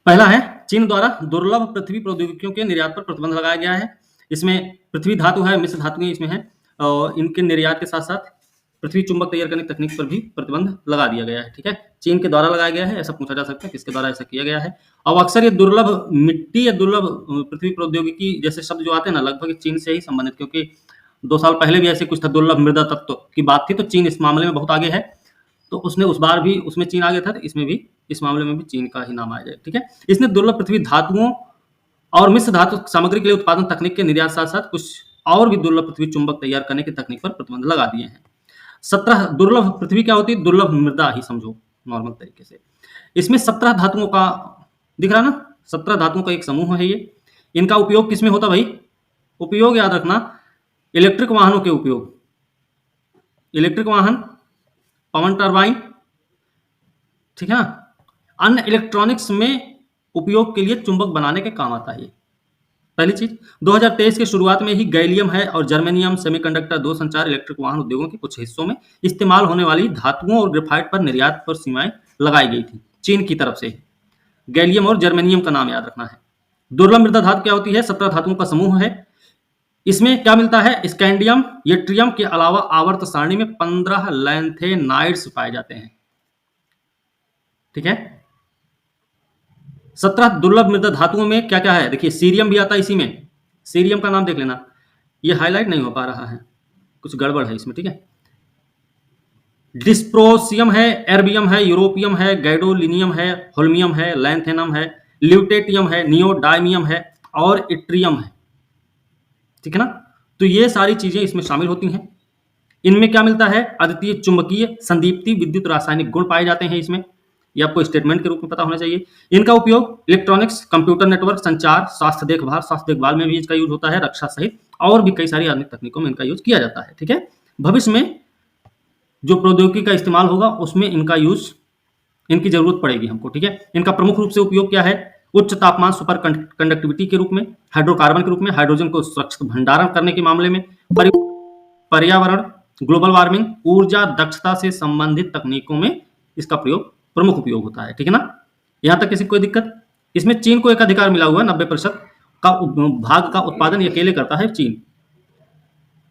पहला है चीन द्वारा दुर्लभ पृथ्वी प्रौद्योगिकियों के निर्यात पर प्रतिबंध लगाया गया है। इसमें पृथ्वी धातु है, मिश्र धातुएं इसमें है और इनके निर्यात के साथ साथ पृथ्वी चुंबक तैयार करने की तकनीक पर भी प्रतिबंध लगा दिया गया है। ठीक है, चीन के द्वारा लगाया गया है, ऐसा पूछा जा सकता है किसके द्वारा ऐसा किया गया है। अब अक्सर ये दुर्लभ मिट्टी या दुर्लभ पृथ्वी प्रौद्योगिकी जैसे शब्द जो आते हैं ना, लगभग चीन से ही संबंधित, क्योंकि 2 साल पहले भी ऐसे कुछ था, दुर्लभ मृदा तत्व की बात थी, तो चीन इस मामले में बहुत आगे है। तो उसने उस बार भी उसमें चीन आगे था, तो इसमें भी इस मामले में भी चीन का ही नाम आ जाए। ठीक है, इसने दुर्लभ पृथ्वी धातुओं और मिश्र धातु सामग्री के लिए उत्पादन तकनीक के निर्यात साथ साथ कुछ और भी दुर्लभ पृथ्वी चुंबक तैयार करने की तकनीक पर प्रतिबंध लगा दिए हैं। 17 दुर्लभ पृथ्वी क्या होती है? दुर्लभ मृदा ही समझो नॉर्मल तरीके से। इसमें 17 धातुओं का दिख रहा ना, 17 धातुओं का एक समूह है ये। इनका उपयोग किसमें होता भाई? उपयोग याद रखना, इलेक्ट्रिक वाहनों के उपयोग, इलेक्ट्रिक वाहन, पवन टरबाइन, ठीक है ना, अन्य इलेक्ट्रॉनिक्स में उपयोग के लिए चुंबक बनाने के काम आता है ये। पहली चीज, 2023 के शुरुआत में ही गैलियम है और जर्मेनियम सेमीकंडक्टर दूरसंचार इलेक्ट्रिक वाहन उद्योगों के कुछ हिस्सों में इस्तेमाल होने वाली धातुओं और ग्रेफाइट पर निर्यात पर सीमाएं लगाई गई थी चीन की तरफ से। गैलियम और जर्मेनियम का नाम याद रखना है। दुर्लभ मृदा धातु क्या होती है? 17 धातुओं का समूह है। इसमें क्या मिलता है? स्कैंडियम, यट्रियम के अलावा आवर्त सारणी में 15 लैंथेनाइड्स पाए जाते हैं। ठीक है, 17 दुर्लभ मृदा धातुओं में क्या क्या है? देखिए, सीरियम भी आता है इसी में, सीरियम का नाम देख लेना। ये हाईलाइट नहीं हो पा रहा है, कुछ गड़बड़ है इसमें। ठीक है, डिस्प्रोसियम है, एर्बियम है, यूरोपियम है, गैडोलिनियम है, होल्मियम है, लैंथेनम है, ल्यूटेटियम है, नियोडाइमियम है और इट्रियम है। ठीक है ना, तो ये सारी चीजें इसमें शामिल होती हैं। इनमें क्या मिलता है? अद्वितीय चुंबकीय, संदीप्ति, विद्युत, रासायनिक गुण पाए जाते हैं इसमें। ये आपको स्टेटमेंट के रूप में पता होना चाहिए। इनका उपयोग इलेक्ट्रॉनिक्स, कंप्यूटर नेटवर्क, संचार, स्वास्थ्य देखभाल में भी इसका यूज होता है, रक्षा सहित और भी कई सारी आधुनिक तकनीकों में इनका यूज किया जाता है। ठीक है, भविष्य में जो प्रौद्योगिकी का इस्तेमाल होगा उसमें इनका यूज, इनकी जरूरत पड़ेगी हमको। ठीक है, इनका प्रमुख रूप से उपयोग क्या है? उच्च तापमान सुपर कंडक्टिविटी के रूप में, हाइड्रोकार्बन के रूप में, हाइड्रोजन को सुरक्षित भंडारण करने के मामले में, पर्यावरण, ग्लोबल वार्मिंग, ऊर्जा दक्षता से संबंधित तकनीकों में इसका प्रयोग, प्रमुख उपयोग होता है। ठीक है ना, यहां तक किसी को कोई दिक्कत? इसमें चीन को एक अधिकार मिला हुआ है, 90% का भाग का उत्पादन ये अकेले करता है चीन।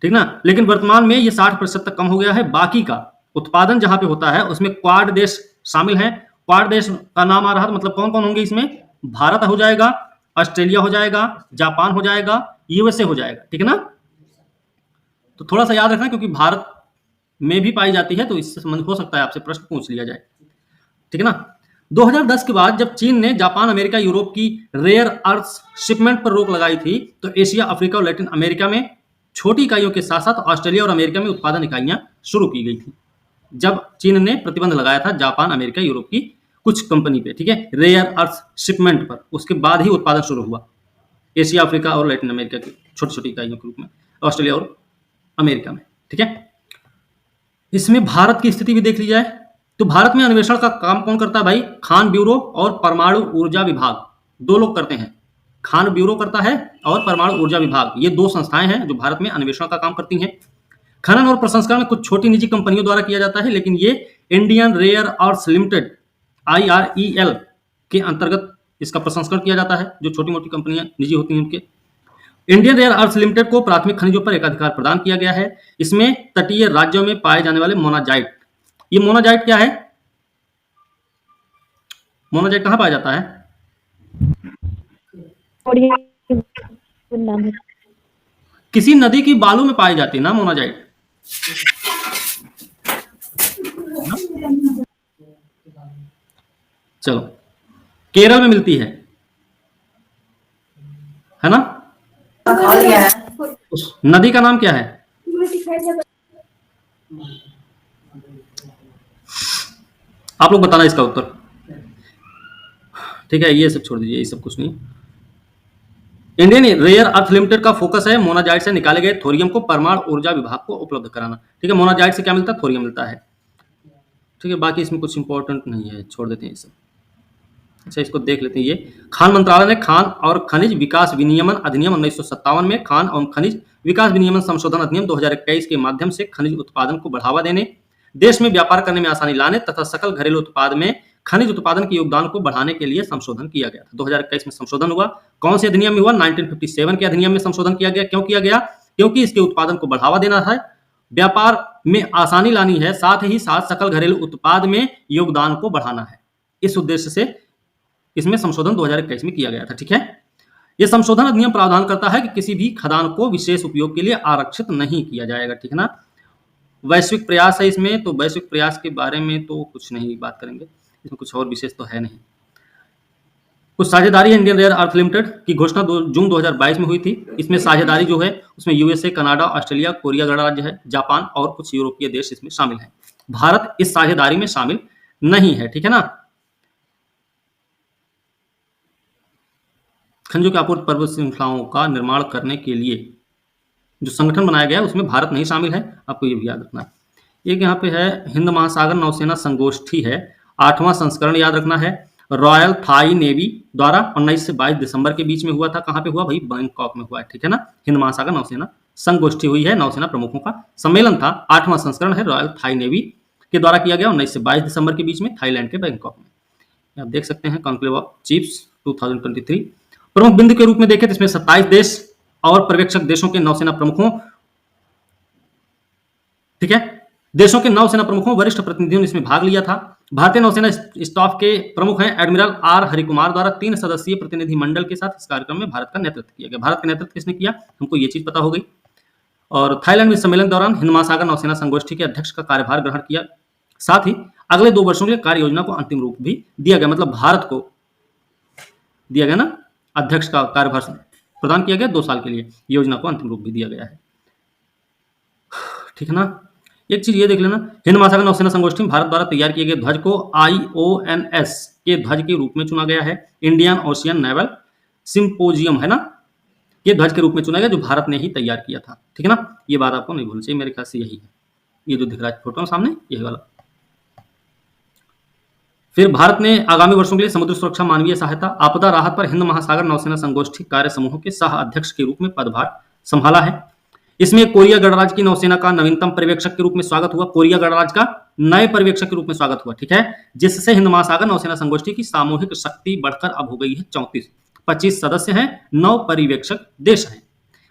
ठीक ना, लेकिन वर्तमान में ये 60% तक कम हो गया है। बाकी का उत्पादन जहां पे होता है उसमें क्वाड देश शामिल हैं। क्वाड देश का नाम आ रहा, तो मतलब कौन कौन होंगे इसमें? भारत हो जाएगा, ऑस्ट्रेलिया हो जाएगा, जापान हो जाएगा, यूएसए हो जाएगा। ठीक है ना, तो थोड़ा सा याद रखना, क्योंकि भारत में भी पाई जाती है, तो इससे संबंधित हो सकता है आपसे प्रश्न पूछ लिया जाए। ठीक है ना, 2010 के बाद जब चीन ने जापान, अमेरिका, यूरोप की रेयर अर्थ शिपमेंट पर रोक लगाई थी, तो एशिया, अफ्रीका और लैटिन अमेरिका में छोटी इकाइयों के साथ साथ ऑस्ट्रेलिया और अमेरिका में उत्पादन इकाइयां शुरू की गई थी। जब चीन ने प्रतिबंध लगाया था जापान, अमेरिका, यूरोप की कुछ कंपनी पे, ठीक है, रेयर अर्थ शिपमेंट पर, उसके बाद ही उत्पादन शुरू हुआ एशिया, अफ्रीका और लैटिन अमेरिका की छोटी छोटी इकाइयों के रूप में, ऑस्ट्रेलिया और अमेरिका में। ठीक है, इसमें भारत की स्थिति भी देख ली जाए तो भारत में अन्वेषण का काम कौन करता है भाई? खान ब्यूरो और परमाणु ऊर्जा विभाग, दो लोग करते हैं। खान ब्यूरो करता है और परमाणु ऊर्जा विभाग, ये दो संस्थाएं हैं जो भारत में अन्वेषण का काम करती हैं। खनन और प्रसंस्करण में कुछ छोटी निजी कंपनियों द्वारा किया जाता है, लेकिन ये Indian Rare Earths Limited IREL के अंतर्गत इसका प्रसंस्करण किया जाता है। जो छोटी मोटी कंपनियां निजी होती हैं उनके, इंडियन रेयर अर्थ्स लिमिटेड को प्राथमिक खनिजों पर एकाधिकार प्रदान किया गया है। इसमें तटीय राज्यों में पाए जाने वाले मोनाजाइट, ये मोनाजाइट क्या है? मोनाजाइट कहां पाया जाता है? किसी नदी की बालू में पाई जाती है ना मोनाजाइट। चलो, केरल में मिलती है ना? उस नदी का नाम क्या है? आप लोग बताना इसका उत्तर। ठीक है, ये सब छोड़ दीजिए, ये सब कुछ नहीं। इंडियन रेयर अर्थ लिमिटेड का फोकस है मोनाजाइट से निकाले गए थोरियम को परमाणु ऊर्जा विभाग को उपलब्ध कराना। ठीक है, मोनाजाइट से क्या मिलता है? थोरियम मिलता है। ठीक है, बाकी इसमें कुछ इंपॉर्टेंट नहीं है, छोड़ देते हैं ये सब। अच्छा, इसको देख लेते हैं। ये खान मंत्रालय ने खान और खनिज विकास विनियमन अधिनियम 1957 में खान और खनिज विकास विनियमन संशोधन अधिनियम 2021 के माध्यम से खनिज उत्पादन को बढ़ावा देने, देश में व्यापार करने में आसानी लाने तथा सकल घरेलू उत्पाद में खनिज उत्पादन के योगदान को बढ़ाने के लिए संशोधन किया गया था। 2021 में संशोधन हुआ। कौन से अधिनियम में हुआ? 1957 के अधिनियम में संशोधन किया गया। क्यों किया गया? क्योंकि इसके उत्पादन को बढ़ावा देना है, व्यापार में आसानी लानी है, साथ ही साथ सकल घरेलू उत्पाद में योगदान को बढ़ाना है। इस उद्देश्य से इसमें संशोधन 2021 में किया गया था। ठीक है, यह संशोधन अधिनियम प्रावधान करता है कि किसी भी खदान को विशेष उपयोग के लिए आरक्षित नहीं किया जाएगा। ठीक है ना। वैश्विक प्रयास है इसमें, तो वैश्विक प्रयास के बारे में तो कुछ नहीं बात करेंगे, इसमें कुछ और विशेष तो है नहीं। कुछ साझेदारी है इंडियन रेयर अर्थ लिमिटेड की घोषणा जून 2022 में हुई थी। इसमें साझेदारी जो है उसमें यूएसए, कनाडा, ऑस्ट्रेलिया, कोरिया गणराज्य है, जापान और कुछ यूरोपीय देश इसमें शामिल हैं। भारत इस साझेदारी में शामिल नहीं है। ठीक है ना। खनिजों की आपूर्ति पर्वत श्रृंखलाओं का निर्माण करने के लिए जो संगठन बनाया गया है उसमें भारत नहीं शामिल है, आपको ये भी याद रखना है। एक यहाँ पे है हिंद महासागर नौसेना संगोष्ठी है, 8वां संस्करण याद रखना है। रॉयल थाई नेवी द्वारा 19 से 22 दिसंबर के बीच में हुआ था। कहाँ पे हुआ भाई? बैंकॉक में हुआ है। ठीक है ना। हिंद महासागर नौसेना संगोष्ठी हुई है, नौसेना प्रमुखों का सम्मेलन था। 8वां संस्करण है, रॉयल थाई नेवी के द्वारा किया गया 19 से 22 दिसंबर के बीच में थाईलैंड के बैंकॉक में। आप देख सकते हैं कॉन्क्लेव ऑफ चीफ्स 2023। प्रमुख बिंदु के रूप में देखें तो इसमें 27 देश और पर्यवेक्षक देशों के नौसेना प्रमुखों, ठीक है, देशों के नौसेना प्रमुखों, वरिष्ठ प्रतिनिधियों ने इसमें भाग लिया था। भारतीय नौसेना स्टाफ के प्रमुख हैं एडमिरल आर हरिकुमार द्वारा 3 सदस्यीय प्रतिनिधि मंडल के साथ इस कार्यक्रम में भारत का नेतृत्व किया गया। भारत का नेतृत्व किसने किया? हमको ये चीज पता हो गई। और थाईलैंड में सम्मेलन के दौरान हिंद महासागर नौसेना संगोष्ठी के अध्यक्ष का कार्यभार ग्रहण किया। साथ ही अगले 2 वर्षों के लिए कार्य योजना को अंतिम रूप भी दिया गया। मतलब भारत को दिया गया ना, अध्यक्ष का कार्यभार प्रदान किया गया 2 साल के लिए, योजना को अंतिम रूप भी दिया गया है। ठीक है ना। एक चीज ये देख लेना, हिंद महासागर नौसेना संगोष्ठी में भारत द्वारा तैयार किए गए ध्वज को IONS के ध्वज के रूप में चुना गया है। इंडियन ओशियन नेवल सिंपोजियम है ना, ये ध्वज के रूप में चुना गया जो भारत ने ही तैयार किया था। ठीक है ना। ये बात आपको नहीं भूलनी चाहिए, मेरे ख्याल से यही है, ये जो दिख रहा है फोटो सामने, यही वाला। फिर भारत ने आगामी वर्षों के लिए समुद्र सुरक्षा, मानवीय सहायता, आपदा राहत पर हिंद महासागर नौसेना संगोष्ठी कार्य समूह के सह अध्यक्ष के रूप में पदभार संभाला है। इसमें कोरिया गणराज्य की नौसेना का नवीनतम पर्यवेक्षक के रूप में स्वागत हुआ। कोरिया गणराज्य का नए पर्यवेक्षक के रूप में स्वागत हुआ। ठीक है, जिससे हिंद महासागर नौसेना संगोष्ठी की सामूहिक शक्ति बढ़कर अब हो गई है 34। 25 सदस्य हैं, 9 पर्यवेक्षक देश हैं।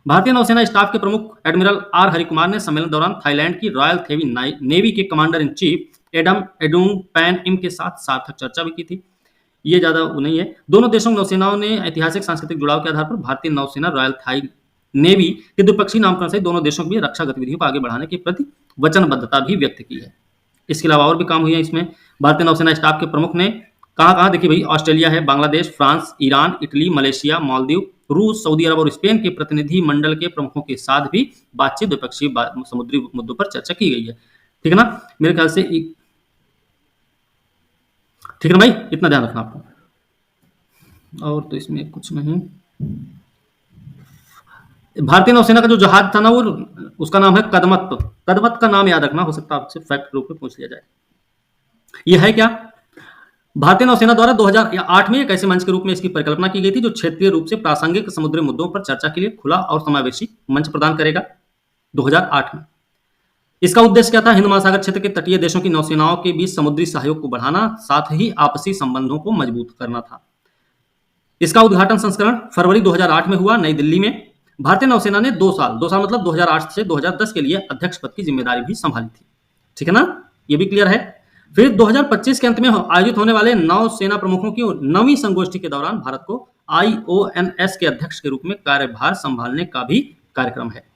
भारतीय नौसेना स्टाफ के प्रमुख एडमिरल आर हरिकुमार ने सम्मेलन दौरान थाईलैंड की रॉयल नेवी के कमांडर इन चीफ एडम एडुंग पैन इम के साथ सार्थक चर्चा भी की थी। ये ज्यादा नहीं है। दोनों देशों की नौसेनाओं ने ऐतिहासिक सांस्कृतिक जुड़ाव के आधार पर भारतीय नौसेना रॉयल थाई नेवी के द्विपक्षीय नामकरण से दोनों देशों के बीच रक्षा गतिविधियों को आगे बढ़ाने के प्रति वचनबद्धता भी व्यक्त की है। इसके अलावा और भी काम हुए हैं इसमें। भारतीय नौसेना स्टाफ के प्रमुख ने कहाँ देखिए भाई, ऑस्ट्रेलिया है, Bangladesh, France, Iran, Italy, Malaysia, Maldives, रूस, सऊदी अरब और स्पेन के प्रतिनिधि मंडल के प्रमुखों के साथ भी बातचीत, द्विपक्षीय समुद्री मुद्दों पर चर्चा की गई है। ठीक है ना। मेरे ख्याल से ठीक है ना भाई, इतना ध्यान रखना आपको, और तो इसमें कुछ नहीं। भारतीय नौसेना का जो जहाज था ना, वो उसका नाम है कदमत। कदमत का नाम याद रखना, हो सकता है आपसे फैक्ट रूप में पूछ लिया जाए। यह है क्या? भारतीय नौसेना द्वारा 2008 में एक ऐसे मंच के रूप में इसकी परिकल्पना की गई थी जो क्षेत्रीय रूप से प्रासंगिक समुद्री मुद्दों पर चर्चा के लिए खुला और समावेशी मंच प्रदान करेगा। 2008 में इसका उद्देश्य क्या था? हिंद महासागर क्षेत्र के तटीय देशों की नौसेनाओं के बीच समुद्री सहयोग को बढ़ाना, साथ ही आपसी संबंधों को मजबूत करना था। इसका उद्घाटन संस्करण फरवरी 2008 में हुआ नई दिल्ली में। भारतीय नौसेना ने 2 साल मतलब 2008 से 2010 के लिए अध्यक्ष पद की जिम्मेदारी भी संभाली थी। ठीक है ना, ये भी क्लियर है। फिर 2025 के अंत में आयोजित होने वाले नौसेना प्रमुखों की 9वीं संगोष्ठी के दौरान भारत को IONS के अध्यक्ष के रूप में कार्यभार संभालने का भी कार्यक्रम है।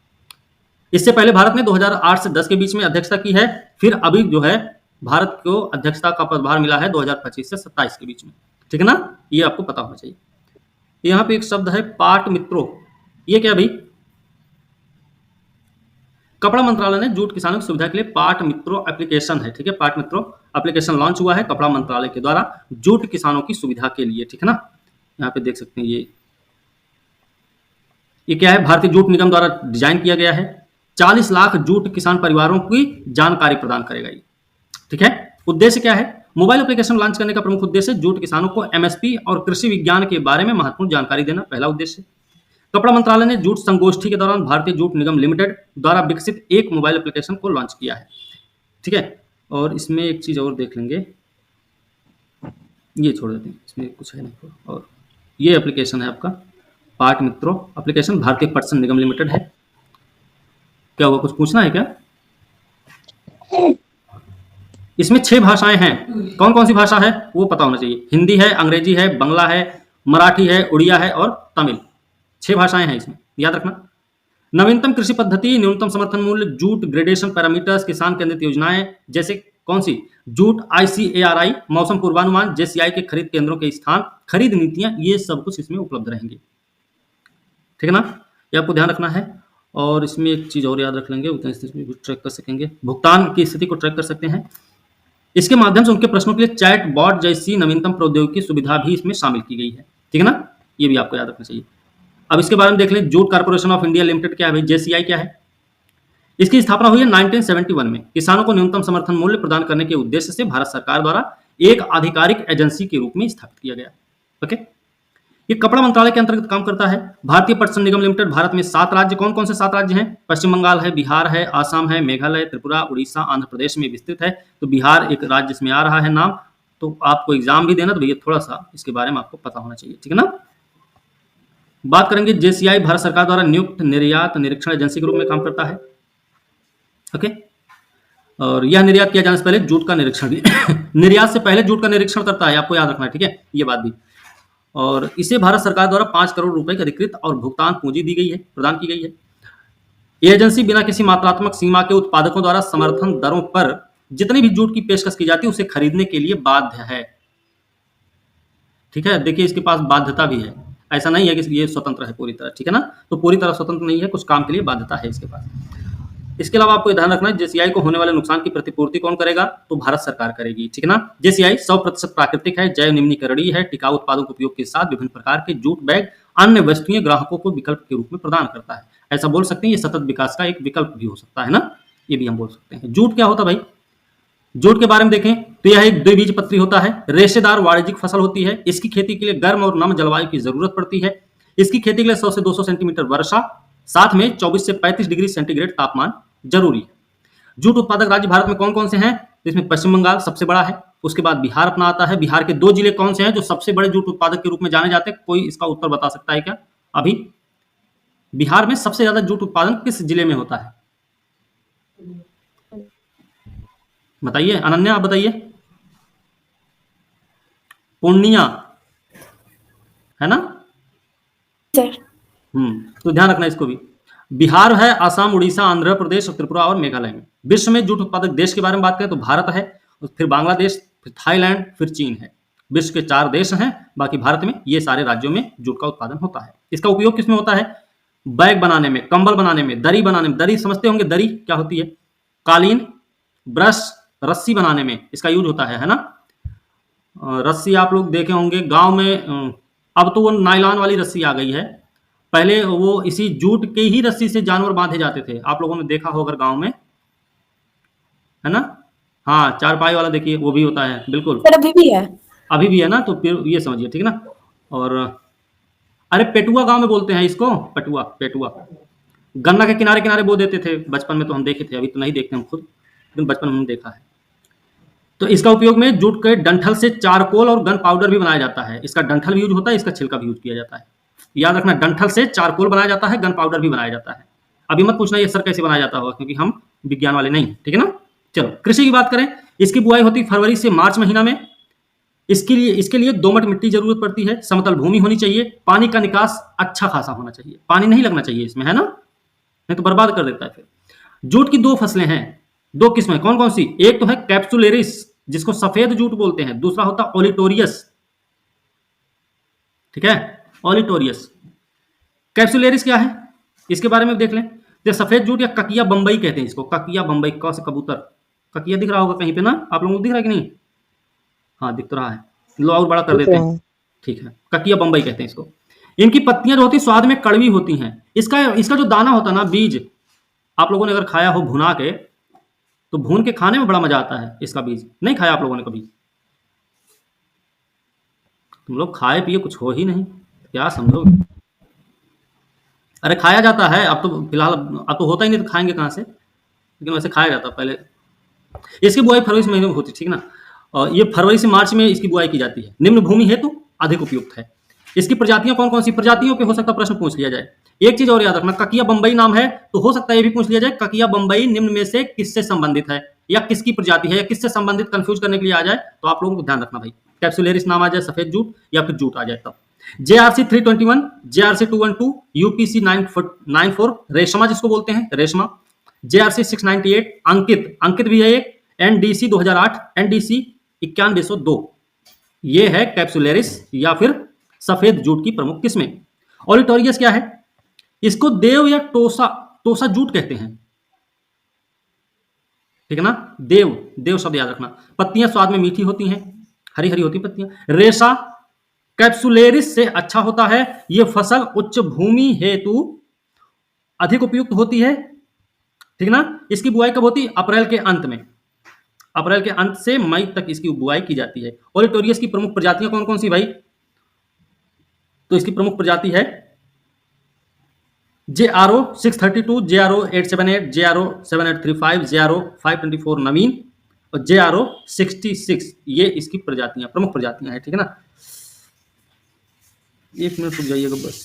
इससे पहले भारत ने 2008 से 10 के बीच में अध्यक्षता की है। फिर अभी जो है भारत को अध्यक्षता का पदभार मिला है 2025 से 27 के बीच में। ठीक है ना, ये आपको पता होना चाहिए। यहाँ पे एक शब्द है पाट मित्रों, ये क्या भाई? कपड़ा मंत्रालय ने जूट किसानों की सुविधा के लिए पाट मित्रों एप्लीकेशन है। ठीक है, पाट मित्रों एप्लीकेशन लॉन्च हुआ है कपड़ा मंत्रालय के द्वारा जूट किसानों की सुविधा के लिए। ठीक है ना, यहाँ पे देख सकते हैं ये क्या है? भारतीय जूट निगम द्वारा डिजाइन किया गया है। 40 लाख जूट किसान परिवारों की जानकारी प्रदान करेगा ये। ठीक है, उद्देश्य क्या है? मोबाइल एप्लीकेशन लॉन्च करने का प्रमुख उद्देश्य जूट किसानों को MSP और कृषि विज्ञान के बारे में महत्वपूर्ण जानकारी देना, पहला उद्देश्य। कपड़ा मंत्रालय ने जूट संगोष्ठी के दौरान भारतीय जूट निगम लिमिटेड द्वारा विकसित एक मोबाइल एप्लीकेशन को लॉन्च किया है। ठीक है, और इसमें एक चीज और देख लेंगे, ये छोड़ देते हैं, इसमें कुछ है नहीं। और ये एप्लीकेशन है आपका पाठ मित्रों एप्लीकेशन, भारतीय पटसन निगम लिमिटेड है। क्या हुआ, कुछ पूछना है क्या? इसमें 6 भाषाएं हैं। कौन कौन सी भाषा है वो पता होना चाहिए। हिंदी है, अंग्रेजी है, बंगला है, मराठी है, उड़िया है और तमिल। 6 भाषाएं हैं इसमें, याद रखना। नवीनतम कृषि पद्धति, न्यूनतम समर्थन मूल्य, जूट ग्रेडेशन पैरामीटर्स, किसान केंद्रित योजनाएं जैसे कौन सी, जूट ICARI, मौसम पूर्वानुमान, JCI के खरीद केंद्रों के स्थान, खरीद नीतियां, ये सब कुछ इसमें उपलब्ध रहेंगे। ठीक है ना, ये आपको ध्यान रखना है। और इसमें एक चीज और याद रख लेंगे, उतना स्थिति भी ट्रैक कर सकेंगे, भुगतान की स्थिति को ट्रैक कर सकते हैं। इसके माध्यम से उनके प्रश्नों के लिए चैट बॉट जैसी नवीनतम प्रौद्योगिकी सुविधा भी इसमें शामिल की गई है। ठीक है ना, ये भी आपको याद रखना चाहिए। अब इसके बारे में देख लें, jute corporation of India limited क्या है भाई, JCI क्या है। इसकी स्थापना हुई है 1971 में। किसानों को न्यूनतम समर्थन मूल्य प्रदान करने के उद्देश्य से भारत सरकार द्वारा एक आधिकारिक एजेंसी के रूप में स्थापित किया गया। ओके, ये कपड़ा मंत्रालय के अंतर्गत काम करता है। भारतीय पटसन निगम लिमिटेड भारत में 7 राज्य, कौन कौन से 7 राज्य हैं, पश्चिम बंगाल है, बिहार है, आसाम है, मेघालय, त्रिपुरा, उड़ीसा, आंध्र प्रदेश में विस्तृत है। तो बिहार एक राज्य इसमें आ रहा है नाम। तो आपको एग्जाम भी देना तो भैया थोड़ा सा इसके बारे में आपको पता होना चाहिए। ठीक है ना। बात करेंगे, JCI भारत सरकार द्वारा नियुक्त निर्यात निरीक्षण एजेंसी के रूप में काम करता है। ओके, और यह निर्यात किया जाने से पहले जूट का निरीक्षण भी निर्यात से पहले जूट का निरीक्षण करता है, आपको याद रखना है। ठीक है, ये बात भी। और इसे भारत सरकार द्वारा 5 करोड़ रुपए की अधिकृत और भुगतान पूंजी दी गई है, प्रदान की गई है। ये एजेंसी बिना किसी मात्रात्मक सीमा के उत्पादकों द्वारा समर्थन दरों पर जितनी भी जूट की पेशकश की जाती है उसे खरीदने के लिए बाध्य है। ठीक है, देखिए इसके पास बाध्यता भी है, ऐसा नहीं है कि ये स्वतंत्र है पूरी तरह। ठीक है ना, तो पूरी तरह स्वतंत्र नहीं है, कुछ काम के लिए बाध्यता है इसके पास। इसके अलावा आपको ध्यान रखना है, JCI को होने वाले नुकसान की प्रतिपूर्ति कौन करेगा, तो भारत सरकार करेगी। ठीक है ना। JCI 100% प्राकृतिक है, जैव निम्नीकरणीय है, टिकाऊ उत्पादों के उपयोग के साथ विभिन्न प्रकार के जूट बैग अन्य वस्तुएं ग्राहकों को विकल्प के रूप में प्रदान करता है। ऐसा बोल सकते हैं, ये सतत विकास का एक विकल्प भी हो सकता है ना, ये भी हम बोल सकते हैं। जूट क्या होता है भाई, जूट के बारे में देखें तो यह एक द्विबीजपत्री होता है, रेशेदार वाणिज्यिक फसल होती है। इसकी खेती के लिए गर्म और नम जलवायु की जरूरत पड़ती है। इसकी खेती के लिए 100 से 200 सेंटीमीटर वर्षा, साथ में 24 से 35 डिग्री सेंटीग्रेड तापमान जरूरी है। जूट उत्पादक राज्य भारत में कौन कौन से हैं, इसमें पश्चिम बंगाल सबसे बड़ा है, उसके बाद बिहार अपना आता है। बिहार के 2 जिले कौन से हैं जो सबसे बड़े जूट उत्पादक के रूप में जाने जाते हैं, कोई इसका उत्तर बता सकता है क्या? अभी बिहार में सबसे ज्यादा जूट उत्पादन किस जिले में होता है, बताइए अनन्या, आप बताइए। पूर्णिया है ना सर। तो ध्यान रखना इसको भी। बिहार है, असम, उड़ीसा, आंध्र प्रदेश, त्रिपुरा और मेघालय में। विश्व में जूट उत्पादक देश के बारे में बात करें तो भारत है, फिर बांग्लादेश, फिर थाईलैंड, फिर चीन है। विश्व के 4 देश हैं, बाकी भारत में ये सारे राज्यों में जूट का उत्पादन होता है। इसका उपयोग किसमें होता है, बैग बनाने में, कंबल बनाने में, दरी बनाने में। दरी समझते होंगे, दरी क्या होती है, कालीन, ब्रश, रस्सी बनाने में इसका यूज होता है ना। रस्सी आप लोग देखे होंगे गांव में, अब तो वो नायलॉन वाली रस्सी आ गई है, पहले वो इसी जूट के ही रस्सी से जानवर बांधे जाते थे, आप लोगों ने देखा होगा गांव में, है ना। हाँ, चारपाई वाला देखिए वो भी होता है, बिल्कुल। सर अभी भी है, अभी भी है ना, तो फिर ये समझिए। ठीक है ना। और अरे पेटुआ गांव में बोलते हैं इसको, पेटुआ, पेटुआ। गन्ना के किनारे किनारे बो देते थे बचपन में, तो हम देखे थे, अभी तो नहीं देखते हम खुद, लेकिन बचपन में हमने देखा है। तो इसका उपयोग में जूट के डंठल से चारकोल और गन पाउडर भी बनाया जाता है। इसका डंठल भी यूज होता है, इसका छिलका भी यूज किया जाता है। याद रखना, डंठल से चारकोल बनाया जाता है, गन पाउडर भी बनाया जाता है। अभी मत पूछना ये सर कैसे बनाया जाता होगा, क्योंकि हम विज्ञान वाले नहीं। ठीक है ना। चलो कृषि की बात करें, इसकी बुआई होती है फरवरी से मार्च महीना में। इसके लिए दोमट मिट्टी जरूरत पड़ती है, समतल भूमि होनी चाहिए, पानी का निकास अच्छा खासा होना चाहिए, पानी नहीं लगना चाहिए इसमें, है ना, नहीं तो बर्बाद कर देता है फिर। जूट की 2 फसलें हैं, 2 किस्में, कौन कौन सी, एक तो है कैप्सुलेरिस जिसको सफेद जूट बोलते हैं, दूसरा होता है ओलिटोरियस। ठीक है, ओलिटोरियस। कैप्सुलेरिस क्या है, इसके बारे में देख लें। तो सफेद जूट या ककिया बंबई कहते हैं इसको, ककिया बंबई, क से कबूतर, ककिया दिख रहा होगा कहीं पे ना, आप लोगों को दिख रहा है कि नहीं, हाँ दिख तो रहा है, लो और बड़ा कर देते हैं। ठीक है, ककिया बंबई कहते हैं इसको। इनकी पत्तियां जो होती स्वाद में कड़वी होती हैं। इसका जो दाना होता है ना, बीज, आप लोगों ने अगर खाया हो भुना के, तो भून के खाने में बड़ा मजा आता है। इसका बीज नहीं खाया आप लोगों ने कभी, तुम लोग खाए पिए कुछ हो ही नहीं, क्या समझोगे। अरे खाया जाता है, अब तो फिलहाल, अब तो होता ही नहीं, तो खाएंगे कहाँ से, लेकिन वैसे खाया जाता पहले। इसकी बुआई फरवरी महीने में होती, ठीक ना। और ये फरवरी से मार्च में इसकी बुआई की जाती है। निम्न भूमि हेतु अधिक उपयुक्त है। इसकी प्रजातियां कौन कौन सी, प्रजातियों पे हो सकता है प्रश्न पूछ लिया जाए। एक चीज और याद रखना, ककिया बंबई नाम है तो हो सकता है ये भी पूछ लिया जाए, ककिया बंबई निम्न में से किससे संबंधित है या किसकी प्रजाति है या किससे संबंधित, कंफ्यूज करने के लिए आ जाए तो आप लोगों को ध्यान रखना भाई, कैप्सुलेरिस नाम आ जाए, सफेद जूट या फिर जूट आ जाए तब। JRC 321, JRC 212, UPC 994 रेशमा जिसको बोलते हैं रेशमा, JRC 698 अंकित, अंकित भी है एक, NDC 2008, NDC 9102, ये है कैप्सुलेरिस या फिर सफेद जूट की प्रमुख किस्में। ओलिटोरियस क्या है, इसको देव या टोसा, टोसा जूट कहते हैं, ठीक है ना, देव, देव शब्द याद रखना। पत्तियां स्वाद में मीठी होती हैं, हरी हरी होती पत्तियां। रेशा कैप्सुलेरिस से अच्छा होता है, यह फसल उच्च भूमि हेतु अधिक उपयुक्त होती है, ठीक ना। इसकी बुआई कब होती है, अप्रैल के अंत में, अप्रैल के अंत से मई तक इसकी बुआई की जाती है। ओलिटोरियस की प्रमुख प्रजातियां कौन कौन सी भाई, तो इसकी प्रमुख प्रजाति है JRO 632, JRO 878, JRO 7835, JRO 524 नवीन और JRO 66, ये इसकी प्रजातियां, प्रमुख प्रजातियां हैं, ठीक है ना। एक मिनट रुक जाइएगा बस।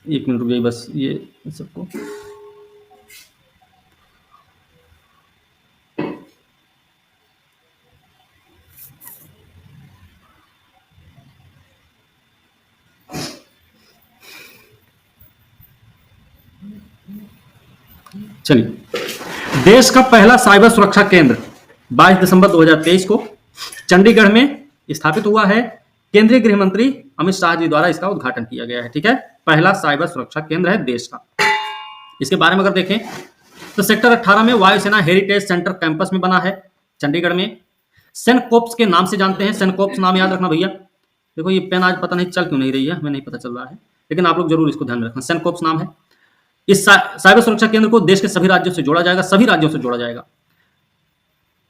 एक मिनट रुक जाइए बस, ये सबको चलिए। देश का पहला साइबर सुरक्षा केंद्र 22 दिसंबर 2023 को चंडीगढ़ में स्थापित हुआ है। केंद्रीय गृह मंत्री अमित शाह जी द्वारा इसका उद्घाटन किया गया है, ठीक है। पहला साइबर सुरक्षा केंद्र है देश का। इसके बारे में अगर देखें तो सेक्टर 18 में वायुसेना हेरिटेज सेंटर कैंपस में बना है चंडीगढ़ में। सेनकोप्स के नाम से जानते हैं, सेनकोप्स नाम याद रखना भैया। देखो ये पेन आज पता नहीं चल क्यों नहीं रही है, हमें नहीं पता चल रहा है, लेकिन आप लोग जरूर इसको ध्यान में रखना, सेनकोप्स नाम है। इस साइबर सुरक्षा केंद्र को देश के सभी राज्यों से जोड़ा जाएगा, सभी राज्यों से जोड़ा जाएगा।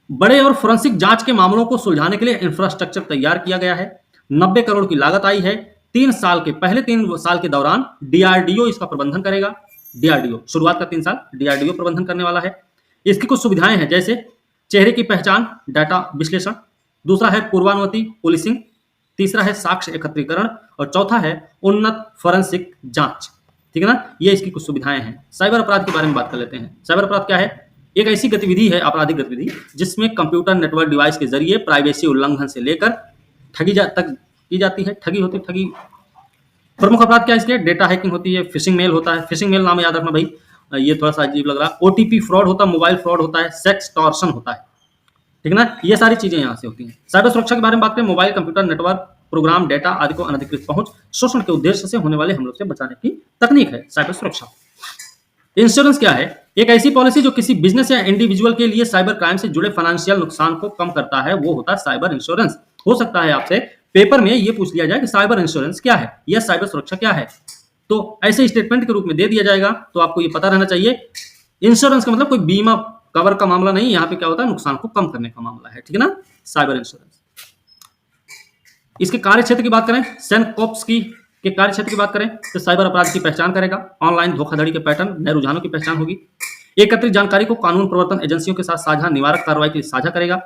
बड़े और फोरेंसिक जांच के मामलों को सुलझाने के लिए इंफ्रास्ट्रक्चर तैयार किया गया है। 90 करोड़ की लागत आई है। 3 साल के पहले 3 साल के दौरान DRDO इसका प्रबंधन करेगा। DRDO शुरुआत का 3 साल DRDO प्रबंधन करने वाला है। इसकी कुछ सुविधाएं हैं, जैसे चेहरे की पहचान डाटा विश्लेषण, दूसरा है पूर्वानुमति पुलिसिंग, तीसरा है साक्ष्य एकत्रीकरण और चौथा है उन्नत फोरेंसिक जांच, ठीक है ना। ये इसकी कुछ सुविधाएं हैं। साइबर अपराध के बारे में बात कर लेते हैं। साइबर अपराध क्या है, एक ऐसी गतिविधि है, आपराधिक गतिविधि, जिसमें कंप्यूटर नेटवर्क डिवाइस के जरिए प्राइवेसी उल्लंघन से लेकर ठगी तक की जाती है। ठगी होती है, ठगी। प्रमुख अपराध क्या है इसके, डेटा हैकिंग होती है, फिशिंग मेल होता है, फिशिंग मेल नाम याद रखना भाई, ये थोड़ा सा अजीब लग रहा है। OTP फ्रॉड होता है, मोबाइल फ्रॉड होता है, सेक्सटॉर्शन होता है, ठीक है ना। ये सारी चीजें यहाँ से होती हैं। साइबर सुरक्षा के बारे में बात करें, mobile, computer, network, program, data आदि को अनधिकृत पहुंच, शोषण के उद्देश्य से होने वाले हमलों से बचाने की तकनीक है साइबर सुरक्षा। इंश्योरेंस क्या है, एक ऐसी पॉलिसी जो किसी बिजनेस या इंडिविजुअल के लिए साइबर क्राइम से जुड़े फाइनेंशियल नुकसान को कम करता है, वो होता है साइबर इंश्योरेंस। हो सकता है आपसे पेपर में ये पूछ लिया जाए कि साइबर इंश्योरेंस क्या है या साइबर सुरक्षा क्या है, तो ऐसे स्टेटमेंट के रूप में दे दिया जाएगा, तो आपको ये पता रहना चाहिए। इंश्योरेंस का मतलब कोई बीमा कवर का मामला नहीं, यहाँ पे क्या होता है, नुकसान को कम करने का मामला है, ठीक है ना, साइबर इंश्योरेंस। इसके कार्य क्षेत्र की बात करें, सेनकोप्स की के कार्य क्षेत्र की बात करें तो साइबर अपराध की पहचान करेगा, ऑनलाइन धोखाधड़ी के पैटर्न, नए रुझानों की पहचान होगी, एकत्रित जानकारी को कानून प्रवर्तन एजेंसियों के साथ साझा निवारक कार्रवाई के लिए साझा करेगा,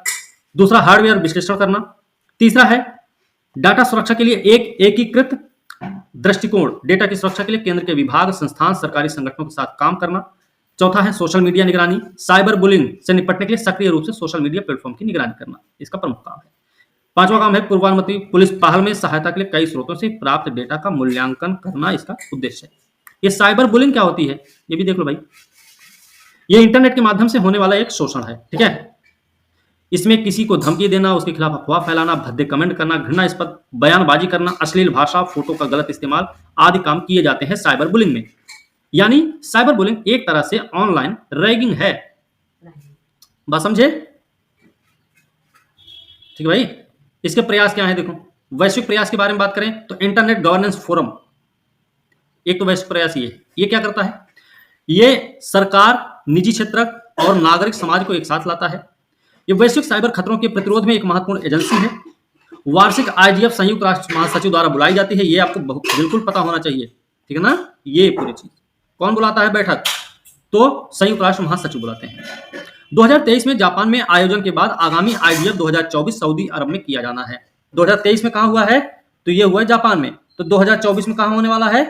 दूसरा हार्डवेयर विश्लेषण करना, तीसरा है डाटा सुरक्षा के लिए एक एकीकृत दृष्टिकोण, डेटा की सुरक्षा के लिए केंद्र के विभाग, संस्थान, सरकारी संगठनों के साथ काम करना, चौथा है सोशल मीडिया निगरानी, साइबर बुलिंग से निपटने के लिए सक्रिय रूप से सोशल मीडिया प्लेटफॉर्म की निगरानी करना, इसका प्रमुख काम है। पांचवा काम है पूर्वानुमति पुलिस पहल में सहायता के लिए कई स्रोतों से प्राप्त डेटा का मूल्यांकन करना, इसका उद्देश्य है। ये साइबर बुलिंग क्या होती है, ये भी देख लो भाई। ये इंटरनेट के माध्यम से होने वाला एक शोषण है, ठीक है। इसमें किसी को धमकी देना, उसके खिलाफ अफवाह फैलाना, भद्दे कमेंट करना, घृणास्पद बयानबाजी करना, अश्लील भाषा, फोटो का गलत इस्तेमाल आदि काम किए जाते हैं साइबर बुलिंग में। यानी साइबर बुलिंग एक तरह से ऑनलाइन रैगिंग है, बात समझे, ठीक है भाई। इसके प्रयास क्या है, देखो वैश्विक प्रयास के बारे में बात करें तो इंटरनेट गवर्नेंस फोरम एक तो वैश्विक प्रयास ये क्या करता है, ये सरकार, निजी क्षेत्र और नागरिक समाज को एक साथ लाता है। ये वैश्विक साइबर खतरों के प्रतिरोध में एक महत्वपूर्ण एजेंसी है वार्षिक आईजीएफ संयुक्त राष्ट्र महासचिव द्वारा बुलाई जाती है, ये आपको बिल्कुल पता होना चाहिए, ठीक है ना। ये पूरी चीज कौन बुलाता है बैठक, तो संयुक्त राष्ट्र महासचिव बुलाते हैं। 2023 में जापान में आयोजन के बाद आगामी आईजीएफ 2024 सऊदी अरब में किया जाना है। 2023 में कहां हुआ है, तो ये हुआ है जापान में। तो 2024 में कहां होने वाला है,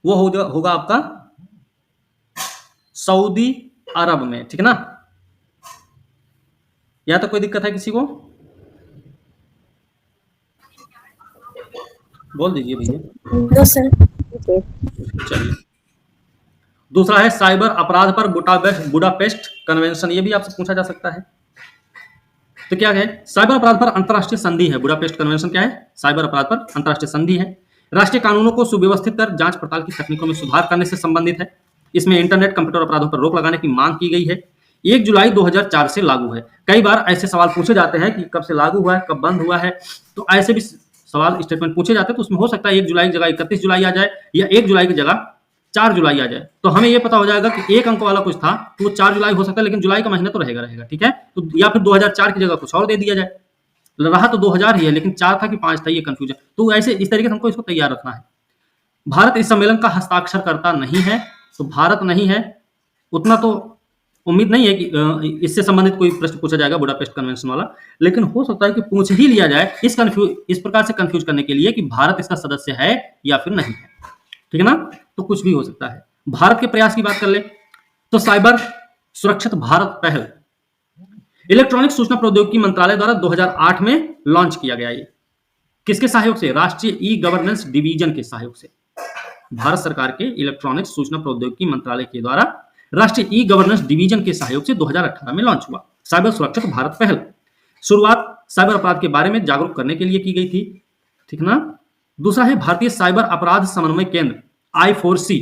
वो होगा आपका सऊदी अरब में, ठीक है ना। या तो कोई दिक्कत है किसी को, बोल दीजिए भैया। चलिए, दूसरा है साइबर अपराध पर बुडापेस्ट कन्वेंशन, ये भी आपसे पूछा जा सकता है। तो क्या है, साइबर अपराध पर अंतरराष्ट्रीय संधि है। बुडापेस्ट कन्वेंशन क्या है, साइबर अपराध पर अंतरराष्ट्रीय संधि है। राष्ट्रीय कानूनों को सुव्यवस्थित कर जांच पड़ताल की तकनीकों में सुधार करने से संबंधित है। इसमें इंटरनेट कंप्यूटर अपराधों पर रोक लगाने की मांग की गई है। 1 जुलाई 2004 से लागू है। कई बार ऐसे सवाल पूछे जाते हैं कि कब से लागू हुआ है, कब बंद हुआ है, तो ऐसे भी सवाल स्टेटमेंट पूछे जाते हैं। तो उसमें हो सकता है 1 जुलाई की जगह 31 जुलाई आ जाए, या 1 जुलाई की जगह 4 जुलाई आ जाए। तो हमें यह पता हो जाएगा कि 1 अंक वाला कुछ था तो वो 4 जुलाई हो सकता है, लेकिन जुलाई का महीना तो रहेगा, ठीक है। तो या फिर 2004 की जगह कुछ और दे दिया जाए, रहा तो 2000 ही है, लेकिन 4 था कि 5 था, ये कंफ्यूजन। तो ऐसे इस तरीके से हमको इसको तैयार रखना है। भारत इस सम्मेलन का हस्ताक्षरकर्ता नहीं है, तो भारत नहीं है, उतना तो उम्मीद नहीं है कि इससे संबंधित कोई प्रश्न पूछा जाएगा बुडापेस्ट कन्वेंशन वाला, लेकिन हो सकता है कि पूछ ही लिया जाए इस प्रकार से कंफ्यूज करने के लिए कि भारत इसका सदस्य है या फिर नहीं है, ठीक है ना। तो कुछ भी हो सकता है। भारत के प्रयास की बात कर ले तो साइबर सुरक्षित भारत पहल इलेक्ट्रॉनिक सूचना प्रौद्योगिकी मंत्रालय द्वारा 2008 में लॉन्च किया गया। ये किसके सहयोग से, राष्ट्रीय ई गवर्नेंस डिवीजन के सहयोग से। भारत सरकार के इलेक्ट्रॉनिक सूचना प्रौद्योगिकी मंत्रालय के द्वारा राष्ट्रीय ई गवर्नेंस डिवीजन के सहयोग से 2018 में लॉन्च हुआ साइबर सुरक्षित भारत पहल। शुरुआत साइबर अपराध के बारे में जागरूक करने के लिए की गई थी, ठीक ना। दूसरा है भारतीय साइबर अपराध समन्वय केंद्र I4C,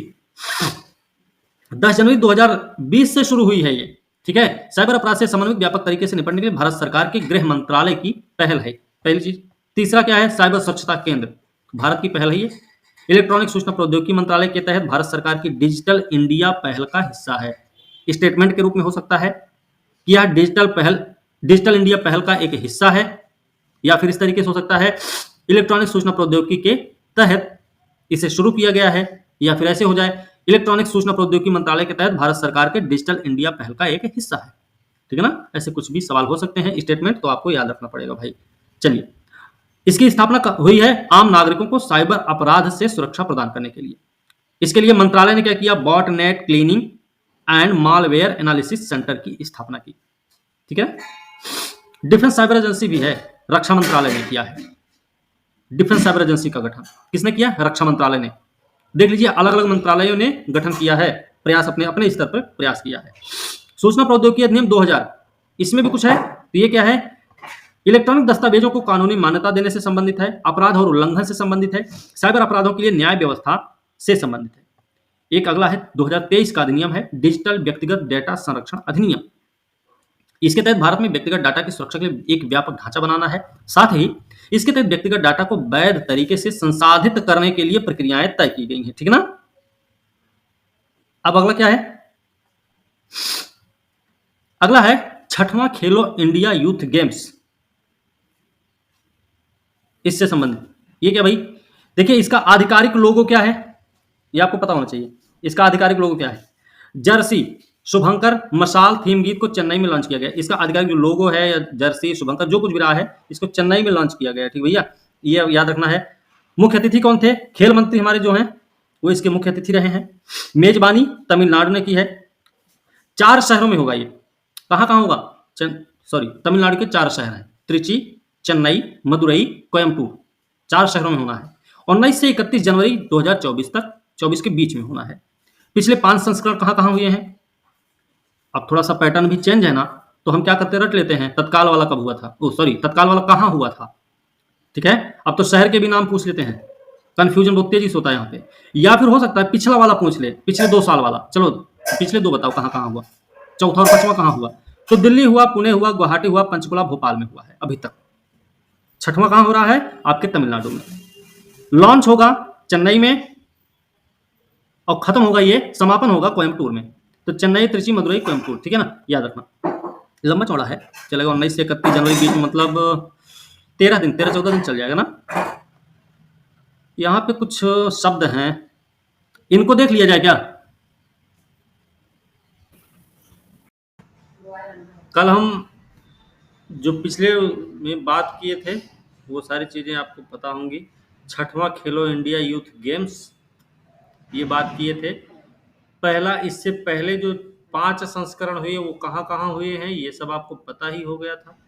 10 जनवरी 2020 से शुरू हुई है ये, ठीक है। साइबर अपराध से समन्वित व्यापक तरीके से निपटने के लिए भारत सरकार के गृह मंत्रालय की पहल है, पहली चीज। तीसरा क्या है, साइबर स्वच्छता केंद्र, भारत की पहल है ये। इलेक्ट्रॉनिक सूचना प्रौद्योगिकी मंत्रालय के तहत भारत सरकार की डिजिटल इंडिया पहल का हिस्सा है। स्टेटमेंट के रूप में हो सकता है कि यह डिजिटल इंडिया पहल का एक हिस्सा है, या फिर इस तरीके से हो सकता है इलेक्ट्रॉनिक सूचना प्रौद्योगिकी के तहत इसे शुरू किया गया है, या फिर ऐसे हो जाए इलेक्ट्रॉनिक सूचना प्रौद्योगिकी मंत्रालय के तहत भारत सरकार के डिजिटल इंडिया पहल का एक हिस्सा है, ठीक है ना। ऐसे कुछ भी सवाल हो सकते हैं, स्टेटमेंट तो आपको याद रखना पड़ेगा भाई। चलिए, इसकी स्थापना हुई है आम नागरिकों को साइबर अपराध से सुरक्षा प्रदान करने के लिए। इसके लिए मंत्रालय ने क्या किया, Botnet Cleaning and Malware Analysis Centre की स्थापना की, ठीक है। डिफेंस साइबर एजेंसी भी है, रक्षा मंत्रालय ने किया है। डिफेंस साइबर एजेंसी का गठन किसने किया, रक्षा मंत्रालय ने। देख लीजिए, अलग अलग मंत्रालयों ने गठन किया है, प्रयास अपने स्तर पर प्रयास किया है। सूचना प्रौद्योगिकी अधिनियम 2000, इसमें भी कुछ है। तो ये क्या है, इलेक्ट्रॉनिक दस्तावेजों को कानूनी मान्यता देने से संबंधित है, अपराध और उल्लंघन से संबंधित है, साइबर अपराधों के लिए न्याय व्यवस्था से संबंधित है। एक अगला है 2023 का अधिनियम है डिजिटल व्यक्तिगत डेटा संरक्षण अधिनियम। इसके तहत भारत में व्यक्तिगत डाटा की सुरक्षा के लिए एक व्यापक ढांचा बनाना है। साथ ही इसके तहत व्यक्तिगत डाटा को वैध तरीके से संसाधित करने के लिए प्रक्रियाएं तय की गई हैं, ठीक है ना। अब अगला क्या है, अगला है 6वां खेलो इंडिया यूथ गेम्स, इससे संबंधित। ये क्या भाई, देखिए इसका आधिकारिक लोगो क्या है, ये आपको पता होना चाहिए। इसका आधिकारिक लोगो क्या है, जर्सी शुभंकर मशाल थीम गीत को चेन्नई में लॉन्च किया गया। इसका आधिकारिक जो लोगो है, या जर्सी शुभंकर जो कुछ भी रहा है, इसको चेन्नई में लॉन्च किया गया, ठीक भैया, ये याद रखना है। मुख्य अतिथि कौन थे, खेल मंत्री हमारे जो हैं वो इसके मुख्य अतिथि रहे हैं। मेजबानी तमिलनाडु ने की है। 4 शहरों में होगा ये, कहाँ कहाँ होगा, तमिलनाडु के 4 शहर हैं, त्रिची, चेन्नई, मदुरई, कोयम्बटूर, 4 शहरों में होना है। 19 से 31 जनवरी 2024 तक, 24 के बीच में होना है। पिछले 5 संस्करण कहाँ कहाँ हुए हैं। अब थोड़ा सा पैटर्न भी चेंज है ना, तो हम क्या करते रट लेते हैं, तत्काल वाला कब हुआ था, तत्काल वाला कहाँ हुआ था, ठीक है। अब तो शहर के भी नाम पूछ लेते हैं, कंफ्यूजन बहुत तेजी से होता है यहाँ पे। या फिर हो सकता है पिछला वाला पूछ ले, पिछले 2 साल वाला। चलो पिछले 2 बताओ कहाँ कहाँ हुआ, चौथा और 5वां कहाँ हुआ। तो दिल्ली हुआ, पुणे हुआ, गुवाहाटी हुआ, पंचकुला, भोपाल में हुआ है अभी तक। 6वां कहाँ हो रहा है, आपके तमिलनाडु में। लॉन्च होगा चेन्नई में और खत्म होगा, ये समापन होगा कोयम्बटूर में। तो चेन्नई, त्रिची, मदुरई, कोयम्बटूर, ठीक है ना, याद रखना। लंबा चौड़ा है, चलेगा 19 से 31 जनवरी बीच में, मतलब 13 दिन, 13-14 दिन चल जाएगा ना। यहाँ पे कुछ शब्द हैं, इनको देख लिया जाए क्या? कल हम जो पिछले में बात किए थे वो सारी चीज़ें आपको पता होंगी। छठवां खेलो इंडिया यूथ गेम्स, ये बात किए थे। पहला, इससे पहले जो 5 संस्करण हुए वो कहाँ-कहाँ हुए हैं, ये सब आपको पता ही हो गया था।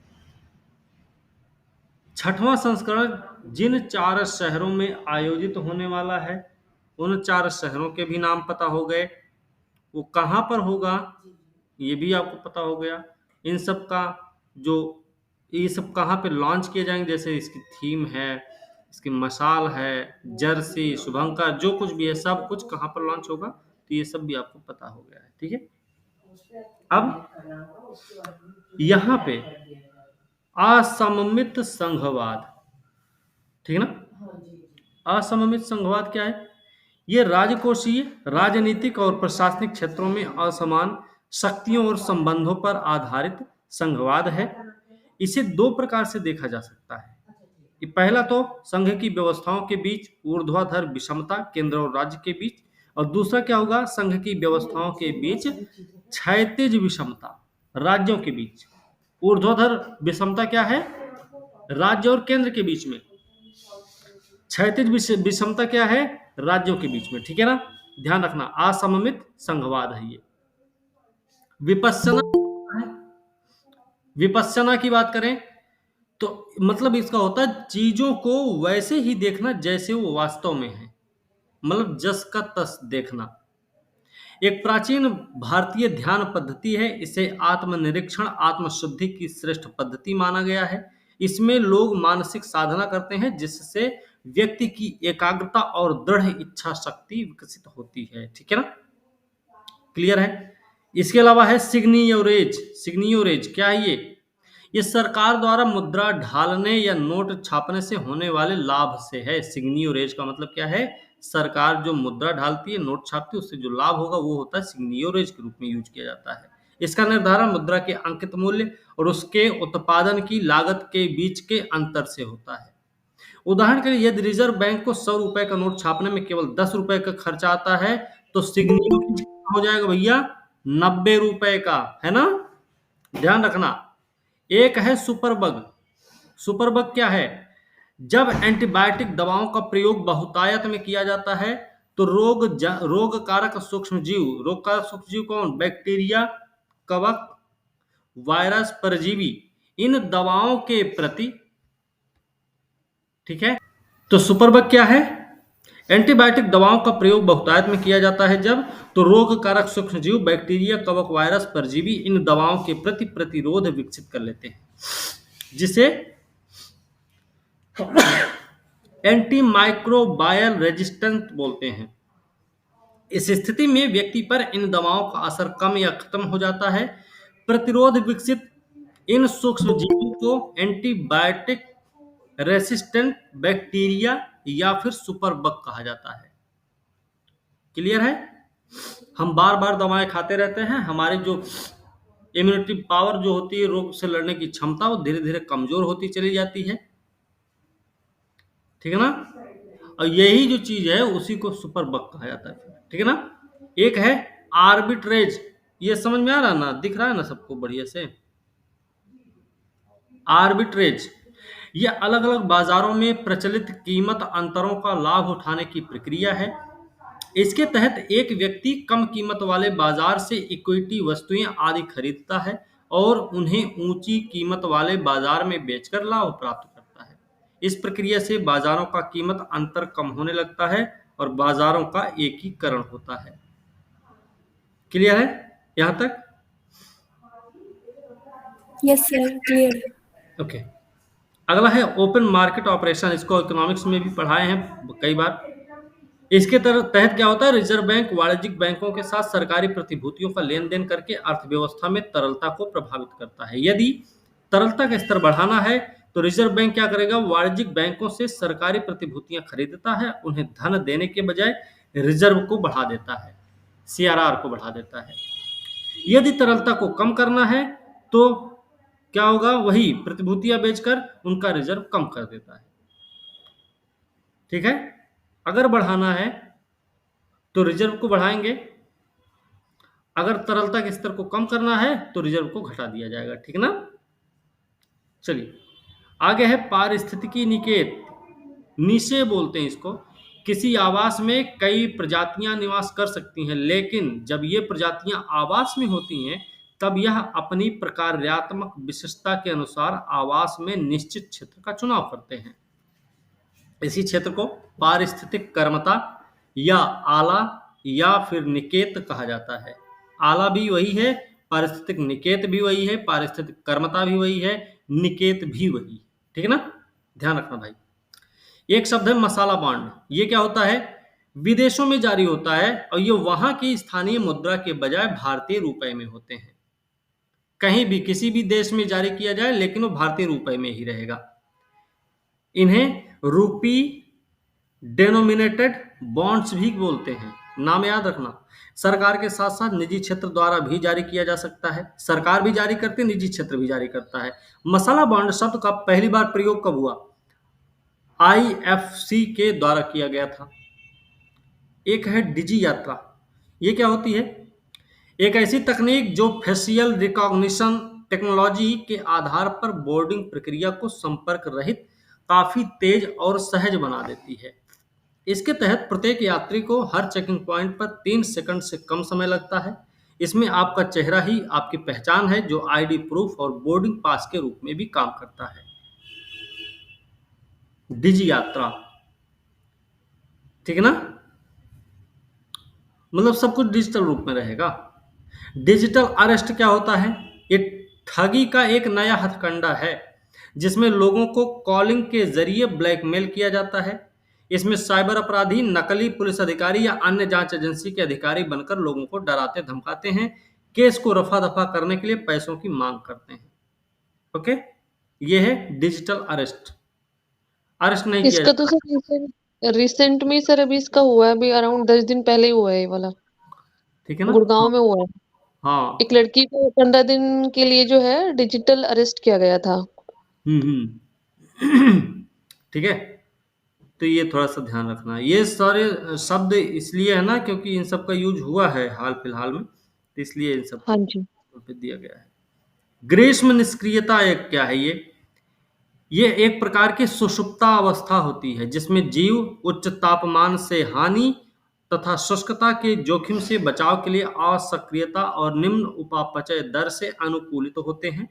छठवां संस्करण जिन 4 शहरों में आयोजित होने वाला है, उन 4 शहरों के भी नाम पता हो गए। वो कहाँ पर होगा, ये भी आपको पता हो गया। इन सब का जो ये सब कहाँ पे लॉन्च किए जाएँगे, जैसे इसकी थीम है, इसकी मशाल है, जर्सी, शुभंकर, जो कुछ भी है, सब कुछ कहाँ पर लॉन्च होगा, तो ये सब भी आपको पता हो गया है, ठीक है? अब यहाँ पे असममित संघवाद, ठीक है ना? असममित संघवाद क्या है? ये राजकोषीय, राजनीतिक और प्रशासनिक क्षेत्रों में असमान शक्तियों और संबंधों पर आधारित संघवाद है। इसे 2 प्रकार से देखा जा सकता है। ये पहला तो संघ की व्यवस्थाओं के बीच ऊर्ध्वाधर विषमता, केंद्र और राज्य के बीच, और दूसरा क्या होगा, संघ की व्यवस्थाओं के बीच क्षैतिज विषमता, राज्यों के बीच। ऊर्ध्वाधर विषमता क्या है? राज्य और केंद्र के बीच में। क्षैतिज विषमता क्या है? राज्यों के बीच में, ठीक है ना? ध्यान रखना, असममित संघवाद है ये। विपස්සना, विपස්සना की बात करें तो मतलब इसका होता है चीजों को वैसे ही देखना जैसे वो वास्तव में है, मतलब जस का तस देखना। एक प्राचीन भारतीय ध्यान पद्धति है। इसे आत्मनिरीक्षण, आत्मशुद्धि की श्रेष्ठ पद्धति माना गया है। इसमें लोग मानसिक साधना करते हैं जिससे व्यक्ति की एकाग्रता और दृढ़ इच्छा शक्ति विकसित होती है, ठीक है ना? क्लियर है? इसके अलावा है सिग्नियोरेज। सिग्नियोरेज क्या है ये सरकार द्वारा मुद्रा ढालने या नोट छापने से होने वाले लाभ से है। सिग्नियोरेज का मतलब क्या है? सरकार जो मुद्रा ढालती है, नोट छापती है, उससे जो लाभ होगा वो होता है सिग्नियोरेज के रूप में यूज किया जाता है। इसका निर्धारण मुद्रा के अंकित मूल्य और उसके उत्पादन की लागत के बीच के अंतर से होता है। उदाहरण के लिए यदि रिजर्व बैंक को 100 रुपए का नोट छापने में केवल 10 रुपए का खर्चा आता है, तो सिग्नियोरेज हो जाएगा भैया 90 रुपए का, है ना? ध्यान रखना। एक है सुपरबग। सुपरबग क्या है? जब एंटीबायोटिक दवाओं का प्रयोग बहुतायत में किया जाता है तो रोग कारक सूक्ष्म जीव कौन? बैक्टीरिया, कवक, वायरस, परजीवी, इन दवाओं के प्रति, ठीक है? तो सुपरबग क्या है? एंटीबायोटिक दवाओं का प्रयोग बहुतायत में किया जाता है जब तो रोग कारक सूक्ष्मजीव, बैक्टीरिया, कवक, वायरस, परजीवी इन दवाओं के प्रति प्रतिरोध विकसित कर लेते हैं, जिसे एंटी माइक्रोबायल रेजिस्टेंस बोलते हैं। इस स्थिति में व्यक्ति पर इन दवाओं का असर कम या खत्म हो जाता है। प्रतिरोध विकसित इन सूक्ष्म जीवों को एंटीबायोटिक रेसिस्टेंट बैक्टीरिया या फिर सुपरबग कहा जाता है। क्लियर है? हम बार बार दवाएं खाते रहते हैं, हमारी जो इम्यूनिटी पावर जो होती है, रोग से लड़ने की क्षमता, वो धीरे धीरे कमजोर होती चली जाती है, ठीक है ना? और यही जो चीज है उसी को सुपरबग कहा जाता है, ठीक है ना? एक है आर्बिट्रेज। ये समझ में आ रहा ना? दिख रहा है ना सबको बढ़िया से? आर्बिट्रेज ये अलग अलग बाजारों में प्रचलित कीमत अंतरों का लाभ उठाने की प्रक्रिया है। इसके तहत एक व्यक्ति कम कीमत वाले बाजार से इक्विटी वस्तुएं आदि खरीदता है और उन्हें ऊंची कीमत वाले बाजार में बेचकर लाभ प्राप्त करता है। इस प्रक्रिया से बाजारों का कीमत अंतर कम होने लगता है और बाजारों का एकीकरण होता है। क्लियर है यहां तक? Yes sir, clear. ओके। अगला है ओपन मार्केट ऑपरेशन। इसको इकोनॉमिक्स में भी पढ़ाए हैं कई बार। इसके तहत क्या होता है? रिजर्व बैंक वाणिज्यिक बैंकों के साथ सरकारी प्रतिभूतियों का लेन देन करके अर्थव्यवस्था में तरलता को प्रभावित करता है। यदि तरलता का स्तर बढ़ाना है तो रिजर्व बैंक क्या करेगा? वाणिज्यिक बैंकों से सरकारी प्रतिभूतियां खरीदता है, उन्हें धन देने के बजाय रिजर्व को बढ़ा देता है, CRR को बढ़ा देता है। यदि तरलता को कम करना है तो क्या होगा, वही प्रतिभूतियां बेचकर उनका रिजर्व कम कर देता है। ठीक है, अगर बढ़ाना है तो रिजर्व को बढ़ाएंगे, अगर तरलता के स्तर को कम करना है तो रिजर्व को घटा दिया जाएगा। ठीक है ना। चलिए आगे है पारिस्थितिकी निकेत, नीचे बोलते हैं इसको। किसी आवास में कई प्रजातियां निवास कर सकती हैं, लेकिन जब ये प्रजातियां आवास में होती हैं तब यह अपनी प्रकार्यात्मक विशेषता के अनुसार आवास में निश्चित क्षेत्र का चुनाव करते हैं। इसी क्षेत्र को पारिस्थितिक कर्मता या आला या फिर निकेत कहा जाता है। आला भी वही है, पारिस्थितिक निकेत भी वही है, पारिस्थितिक कर्मता भी वही है, निकेत भी वही है। ठीक है ना, ध्यान रखना भाई। एक शब्द है मसाला बॉन्ड। ये क्या होता है, विदेशों में जारी होता है और ये वहां की स्थानीय मुद्रा के बजाय भारतीय रुपए में होते हैं। कहीं भी किसी भी देश में जारी किया जाए लेकिन वो भारतीय रुपए में ही रहेगा। इन्हें रूपी डेनोमिनेटेड बॉन्ड्स भी बोलते हैं, नाम याद रखना। सरकार के साथ साथ निजी क्षेत्र द्वारा भी जारी किया जा सकता है। सरकार भी जारी करती है, निजी क्षेत्र भी जारी करता है। मसाला बॉन्ड शब्द का पहली बार प्रयोग कब हुआ, आईएफसी के द्वारा किया गया था। एक है डिजी यात्रा। ये क्या होती है, एक ऐसी तकनीक जो फेशियल रिकॉग्निशन टेक्नोलॉजी के आधार पर बोर्डिंग प्रक्रिया को संपर्क रहित, काफी तेज और सहज बना देती है। इसके तहत प्रत्येक यात्री को हर चेकिंग पॉइंट पर 3 सेकंड से कम समय लगता है। इसमें आपका चेहरा ही आपकी पहचान है, जो आईडी प्रूफ और बोर्डिंग पास के रूप में भी काम करता है। डिजी यात्रा, ठीक है ना, मतलब सब कुछ डिजिटल रूप में रहेगा। डिजिटल अरेस्ट क्या होता है, ये ठगी का एक नया हथकंडा है जिसमें लोगों को कॉलिंग के जरिए ब्लैकमेल किया जाता है। इसमें साइबर अपराधी नकली पुलिस अधिकारी या अन्य जांच एजेंसी के अधिकारी बनकर लोगों को डराते धमकाते हैं, केस को रफा दफा करने के लिए पैसों की मांग करते हैं। ओके, ये है डिजिटल अरेस्ट। अरेस्ट नहीं किया इसका तो जाता। सर रिसेंट में सर अभी इसका हुआ है, अभी अराउंड 10 दिन पहले ही हुआ है ये वाला, ठीक है ना। गुड़गांव हाँ, में हुआ है। हाँ। एक लड़की को 15 दिन के लिए जो है डिजिटल अरेस्ट किया गया था। ठीक है, तो ये थोड़ा सा ध्यान रखना। ये सारे शब्द इसलिए है ना क्योंकि इन सब का यूज हुआ है हाल फिलहाल में, तो इसलिए इन हाँ सबको जी। पे दिया गया है। ग्रीष्म निष्क्रियता एक क्या है, ये एक प्रकार की सुषुप्ता अवस्था होती है जिसमें जीव उच्च तापमान से हानि तथा शुष्कता के जोखिम से बचाव के लिए असक्रियता और निम्न उपापचय दर से अनुकूलित होते हैं।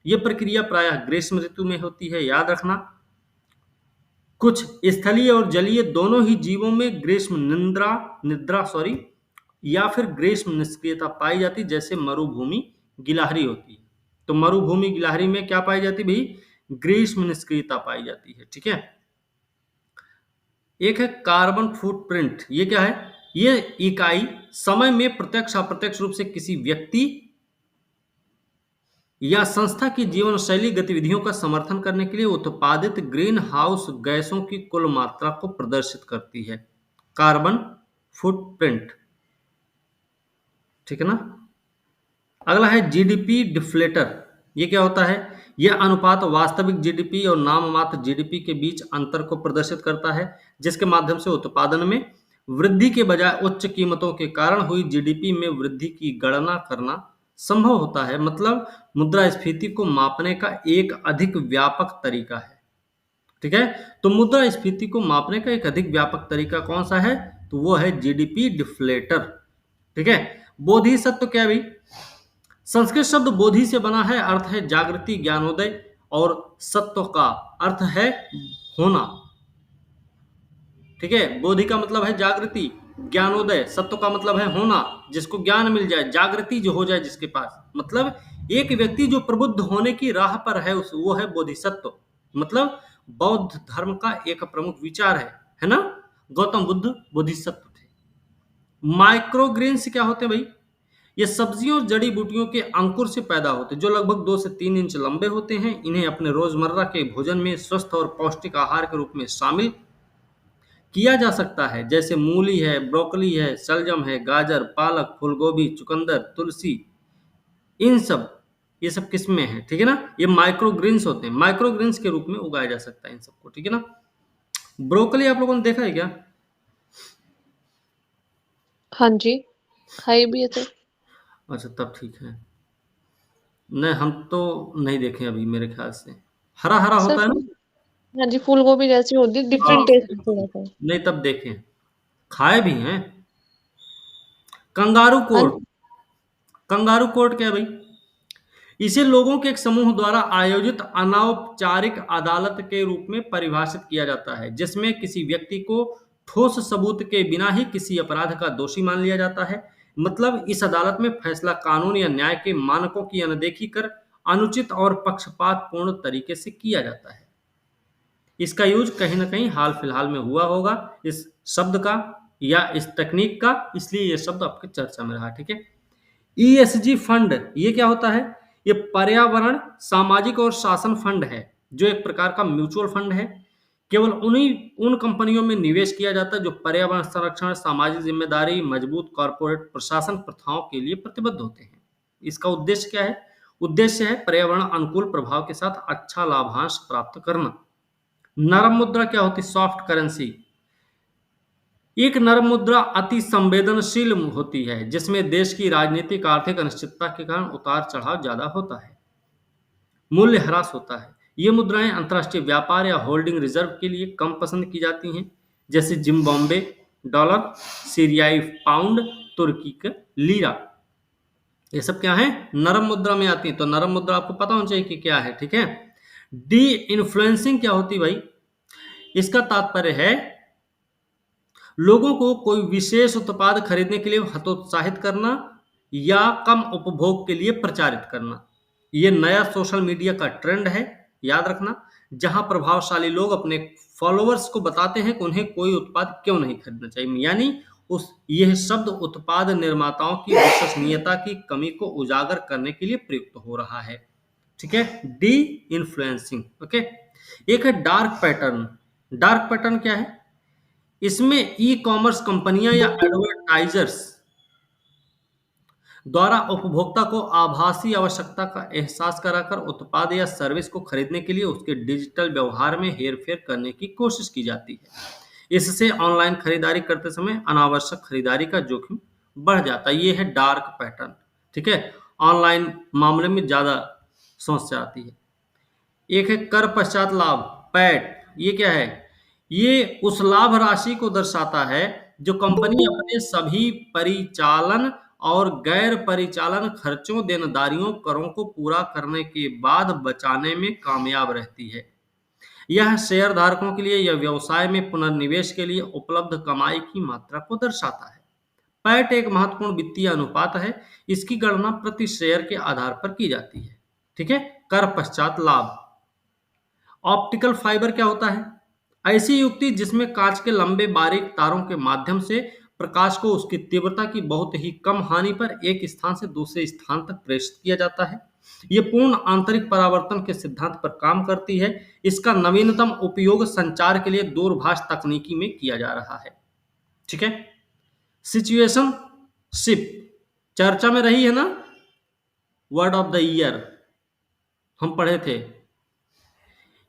यह प्रक्रिया प्रायः ग्रीष्म ऋतु में होती है, याद रखना। कुछ स्थलीय और जलीय दोनों ही जीवों में ग्रीष्म निद्रा या फिर ग्रीष्म निष्क्रियता पाई जाती, जैसे मरुभूमि गिलहरी होती है। तो मरुभूमि गिलहरी में क्या पाई जाती भाई, ग्रीष्म निष्क्रियता पाई जाती है। ठीक है, एक है कार्बन फुटप्रिंट। ये क्या है, ये इकाई समय में प्रत्यक्ष अप्रत्यक्ष रूप से किसी व्यक्ति या संस्था की जीवन शैली गतिविधियों का समर्थन करने के लिए उत्पादित ग्रीन हाउस गैसों की कुल मात्रा को प्रदर्शित करती है, कार्बन फुटप्रिंट। ठीक है ना। अगला है जीडीपी डिफ्लेटर। ये क्या होता है, यह अनुपात वास्तविक जीडीपी और नाम मात्र जीडीपी के बीच अंतर को प्रदर्शित करता है, जिसके माध्यम से उत्पादन में वृद्धि के बजाय उच्च कीमतों के कारण हुई जीडीपी में वृद्धि की गणना करना संभव होता है। मतलब मुद्रास्फीति को मापने का एक अधिक व्यापक तरीका है। ठीक है, तो मुद्रास्फीति को मापने का एक अधिक व्यापक तरीका कौन सा है, तो वो है जीडीपी डिफ्लेटर। ठीक है, बोधिसत्व क्या भाई, संस्कृत शब्द बोधि से बना है, अर्थ है जागृति ज्ञानोदय, और सत्व का अर्थ है होना। ठीक है, बोधि का मतलब है जागृति, ज्ञानोदय, सत्व का मतलब है होना, जिसको ज्ञान मिल जाए, जागृति जो हो जाए जिसके पास, मतलब एक व्यक्ति जो प्रबुद्ध होने की राह पर है उस वो है बोधिसत्व। मतलब बौद्ध धर्म का एक प्रमुख विचार है ना। गौतम बुद्ध बोधिसत्व थे। माइक्रोग्रेन्स क्या होते हैं भाई, ये सब्जियों और जड़ी बूटियों के अंकुर से पैदा होते हैं जो लगभग 2 से 3 इंच लंबे होते हैं। इन्हें अपने रोजमर्रा के भोजन में स्वस्थ और पौष्टिक आहार के रूप में शामिल किया जा सकता है, जैसे मूली है, ब्रोकली है, शलजम है, गाजर, पालक, फूलगोभी, चुकंदर, तुलसी, इन सब ये सब किस में है, ठीक है ना। ये माइक्रो ग्रीन्स होते हैं, माइक्रो ग्रीन्स के रूप में उगाया जा सकता है इन सबको, ठीक है ना। ब्रोकली आप लोगों ने देखा है क्या? हाँ जी, खाई भी है सर। अच्छा तब ठीक है। नहीं हम तो नहीं देखे अभी मेरे ख्याल से। हरा हरा सर होता है ना। फूल, हाँ जी, फूल गोभी जैसी होती है, हाँ डिफरेंट टेस्ट थोड़ा सा। नहीं तब देखे, खाए भी हैं। कंगारू हाँ कोर्ट, जी, कंगारू कोर्ट क्या है भाई? इसे लोगों के एक समूह द्वारा आयोजित अनौपचारिक अदालत के रूप में परिभाषित किया जाता है, जिसमें किसी व्यक्ति को ठोस सबूत के बिना ही किसी अपराध का दोषी मान लिया जाता है। मतलब इस अदालत में फैसला कानून या न्याय के मानकों की अनदेखी कर अनुचित और पक्षपातपूर्ण तरीके से किया जाता है। इसका यूज कहीं ना कहीं हाल फिलहाल में हुआ होगा इस शब्द का या इस तकनीक का, इसलिए यह शब्द आपके चर्चा में रहा, ठीक है। ईएसजी फंड ये क्या होता है? ये पर्यावरण, सामाजिक और शासन फंड है, जो एक प्रकार का म्यूचुअल फंड है। केवल उन्हीं उन कंपनियों में निवेश किया जाता है जो पर्यावरण संरक्षण, सामाजिक जिम्मेदारी, मजबूत कॉरपोरेट प्रशासन प्रथाओं के लिए प्रतिबद्ध होते हैं। इसका उद्देश्य क्या है? उद्देश्य है पर्यावरण अनुकूल प्रभाव के साथ अच्छा लाभांश प्राप्त करना। नरम मुद्रा क्या होती है? Soft currency. एक नरम मुद्रा अति संवेदनशील होती है, जिसमें देश की राजनीतिक आर्थिक अनिश्चितता के कारण उतार चढ़ाव ज्यादा होता है, मूल्य ह्रास होता है। ये मुद्राएं अंतर्राष्ट्रीय व्यापार या होल्डिंग रिजर्व के लिए कम पसंद की जाती हैं, जैसे जिम्बाब्वे डॉलर, सीरियाई पाउंड, तुर्की का लीरा। ये सब क्या है? नरम मुद्रा में आती है। तो नरम मुद्रा आपको पता होना चाहिए कि क्या है, ठीक है। डी इन्फ्लुएंसिंग क्या होती है भाई? इसका तात्पर्य है लोगों को कोई विशेष उत्पाद खरीदने के लिए हतोत्साहित करना या कम उपभोग के लिए प्रचारित करना। ये नया सोशल मीडिया का ट्रेंड है, याद रखना, जहां प्रभावशाली लोग अपने फॉलोअर्स को बताते हैं कि उन्हें कोई उत्पाद क्यों नहीं खरीदना चाहिए। यानी उस यह शब्द उत्पाद निर्माताओं की विश्वसनीयता की कमी को उजागर करने के लिए प्रयुक्त हो रहा है, ठीक है। D influencing, okay. एक है डार्क पैटर्न। डार्क पैटर्न क्या है? इसमें ई कॉमर्स कंपनियां या एडवर्टाइजर्स द्वारा उपभोक्ता को आभासी आवश्यकता का एहसास कराकर उत्पाद या सर्विस को खरीदने के लिए उसके डिजिटल व्यवहार में हेरफेर करने की कोशिश की जाती है। इससे ऑनलाइन खरीदारी करते समय अनावश्यक खरीदारी का जोखिम बढ़ जाता है। ये है डार्क पैटर्न, ठीक है। ऑनलाइन मामले में ज्यादा समस्या आती है। एक है कर पश्चात लाभ, पैट। ये क्या है? ये उस लाभ राशि को दर्शाता है जो कंपनी अपने सभी परिचालन और गैर परिचालन खर्चों, देनदारियों, करों को पूरा करने के बाद बचाने में कामयाब रहती है। यह शेयर धारकों के लिए या व्यवसाय में पुनर्निवेश के लिए उपलब्ध कमाई की मात्रा को दर्शाता है। पैट एक महत्वपूर्ण वित्तीय अनुपात है। इसकी गणना प्रति शेयर के आधार पर की जाती है, ठीक है। कर पश्चात लाभ। ऑप्टिकल फाइबर क्या होता है? ऐसी युक्ति जिसमें कांच के लंबे बारीक तारों के माध्यम से प्रकाश को उसकी तीव्रता की बहुत ही कम हानि पर एक स्थान से दूसरे स्थान तक प्रेषित किया जाता है। यह पूर्ण आंतरिक परावर्तन के सिद्धांत पर काम करती है। इसका नवीनतम उपयोग संचार के लिए दूरभाष तकनीकी में किया जा रहा है, ठीक है। सिचुएशन शिप चर्चा में रही है ना, वर्ड ऑफ द ईयर हम पढ़े थे।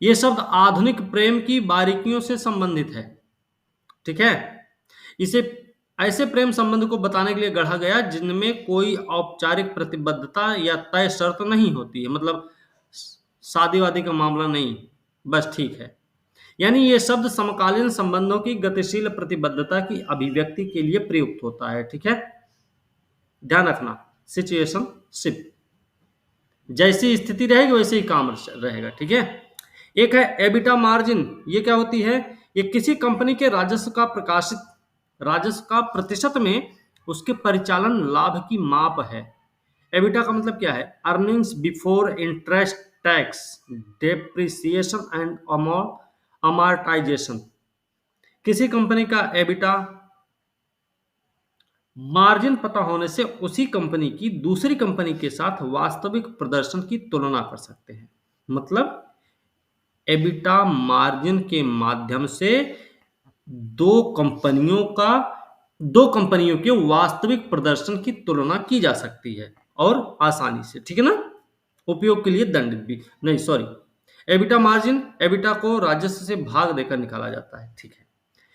ये शब्द आधुनिक प्रेम की बारीकियों से संबंधित है, ठीक है। इसे ऐसे प्रेम संबंध को बताने के लिए गढ़ा गया जिनमें कोई औपचारिक प्रतिबद्धता या तय शर्त नहीं होती है। मतलब शादी वादी का मामला नहीं, बस ठीक है। यानी ये शब्द समकालीन संबंधों की गतिशील प्रतिबद्धता की अभिव्यक्ति के लिए प्रयुक्त होता है, ठीक है। ध्यान रखना, सिचुएशन शिप, जैसी स्थिति रहेगी वैसे ही काम रहेगा, ठीक है। एक है एबिटा मार्जिन। ये क्या होती है? ये किसी कंपनी के राजस्व का प्रतिशत में उसके परिचालन लाभ की माप है। एबिटा का मतलब क्या है? Earnings before interest, tax, depreciation and amortisation. किसी कंपनी का एबिटा मार्जिन पता होने से उसी कंपनी की दूसरी कंपनी के साथ वास्तविक प्रदर्शन की तुलना कर सकते हैं। मतलब एबिटा मार्जिन के माध्यम से दो कंपनियों के वास्तविक प्रदर्शन की तुलना की जा सकती है और आसानी से, ठीक है ना। उपयोग के लिए दंडित भी नहीं, सॉरी, एबिटा मार्जिन, एबिटा को राजस्व से भाग देकर निकाला जाता है, ठीक है।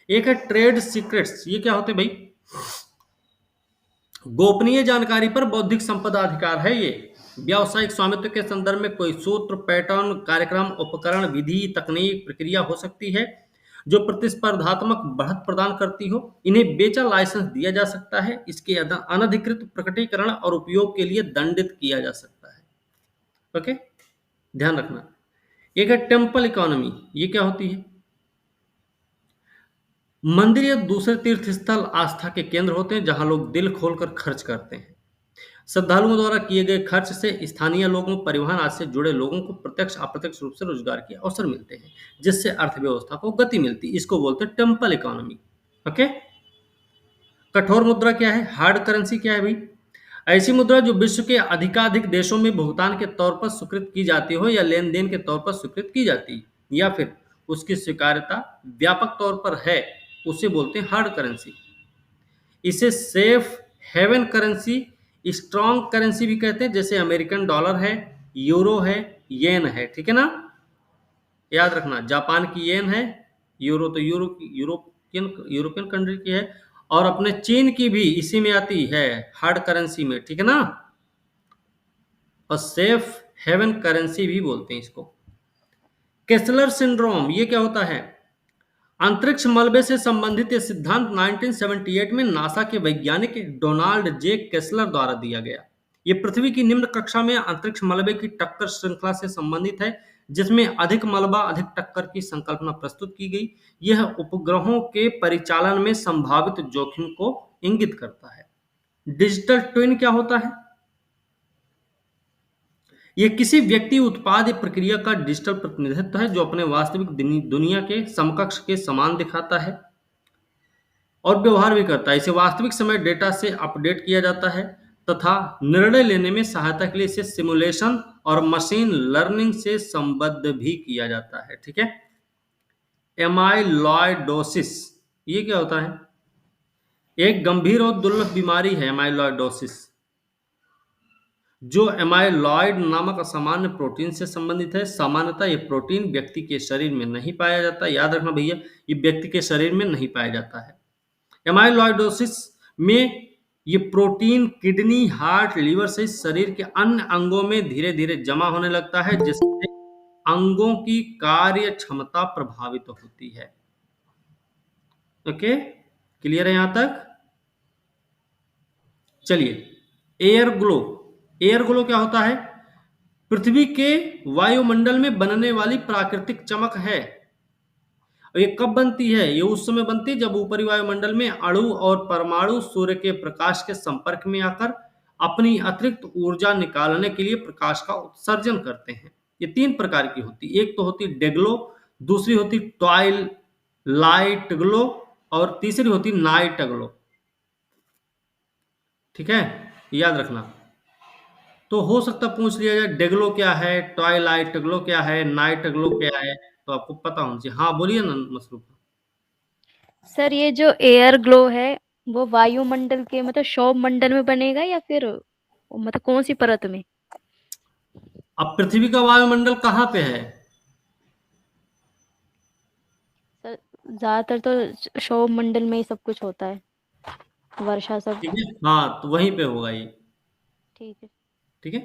एक है ट्रेड सीक्रेट्स, ये क्या होते हैं भाई? गोपनीय जानकारी पर बौद्धिक संपदा अधिकार है ये। व्यावसायिक स्वामित्व के संदर्भ में कोई सूत्र, पैटर्न, कार्यक्रम, उपकरण, विधि, तकनीक, प्रक्रिया हो सकती है जो प्रतिस्पर्धात्मक बढ़त प्रदान करती हो। इन्हें बेचा लाइसेंस दिया जा सकता है। इसके अनधिकृत प्रकटीकरण और उपयोग के लिए दंडित किया जा सकता है। ओके, ध्यान रखना। एक है टेम्पल इकोनॉमी, ये क्या होती है? मंदिर या दूसरे तीर्थ स्थल आस्था के केंद्र होते हैं जहां लोग दिल खोलकर खर्च करते हैं। श्रद्धालुओं द्वारा किए गए खर्च से स्थानीय लोगों, परिवहन आदि से जुड़े लोगों को प्रत्यक्ष अप्रत्यक्ष रूप से रोजगार के अवसर मिलते हैं, जिससे अर्थव्यवस्था को गति मिलती है। इसको बोलते हैं टेम्पल इकोनॉमी। ओके। कठोर मुद्रा क्या है? हार्ड करेंसी क्या है भाई? ऐसी मुद्रा जो विश्व के अधिकाधिक देशों में भुगतान के तौर पर स्वीकृत की जाती हो या लेन देन के तौर पर स्वीकृत की जाती है, या फिर उसकी स्वीकार्यता व्यापक तौर पर है, उसे बोलते हैं हार्ड करेंसी। इसे safe haven currency, strong currency भी कहते हैं, जैसे अमेरिकन डॉलर है, यूरो है, येन है, ठीक है ना। याद रखना, जापान की येन है, यूरो तो यूरोपियन कंट्री की है, और अपने चीन की भी इसी में आती है, हार्ड करेंसी में, ठीक है ना। और सेफ हेवन करेंसी भी बोलते हैं इसको। केस्लर सिंड्रोम, ये क्या होता है? अंतरिक्ष मलबे से संबंधित यह सिद्धांत 1978 में नासा के वैज्ञानिक डोनाल्ड जे केस्लर द्वारा दिया गया। यह पृथ्वी की निम्न कक्षा में अंतरिक्ष मलबे की टक्कर श्रृंखला से संबंधित है, जिसमें अधिक मलबा अधिक टक्कर की संकल्पना प्रस्तुत की गई। यह उपग्रहों के परिचालन में संभावित जोखिम को इंगित करता है। डिजिटल ट्विन क्या होता है? यह किसी व्यक्ति, उत्पाद या प्रक्रिया का डिजिटल प्रतिनिधित्व है जो अपने वास्तविक दुनिया के समकक्ष के समान दिखाता है और व्यवहार भी करता है। इसे वास्तविक समय डेटा से अपडेट किया जाता है तथा निर्णय लेने में सहायता के लिए इसे सिमुलेशन और मशीन लर्निंग से संबद्ध भी किया जाता है, ठीक है। एमाइलॉइडोसिस, ये क्या होता है? एक गंभीर और दुर्लभ बीमारी है एमाइलॉइडोसिस, जो एमाइलॉइड नामक असामान्य प्रोटीन से संबंधित है। सामान्यतः यह प्रोटीन व्यक्ति के शरीर में नहीं पाया जाता। याद रखना भैया, ये व्यक्ति के शरीर में नहीं पाया जाता है। एमाइलॉइडोसिस में ये प्रोटीन किडनी, हार्ट, लीवर सहित शरीर के अन्य अंगों में धीरे धीरे जमा होने लगता है, जिससे अंगों की कार्य क्षमता प्रभावित होती है। ओके, क्लियर है यहां तक? चलिए, एयर ग्लो। एयर ग्लो क्या होता है? पृथ्वी के वायुमंडल में बनने वाली प्राकृतिक चमक है। और ये कब बनती है? ये उस समय बनती है जब ऊपरी वायुमंडल में अणु और परमाणु सूर्य के प्रकाश के संपर्क में आकर अपनी अतिरिक्त ऊर्जा निकालने के लिए प्रकाश का उत्सर्जन करते हैं। ये तीन प्रकार की होती है। एक तो होती डेग्लो, दूसरी होती ट्वाइलाइट ग्लो, और तीसरी होती नाइट ग्लो, ठीक है, याद रखना। तो हो सकता पूछ लिया जाए डेग्लो क्या है, ट्वाइलाइट ग्लो क्या है, नाइट ग्लो क्या है, तो आपको पता होना चाहिए। हाँ बोलिए ना मसरूफ। सर ये जो एयर ग्लो है वो वायुमंडल के मतलब सौर मंडल में बनेगा या फिर मतलब कौन सी परत में? अब पृथ्वी का वायुमंडल कहाँ पे है? सर ज्यादातर तो सौर मंडल में ही सब कुछ होता है, वर्षा सब। ठीक है, हाँ, तो वहीं पे होगा ये, ठीक है। ठीक है।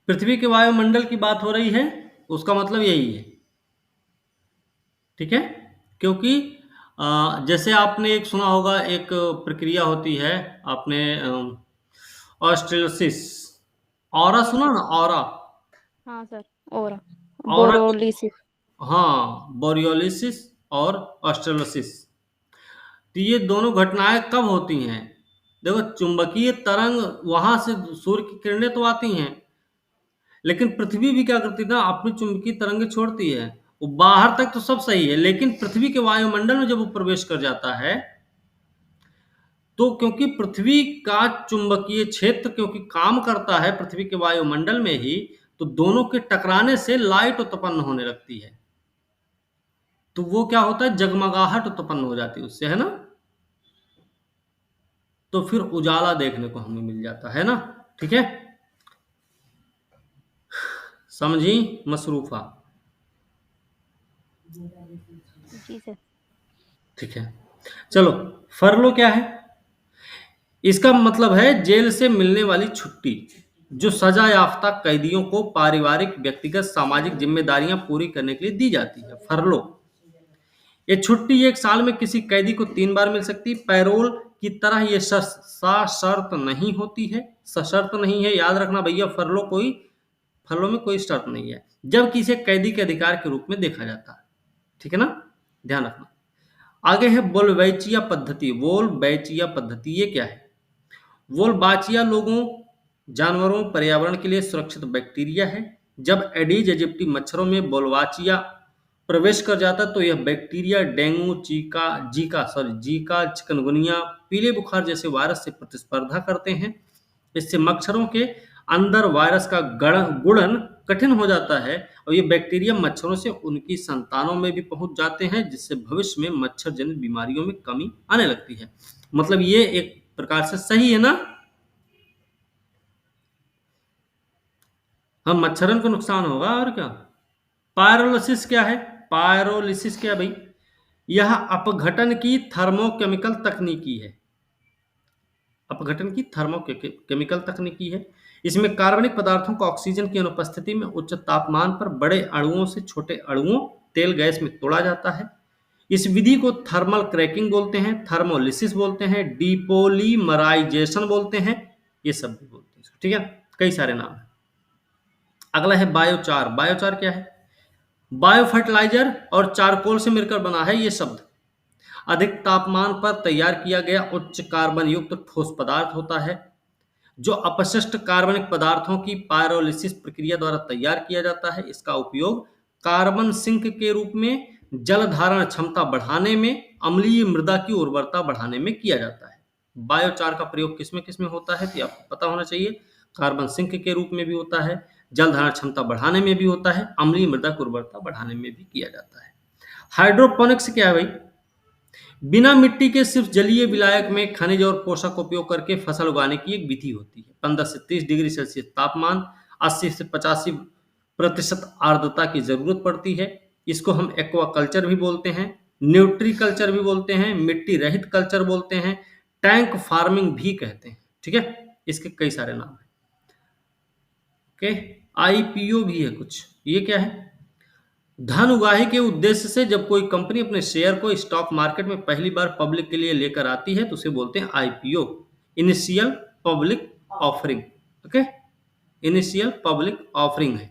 पृथ्वी के वायुमंडल की बात हो रही है, उसका मतलब यही है, ठीक है। क्योंकि जैसे आपने एक सुना होगा, एक प्रक्रिया होती है, आपने ऑस्ट्रेलोसिस, ऑरा सुना ना, ऑरा? हाँ सर, और ऑरा, बोरोलिसिस। हाँ, बोरियोलिसिस और ऑस्ट्रेलोसिस। तो ये दोनों घटनाएं कब होती हैं? देखो, चुंबकीय तरंग वहां से सूर्य की किरणें तो आती हैं, लेकिन पृथ्वी भी क्या करती है ना, अपनी चुंबकीय तरंगें छोड़ती है। वो बाहर तक तो सब सही है, लेकिन पृथ्वी के वायुमंडल में जब वो प्रवेश कर जाता है, तो क्योंकि पृथ्वी का चुंबकीय क्षेत्र क्योंकि काम करता है पृथ्वी के वायुमंडल में ही, तो दोनों के टकराने से लाइट उत्पन्न होने लगती है। तो वो क्या होता है, जगमगाहट उत्पन्न हो जाती है उससे, है ना। तो फिर उजाला देखने को हमें मिल जाता है ना, ठीक है। समझी मसरूफा? जी सर। ठीक है, चलो। फरलो क्या है? इसका मतलब है जेल से मिलने वाली छुट्टी, जो सजा याफ्ता कैदियों को पारिवारिक, व्यक्तिगत, सामाजिक जिम्मेदारियां पूरी करने के लिए दी जाती है। फरलो ये छुट्टी एक साल में किसी कैदी को 3 बार मिल सकती है। पैरोल की तरह ये सशर्त नहीं होती है, सशर्त नहीं है, याद रखना भैया। फरलो में कोई शर्त नहीं है, जबकि इसे कैदी के अधिकार के रूप में देखा जाता है। ठीक है ना, ध्यान रखना। आगे है वोल्वेचिया पद्धति। वोल्वेचिया पद्धति ये क्या है? वोल्बाचिया लोगों, जानवरों, पर्यावरण के लिए सुरक्षित बैक्टीरिया है। जब एडीज इजिप्टी मच्छरों में वोल्वाचिया प्रवेश कर जाता है तो यह बैक्टीरिया डेंगू, जीका, चिकनगुनिया, पीले बुखार जैसे वायरस से प्रतिस्पर्धा करते हैं। इससे मच्छरों के अंदर वायरस का गुणन कठिन हो जाता है और ये बैक्टीरिया मच्छरों से उनकी संतानों में भी पहुंच जाते हैं, जिससे भविष्य में मच्छर जनित बीमारियों में कमी आने लगती है। मतलब ये एक प्रकार से सही है ना? हम मच्छरन को नुकसान होगा और क्या। पायरोलिसिस क्या है? पायरोलिसिस क्या भाई? यह अपघटन की थर्मोकेमिकल तकनीकी है। अपघटन की थर्मोकेमिकल तकनीकी है। इसमें कार्बनिक पदार्थों को ऑक्सीजन की अनुपस्थिति में उच्च तापमान पर बड़े अणुओं से छोटे अणुओं, तेल गैस में तोड़ा जाता है। इस विधि को थर्मल क्रैकिंग बोलते हैं, थर्मोलिसिस बोलते हैं, डिपोलीमराइजेशन बोलते हैं, ये सब भी बोलते हैं। ठीक है, कई सारे नाम हैं। अगला है बायोचार। बायोचार क्या है? बायो फर्टिलाइजर और चारकोल से मिलकर बना है ये शब्द। अधिक तापमान पर तैयार किया गया उच्च कार्बन युक्त ठोस पदार्थ होता है, जो अपशिष्ट कार्बनिक पदार्थों की पायरोलिसिस प्रक्रिया द्वारा तैयार किया जाता है। इसका उपयोग कार्बन सिंक के रूप में, जल धारण क्षमता बढ़ाने में, अम्लीय मृदा की उर्वरता बढ़ाने में किया जाता है। बायोचार का प्रयोग किसमें किसमें होता है तो आपको पता होना चाहिए। कार्बन सिंक के रूप में भी होता है, जल धारण क्षमता बढ़ाने में भी होता है, अम्लीय मृदा की उर्वरता बढ़ाने में भी किया जाता है। हाइड्रोपोनिक्स क्या है भाई? बिना मिट्टी के सिर्फ जलीय विलायक में खनिज और पोषक उपयोग करके फसल उगाने की एक विधि होती है। 15 से 30 डिग्री सेल्सियस तापमान, 80 से 85% आर्द्रता की जरूरत पड़ती है। इसको हम एक्वाकल्चर भी बोलते हैं, न्यूट्री कल्चर भी बोलते हैं, मिट्टी रहित कल्चर बोलते हैं, टैंक फार्मिंग भी कहते हैं। ठीक है, इसके कई सारे नाम हैं। ओके, आईपीओ भी है कुछ। ये क्या है? धन उगाही के उद्देश्य से जब कोई कंपनी अपने शेयर को स्टॉक मार्केट में पहली बार पब्लिक के लिए लेकर आती है तो उसे बोलते हैं IPO, initial public offering. Okay, initial public offering है।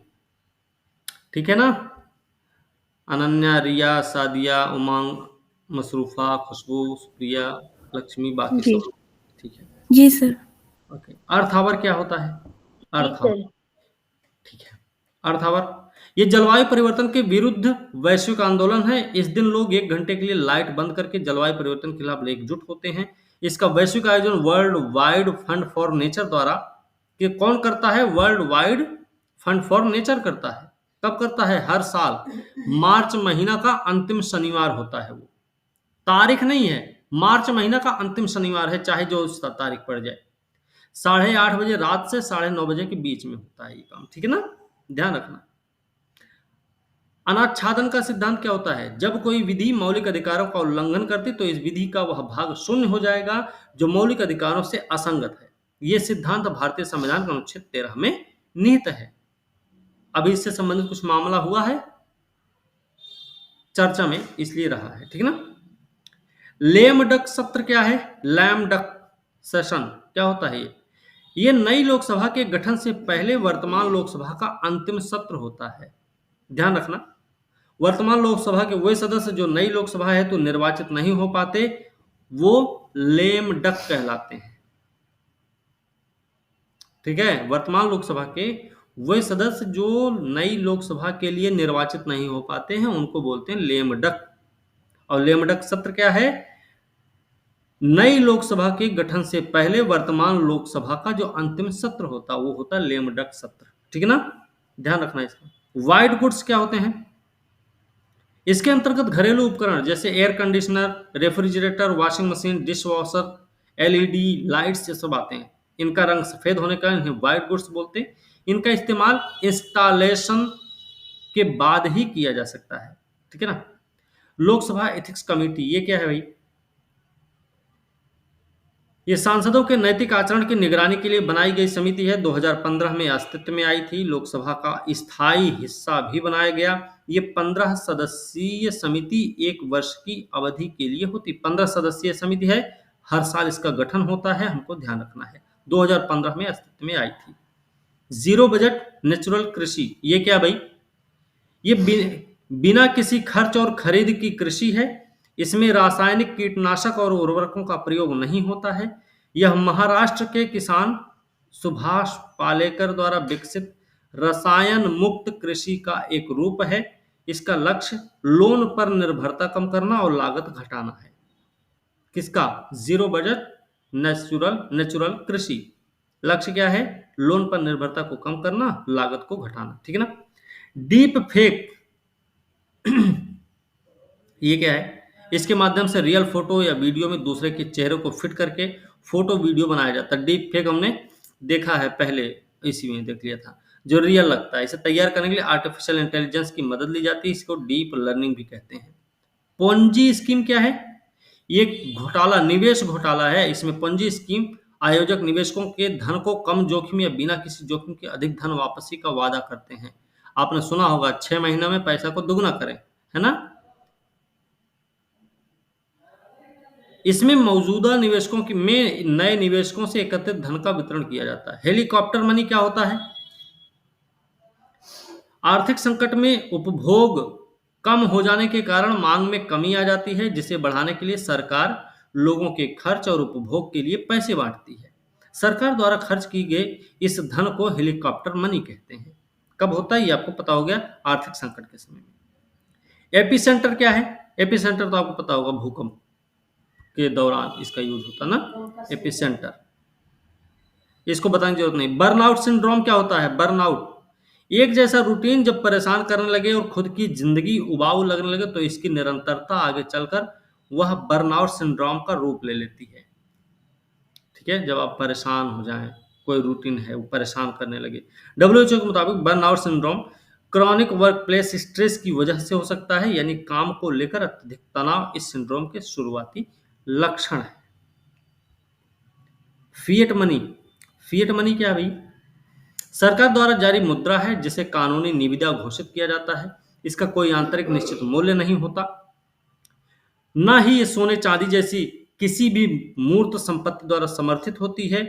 ठीक है ना? अनन्या, रिया, सादिया, उमंग, मसरूफा, खुशबू, सुप्रिया, लक्ष्मी, बाकी जी सब। ठीक है, जी सर। ओके। अर्थ आवर क्या होता है? अर्थ आवर, ठीक है। अर्थ आवर ये जलवायु परिवर्तन के विरुद्ध वैश्विक आंदोलन है। इस दिन लोग 1 घंटे के लिए लाइट बंद करके जलवायु परिवर्तन के खिलाफ एकजुट होते हैं। इसका वैश्विक आयोजन world wide fund for nature द्वारा, कि कौन करता है? World wide fund for nature करता है। कब करता है? हर साल मार्च महीना का अंतिम शनिवार होता है। वो तारीख नहीं है, मार्च महीना का अंतिम शनिवार है, चाहे जो उस तारीख पड़ जाए। 8:30 बजे रात से 9:30 बजे के बीच में होता है ये काम। ठीक है ना, ध्यान रखना। अनाच्छादन का सिद्धांत क्या होता है? जब कोई विधि मौलिक अधिकारों का उल्लंघन करती तो इस विधि का वह भाग शून्य हो जाएगा जो मौलिक अधिकारों से असंगत है। यह सिद्धांत भारतीय संविधान के अनुच्छेद 13 में निहित है। अभी इससे संबंधित कुछ मामला हुआ है चर्चा में, इसलिए रहा है। ठीक ना? लेम डक सत्र क्या है? लैम डक सेशन क्या होता है? ये नई लोकसभा के गठन से पहले वर्तमान लोकसभा का अंतिम सत्र होता है। ध्यान रखना, वर्तमान लोकसभा के वे सदस्य जो नई लोकसभा है तो निर्वाचित नहीं हो पाते, वो लेम डक कहलाते हैं। ठीक है, वर्तमान लोकसभा के वे सदस्य जो नई लोकसभा के लिए निर्वाचित नहीं हो पाते हैं उनको बोलते हैं लेम डक। और लेम डक सत्र क्या है? नई लोकसभा के गठन से पहले वर्तमान लोकसभा का जो अंतिम सत्र होता वो होता लेम डक सत्र। ठीक है ना, ध्यान रखना इसका। वाइट गुड्स क्या होते हैं? इसके अंतर्गत घरेलू उपकरण जैसे air conditioner, refrigerator, washing machine, dish washer, LED lights, ये सब आते हैं। इनका रंग सफेद होने का इन्हें व्हाइट गुड्स बोलते हैं। इनका इस्तेमाल इंस्टॉलेशन के बाद ही किया जा सकता है। ठीक है ना। लोकसभा एथिक्स कमेटी, ये क्या है भाई? ये सांसदों के नैतिक आचरण की निगरानी के लिए बनाई गई समिति है। 2015 में अस्तित्व में आई थी, लोकसभा का स्थायी हिस्सा भी बनाया गया। ये 15 सदस्यीय समिति 1 वर्ष की अवधि के लिए होती। 15 सदस्यीय समिति है, हर साल इसका गठन होता है, हमको ध्यान रखना है। 2015 में अस्तित्व में आई थी। जीरो बजट नेचुरल कृषि, ये क्या भाई? ये बिना किसी खर्च और खरीद की कृषि है। इसमें रासायनिक कीटनाशक और उर्वरकों का प्रयोग नहीं होता है। यह महाराष्ट्र के किसान सुभाष पालेकर द्वारा विकसित रसायन मुक्त कृषि का एक रूप है। इसका लक्ष्य लोन पर निर्भरता कम करना और लागत घटाना है। किसका? जीरो बजट नेचुरल कृषि। लक्ष्य क्या है? लोन पर निर्भरता को कम करना, लागत को घटाना। ठीक है ना। डीप फेक ये क्या है? इसके माध्यम से रियल फोटो या वीडियो में दूसरे के चेहरे को फिट करके फोटो वीडियो बनाया जाता है। डीप फेक हमने देखा है, पहले इसी में देख लिया था, जो रियल लगता है। इसे तैयार करने के लिए आर्टिफिशियल इंटेलिजेंस की मदद ली जाती है। इसको डीप लर्निंग भी कहते हैं। पोंजी स्कीम क्या है? ये घोटाला, निवेश घोटाला है। इसमें पोंजी स्कीम आयोजक निवेशकों के धन को कम जोखिम या बिना किसी जोखिम के अधिक धन वापसी का वादा करते हैं। आपने सुना होगा 6 महीने में पैसा को दुगना करें, है ना। इसमें मौजूदा निवेशकों की में नए निवेशकों से एकत्रित धन का वितरण किया जाता है। हेलीकॉप्टर मनी क्या होता है? आर्थिक संकट में उपभोग कम हो जाने के कारण मांग में कमी आ जाती है, जिसे बढ़ाने के लिए सरकार लोगों के खर्च और उपभोग के लिए पैसे बांटती है। सरकार द्वारा खर्च की गए इस धन को हेलीकॉप्टर मनी कहते हैं। कब होता है ये आपको पता हो गया, आर्थिक संकट के समय में। एपिसेंटर क्या है? एपिसेंटर तो आपको पता होगा, भूकंप के दौरान इसका यूज होता ना, एपिसेंटर। इसको बताने की जरूरत नहीं। बर्नआउट सिंड्रोम क्या होता है? बर्नआउट, एक जैसा रूटीन जब परेशान करने लगे और खुद की जिंदगी उबाऊ लगने लगे तो इसकी निरंतरता आगे चलकर वह बर्नआउट सिंड्रोम का रूप ले लेती है। ठीक है, जब आप परेशान हो जाएं, कोई रूटीन है वो परेशान करने लगे। WHO के मुताबिक burnout syndrome chronic work place stress की वजह से हो सकता है, यानी काम को लेकर अत्यधिक तनाव इस सिंड्रोम के शुरुआती लक्षण है। फिएट मनी, फिएट मनी क्या है भाई? सरकार द्वारा जारी मुद्रा है जिसे कानूनी निविदा घोषित किया जाता है। इसका कोई आंतरिक निश्चित मूल्य नहीं होता, ना ही ये सोने चांदी जैसी किसी भी मूर्त संपत्ति द्वारा समर्थित होती है।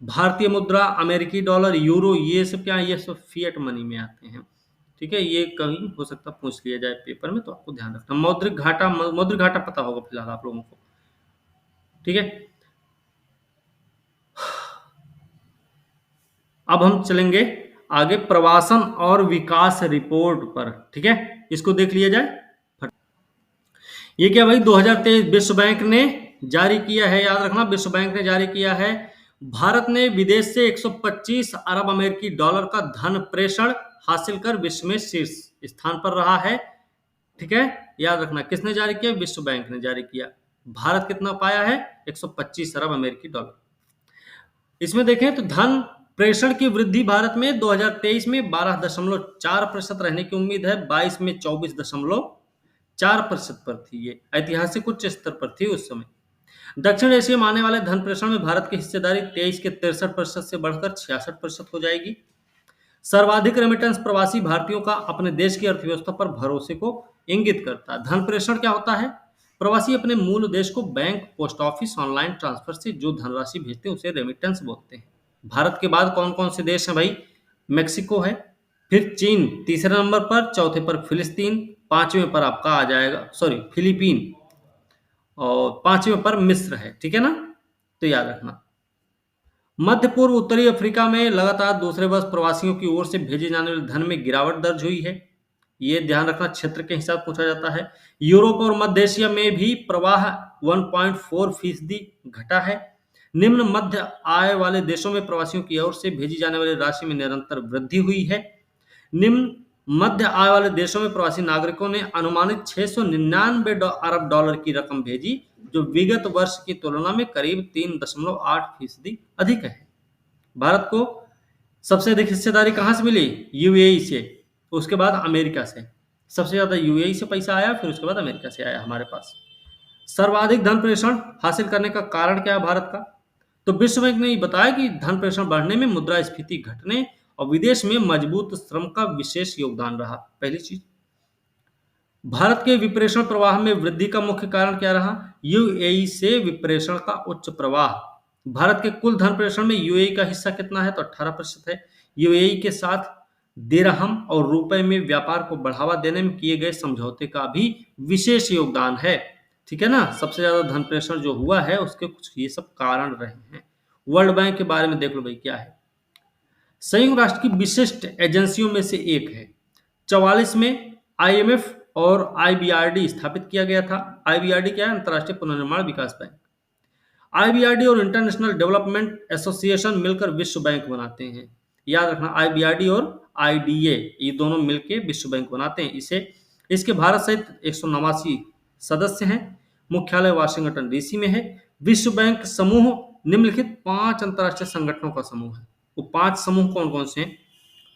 भारतीय मुद्रा, अमेरिकी डॉलर, यूरो, ये सब क्या है? ये सब फिएट मनी में आते हैं। ठीक है, ये कहीं हो सकता पूछ लिया जाए पेपर में, तो आपको ध्यान रखना। मौद्रिक घाटा पता होगा फिलहाल आप लोगों को। ठीक है, अब हम चलेंगे आगे प्रवासन और विकास रिपोर्ट पर। ठीक है, इसको देख लिया जाए। ये क्या भाई? 2023 विश्व बैंक ने जारी किया है, याद रखना, विश्व बैंक ने जारी किया है। भारत ने विदेश से 125 अरब अमेरिकी डॉलर का धन प्रेषण हासिल कर विश्व में शीर्ष स्थान पर रहा है। ठीक है, याद रखना, किसने जारी किया? विश्व बैंक ने जारी किया। भारत कितना पाया है? 125 अरब अमेरिकी डॉलर। इसमें देखें तो धन प्रेषण की वृद्धि भारत में 2023 में 12.4% रहने की उम्मीद है। 22 में 24.4% पर थी। ये ऐतिहासिक उच्च स्तर पर थी उस समय। दक्षिण एशिया में आने वाले धन प्रेषण में भारत की हिस्सेदारी 23 के 63% से बढ़कर 66% हो जाएगी। सर्वाधिक रेमिटेंस प्रवासी भारतीयों का अपने देश की अर्थव्यवस्था पर भरोसे को इंगित करता है। धन प्रेषण क्या होता है? प्रवासी अपने मूल देश को bank, post office, online transfer से जो धनराशि भेजते हैं उसे रेमिटेंस बोलते हैं। भारत के बाद कौन कौन से देश हैं भाई? मैक्सिको है, फिर चीन तीसरे नंबर पर, चौथे पर फिलिस्तीन, पांचवें पर आपका आ जाएगा फिलीपीन, और पांचवें पर मिस्र है। ठीक है ना, तो याद रखना। मध्य पूर्व उत्तरी अफ्रीका में लगातार दूसरे वर्ष प्रवासियों की ओर से भेजे जाने वाले धन में गिरावट दर्ज हुई है। ये ध्यान रखना, क्षेत्र के हिसाब पूछा जाता है। यूरोप और मध्य एशिया में भी प्रवाह 1.4% घटा है। निम्न मध्य आय वाले देशों में प्रवासियों की ओर से भेजी जाने वाली राशि में निरंतर वृद्धि हुई है। निम्न मध्य आय वाले देशों में प्रवासी नागरिकों ने अनुमानित 699 अरब डॉलर की रकम भेजी, जो विगत वर्ष की तुलना में करीब 3.8% अधिक है। भारत को सबसे अधिक हिस्सेदारी कहाँ से मिली? यूएई से, उसके बाद अमेरिका से। सबसे ज़्यादा यूएई से पैसा आया, फिर उसके बाद अमेरिका से आया हमारे पास। सर्वाधिक धन प्रेषण हासिल करने का कारण क्या है भारत का? तो विश्व बैंक ने बताया कि धन प्रेषण बढ़ने में मुद्रास्फीति घटने और विदेश में मजबूत श्रम का विशेष योगदान रहा। पहली चीज, भारत के विप्रेषण प्रवाह में वृद्धि का मुख्य कारण क्या रहा? यूएई से विप्रेषण का उच्च प्रवाह। भारत के कुल धन प्रेषण में यूएई का हिस्सा कितना है? तो 18% है। यूएई के साथ दिरहम और रुपए में व्यापार को बढ़ावा देने में किए गए समझौते का भी विशेष योगदान है। ठीक है ना? सबसे ज्यादा धन प्रेषण जो हुआ है उसके कुछ ये सब कारण रहे हैं। वर्ल्ड बैंक के बारे में देख लो भाई क्या है। संयुक्त राष्ट्र की विशिष्ट एजेंसियों में से एक है। 44 में आईएमएफ और आईबीआरडी स्थापित किया गया था। आईबीआरडी क्या है? अंतर्राष्ट्रीय पुनर्निर्माण विकास बैंक। आईबीआरडी और इंटरनेशनल डेवलपमेंट एसोसिएशन मिलकर विश्व बैंक बनाते हैं। याद रखना, आईबीआरडी और आईडीए ये दोनों मिलकर विश्व बैंक बनाते हैं। इसके भारत सहित 189 सदस्य हैं। मुख्यालय वाशिंगटन डीसी में है। विश्व बैंक समूह निम्नलिखित 5 अंतर्राष्ट्रीय संगठनों का समूह है। वो 5 समूह कौन कौन से हैं?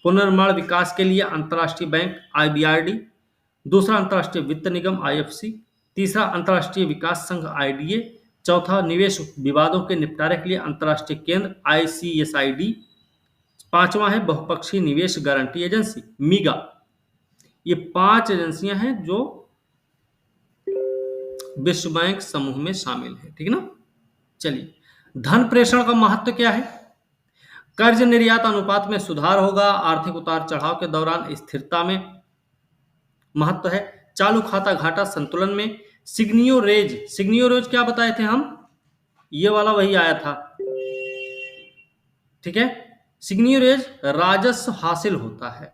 पुनर्निर्माण विकास के लिए अंतर्राष्ट्रीय बैंक आईबीआरडी, दूसरा अंतर्राष्ट्रीय वित्त निगम आईएफसी, तीसरा अंतर्राष्ट्रीय विकास संघ आईडीए, चौथा निवेश विवादों के निपटारे के लिए अंतर्राष्ट्रीय केंद्र आईसीएसआईडी, पांचवा है बहुपक्षीय निवेश गारंटी एजेंसी मीगा। ये 5 एजेंसियां हैं जो विश्व बैंक समूह में शामिल है। ठीक है ना? चलिए, धन प्रेषण का महत्व क्या है? कर्ज निर्यात अनुपात में सुधार होगा। आर्थिक उतार चढ़ाव के दौरान स्थिरता में महत्व है। चालू खाता घाटा संतुलन में। सिग्नियोरेज क्या बताए थे हम? ये वाला वही आया था। ठीक है? सिग्नियोरेज राजस्व हासिल होता है।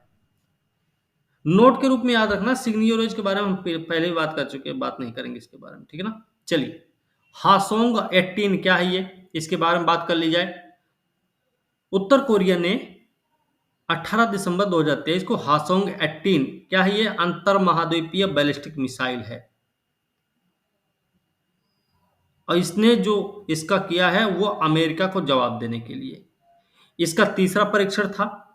नोट के रूप में याद रखना। सिग्नियोरेज के बारे में हम पहले ही बात कर चुके हैं, बात नहीं करेंगे इसके बारे में। ठीक है ना? चलिए, हासोंग 18 क्या है ये? इसके बारे में बात कर ली जाए। उत्तर कोरिया ने 18 दिसंबर 2023 को हासोंग 18 क्या है ये? अंतर महाद्वीपीय बैलिस्टिक मिसाइल है। और इसने जो इसका किया है वो अमेरिका को जवाब देने के लिए। इसका तीसरा परीक्षण था।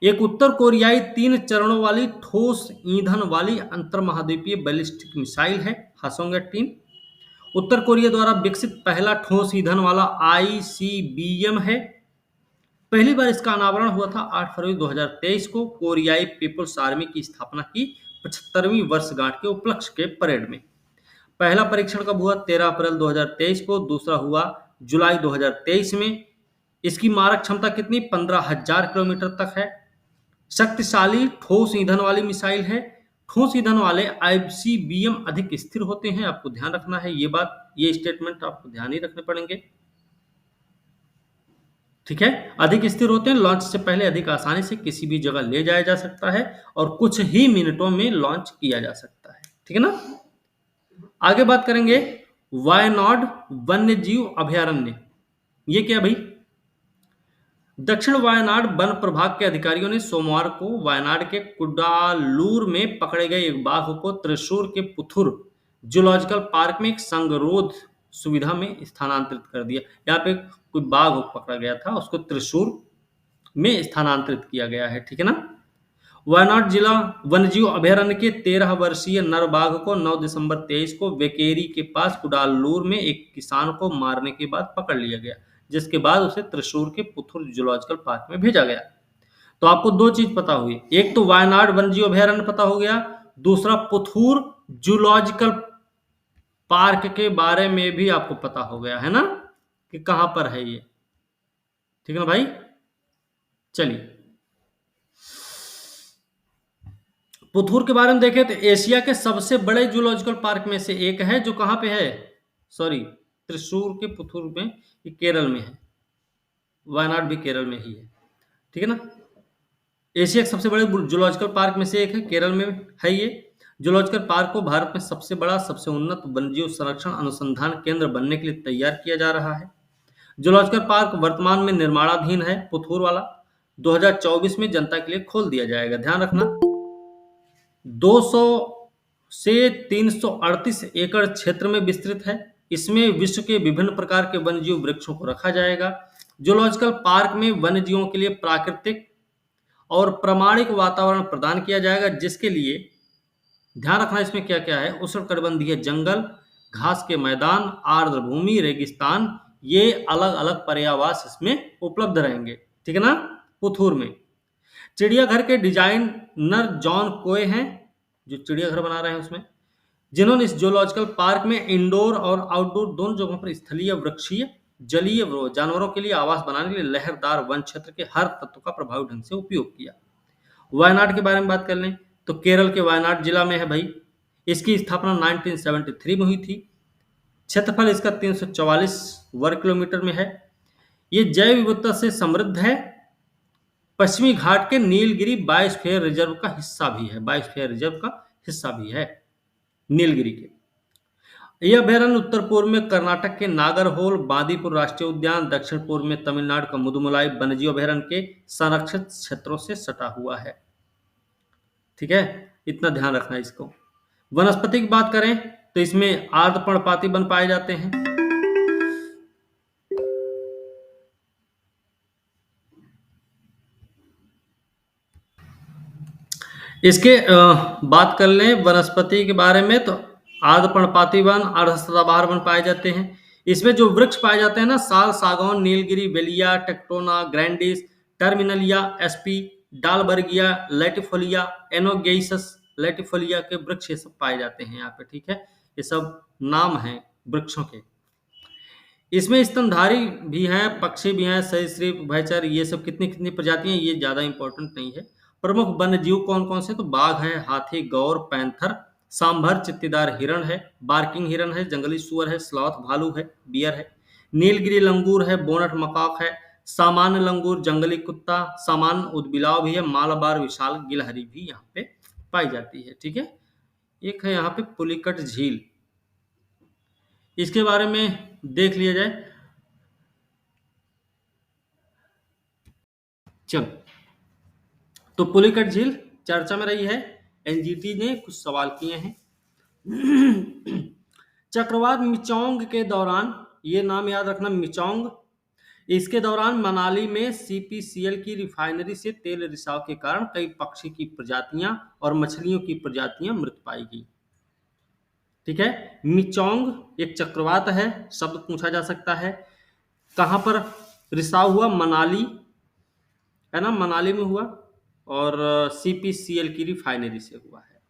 एक उत्तर कोरियाई 3 चरणों वाली ठोस ईंधन वाली अंतर महाद्वीपीय बैलिस्टिक मिसाइल है हासोंग 18। उत्तर कोरिया द्वारा विकसित पहला ठोस ईंधन वाला आईसीबीएम है। पहली बार इसका अनावरण हुआ था 8 फरवरी 2023 को कोरियाई पीपुल्स आर्मी की स्थापना की 75वीं वर्षगांठ के उपलक्ष्य के परेड में। पहला परीक्षण कब हुआ? 13 अप्रैल 2023 को। दूसरा हुआ जुलाई 2023 में। इसकी मारक क्षमता कितनी? 15,000 किलोमीटर तक है। शक्तिशाली ठोस ईंधन वाली मिसाइल है। ठोस ईंधन वाले आईसीबीएम अधिक स्थिर होते हैं। आपको ध्यान रखना है ये बात, ये स्टेटमेंट आपको ध्यान ही रखने पड़ेंगे। ठीक है? अधिक स्थिर होते हैं, लॉन्च से पहले अधिक आसानी से किसी भी जगह ले जाया जा सकता है और कुछ ही मिनटों में लॉन्च किया जा सकता है। ठीक है ना? आगे बात करेंगे वायनाड वन्य जीव अभयारण्य। ये क्या भाई? दक्षिण वायनाड वन प्रभाग के अधिकारियों ने सोमवार को वायनाड के कुडालूर में पकड़े गए एक बाघ को त्रिशूर के पुथुर जूलॉजिकल पार्क में एक संगरोध सुविधा में स्थानांतरित कर दिया। यहाँ पे कोई बाघ पकड़ा गया था, उसको त्रिशूर में स्थानांतरित किया गया है। ठीक है ना? वायनाड जिला वन्यजीव अभयारण्य के 13 वर्षीय नर बाघ को 9 दिसंबर 23 को वेकेरी के पास कुडालूर में एक किसान को मारने के बाद पकड़ लिया गया, जिसके बाद उसे त्रिशूर के पुथुर जूलॉजिकल पार्क में भेजा गया। तो आपको 2 चीज पता हुई। एक तो वायनाड वन्यजीव अभयारण्य पता हो गया, दूसरा पुथुर जूलॉजिकल पार्क के बारे में भी आपको पता हो गया है ना कि कहां पर है ये। ठीक है ना भाई? चलिए, पुथुर के बारे में देखें तो एशिया के सबसे बड़े जूलॉजिकल पार्क में से एक है, जो कहां पे है? सॉरी, त्रिशूर के पुथुर में, ये केरल में है। वायनाड भी केरल में ही है। ठीक है ना? एशिया के सबसे बड़े जूलॉजिकल पार्क में से एक है, केरल में है ये। जूलॉजिकल पार्क को भारत में सबसे बड़ा, सबसे उन्नत वन्यजीव संरक्षण अनुसंधान केंद्र बनने के लिए तैयार किया जा रहा है। जूलॉजिकल पार्क वर्तमान में निर्माणाधीन है। पुथुर वाला 2024 में जनता के लिए खोल दिया जाएगा। ध्यान रखना, 200 से 338 एकड़ क्षेत्र में विस्तृत है। इसमें विश्व के विभिन्न प्रकार के वन्यजीव वृक्षों को रखा जाएगा। जूलॉजिकल पार्क में वन्यजीवों के लिए प्राकृतिक और प्रामाणिक वातावरण प्रदान किया जाएगा, जिसके लिए ध्यान रखना इसमें क्या क्या है, उष्णकटिबंधीय जंगल, घास के मैदान, आर्द्र भूमि, रेगिस्तान, ये अलग अलग पर्यावास इसमें उपलब्ध रहेंगे। ठीक है ना। पुथुर में चिड़ियाघर के डिजाइनर जॉन कोए हैं, जो चिड़ियाघर बना रहे हैं उसमें, जिन्होंने इस जूलॉजिकल पार्क में इंडोर और आउटडोर दोनों जगहों पर स्थलीय, वृक्षीय, जलीय जानवरों के लिए आवास बनाने के लिए लहरदार वन क्षेत्र के हर तत्व का प्रभावी ढंग से उपयोग किया। वायनाड के बारे में बात कर लें तो केरल के वायनाड जिला में है भाई। इसकी स्थापना 1973 में हुई थी। क्षेत्रफल इसका 344 वर्ग किलोमीटर में है। ये जैव विविधता से समृद्ध है। पश्चिमी घाट के नीलगिरी बायोस्फीयर रिजर्व का हिस्सा भी है। बायोस्फीयर रिजर्व का हिस्सा भी है नीलगिरी के। यह अभयारण्य उत्तर पूर्व में कर्नाटक के नागरहोल बांदीपुर राष्ट्रीय उद्यान, दक्षिण पूर्व में तमिलनाडु का मुदुमलाई वन्यजीव अभयारण्य के संरक्षित क्षेत्रों से सटा हुआ है। ठीक है, इतना ध्यान रखना है इसको। वनस्पति की बात करें तो इसमें आर्द्र पर्णपाती वन पाए जाते हैं। इसके बात कर लें वनस्पति के बारे में तो आर्द्र पर्णपाती वन, अर्ध सदाबहार वन पाए जाते हैं। इसमें जो वृक्ष पाए जाते हैं ना, साल, सागौन, नीलगिरी, बेलिया, टेक्टोना, ग्रैंडिस, टर्मिनलिया, एसपी, डालबर्गिया, लैटिफोलिया, एनोगेइसस लैटिफोलिया के वृक्ष ये सब पाए जाते हैं यहाँ पे। ठीक है, ये सब नाम हैं वृक्षों के। इसमें स्तनधारी भी हैं, पक्षी भी हैं, सरीसृप, भयचर, ये सब कितनी कितनी प्रजातियां, ये ज्यादा इंपॉर्टेंट नहीं है। प्रमुख वन्य जीव कौन कौन से, तो बाघ है, हाथी, गौर, पैंथर, सांभर, चित्तीदार हिरण है, बार्किंग हिरण है, जंगली सुअर है, स्लॉथ, भालू है, बियर है, नीलगिरी लंगूर है, बोनट मकाक है, सामान्य लंगूर, जंगली कुत्ता, सामान्य उदबिलाव भी है, मालाबार विशाल गिलहरी भी यहाँ पे पाई जाती है। ठीक है, एक है यहाँ पे पुलिकट झील, इसके बारे में देख लिया जाए। चलो, तो पुलिकट झील चर्चा में रही है। एनजीटी ने कुछ सवाल किए हैं। चक्रवात मिचोंग के दौरान, ये नाम याद रखना, मिचोंग, इसके दौरान मनाली में सीपीसीएल की रिफाइनरी से तेल रिसाव के कारण कई पक्षी की प्रजातियां और मछलियों की प्रजातियां मृत पाई गई। ठीक है, मिचोंग एक चक्रवात है, शब्द पूछा जा सकता है। कहां पर रिसाव हुआ, मनाली है ना, मनाली में हुआ, और सीपीसीएल की रिफाइनरी से हुआ है।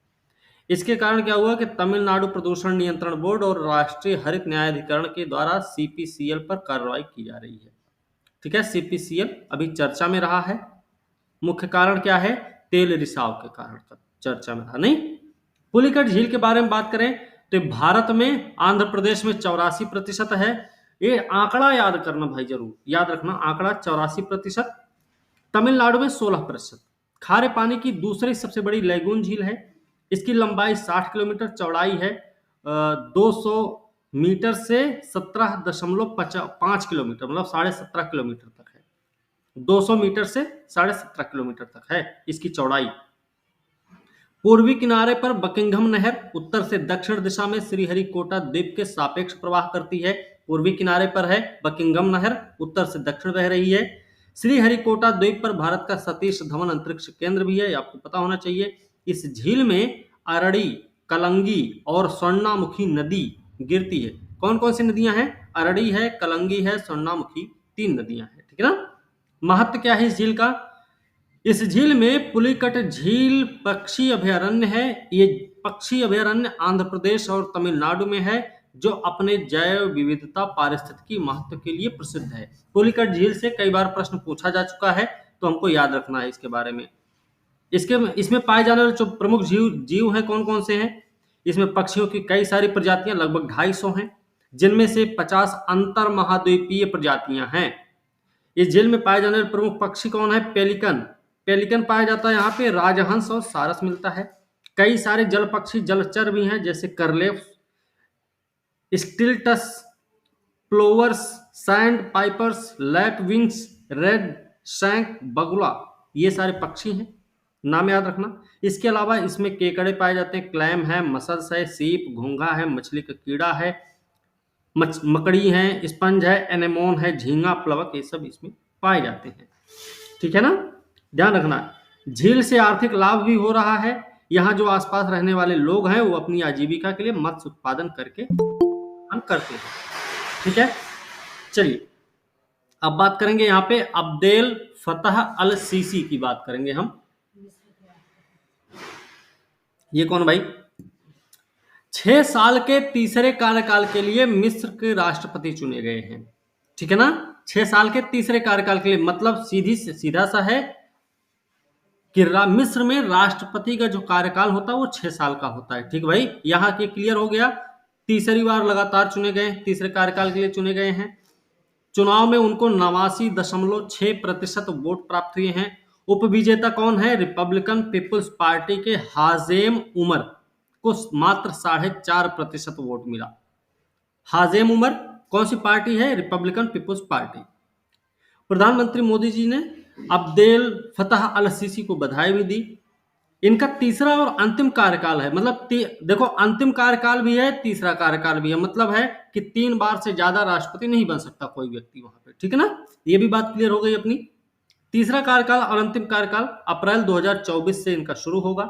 इसके कारण क्या हुआ कि तमिलनाडु प्रदूषण नियंत्रण बोर्ड और राष्ट्रीय हरित न्यायाधिकरण के द्वारा सीपीसीएल पर कार्रवाई की जा रही है। ठीक है, सीपीसीएल अभी चर्चा में रहा है। मुख्य कारण क्या है, तेल रिसाव के कारण चर्चा में रहा। नहीं, पुलिकट झील के बारे में बात करें तो भारत में आंध्र प्रदेश में 84% है। ये आंकड़ा याद करना भाई, जरूर याद रखना आंकड़ा 84%। तमिलनाडु में 16%। खारे पानी की दूसरी सबसे बड़ी लैगून झील है। इसकी लंबाई 60 किलोमीटर, चौड़ाई है 200 मीटर से 17.5 किलोमीटर, मतलब 17.5 किलोमीटर तक है। 200 मीटर से 17.5 किलोमीटर तक है इसकी चौड़ाई। पूर्वी किनारे पर बकिंघम नहर उत्तर से दक्षिण दिशा में श्रीहरिकोटा द्वीप के सापेक्ष प्रवाह करती है। पूर्वी किनारे पर है बकिंघम नहर, उत्तर से दक्षिण बह रही है। श्रीहरिकोटा द्वीप पर भारत का सतीश धवन अंतरिक्ष केंद्र भी है, आपको पता होना चाहिए। इस झील में अरड़ी, कलंगी और स्वर्णामुखी नदी गिरती है। कौन कौन सी नदियां हैं, अरड़ी है, कलंगी है, स्वर्णामुखी, 3 नदियां हैं। ठीक है ना। महत्व क्या है इस झील का, इस झील में पुलिकट झील पक्षी अभयारण्य है। ये पक्षी अभयारण्य आंध्र प्रदेश और तमिलनाडु में है, जो अपने जैव विविधता पारिस्थितिकी महत्व के लिए प्रसिद्ध है। पुलिकट झील से कई बार प्रश्न पूछा जा चुका है, तो हमको याद रखना है इसके बारे में। इसमें पाए जाने वाले जो प्रमुख जीव हैं कौन कौन से हैं, इसमें पक्षियों की कई सारी प्रजातियां लगभग 250 हैं, जिनमें से 50 अंतर महाद्वीपीय प्रजातियां हैं। इस झील में पाए जाने वाले प्रमुख पक्षी कौन है, पेलिकन पाया जाता है यहाँ पे, राजहंस और सारस मिलता है। कई सारे जल पक्षी जलचर भी हैं, जैसे curlew, stilts, plovers, sandpipers, lapwings, redshank, बगुला, ये सारे पक्षी हैं, नाम याद रखना। इसके अलावा इसमें केकड़े पाए जाते हैं, क्लैम है, मसल्स है, सीप, घोंघा है, मछली का कीड़ा है, मकड़ी है, स्पंज है, एनेमोन है, झींगा, प्लवक, ये सब इसमें पाए जाते हैं। ठीक है ना, ध्यान रखना। झील से आर्थिक लाभ भी हो रहा है। यहाँ जो आसपास रहने वाले लोग हैं वो अपनी आजीविका के लिए मत्स्य उत्पादन करके करते हैं। ठीक है, चलिए अब बात करेंगे यहाँ पे अब्देल फतह अल सीसी की बात करेंगे हम। ये कौन भाई? 6 साल के तीसरे कार्यकाल के लिए मिस्र के राष्ट्रपति चुने गए हैं। ठीक है ना, 6 साल के तीसरे कार्यकाल के लिए, मतलब सीधा सा है कि मिस्र में राष्ट्रपति का जो कार्यकाल होता है वो 6 साल का होता है। ठीक भाई, यहाँ के क्लियर हो गया। तीसरी बार लगातार चुने गए, तीसरे कार्यकाल के लिए चुने गए हैं। चुनाव में उनको 89.6% वोट प्राप्त हुए हैं। उपविजेता कौन है? रिपब्लिकन पीपुल्स पार्टी के हाजेम उमर को मात्र 4.5% वोट मिला। हाजेम उमर कौन सी पार्टी है? Republican People's Party. प्रधानमंत्री मोदी जी ने अब्देल फतह अल सीसी को बधाई भी दी। इनका तीसरा और अंतिम कार्यकाल है, मतलब देखो अंतिम कार्यकाल भी है, तीसरा कार्यकाल भी है, मतलब है कि 3 बार से ज्यादा राष्ट्रपति नहीं बन सकता कोई व्यक्ति वहां पे। ठीक है ना, ये भी बात क्लियर हो गई अपनी। तीसरा कार्यकाल और अंतिम कार्यकाल अप्रैल 2024 से इनका शुरू होगा।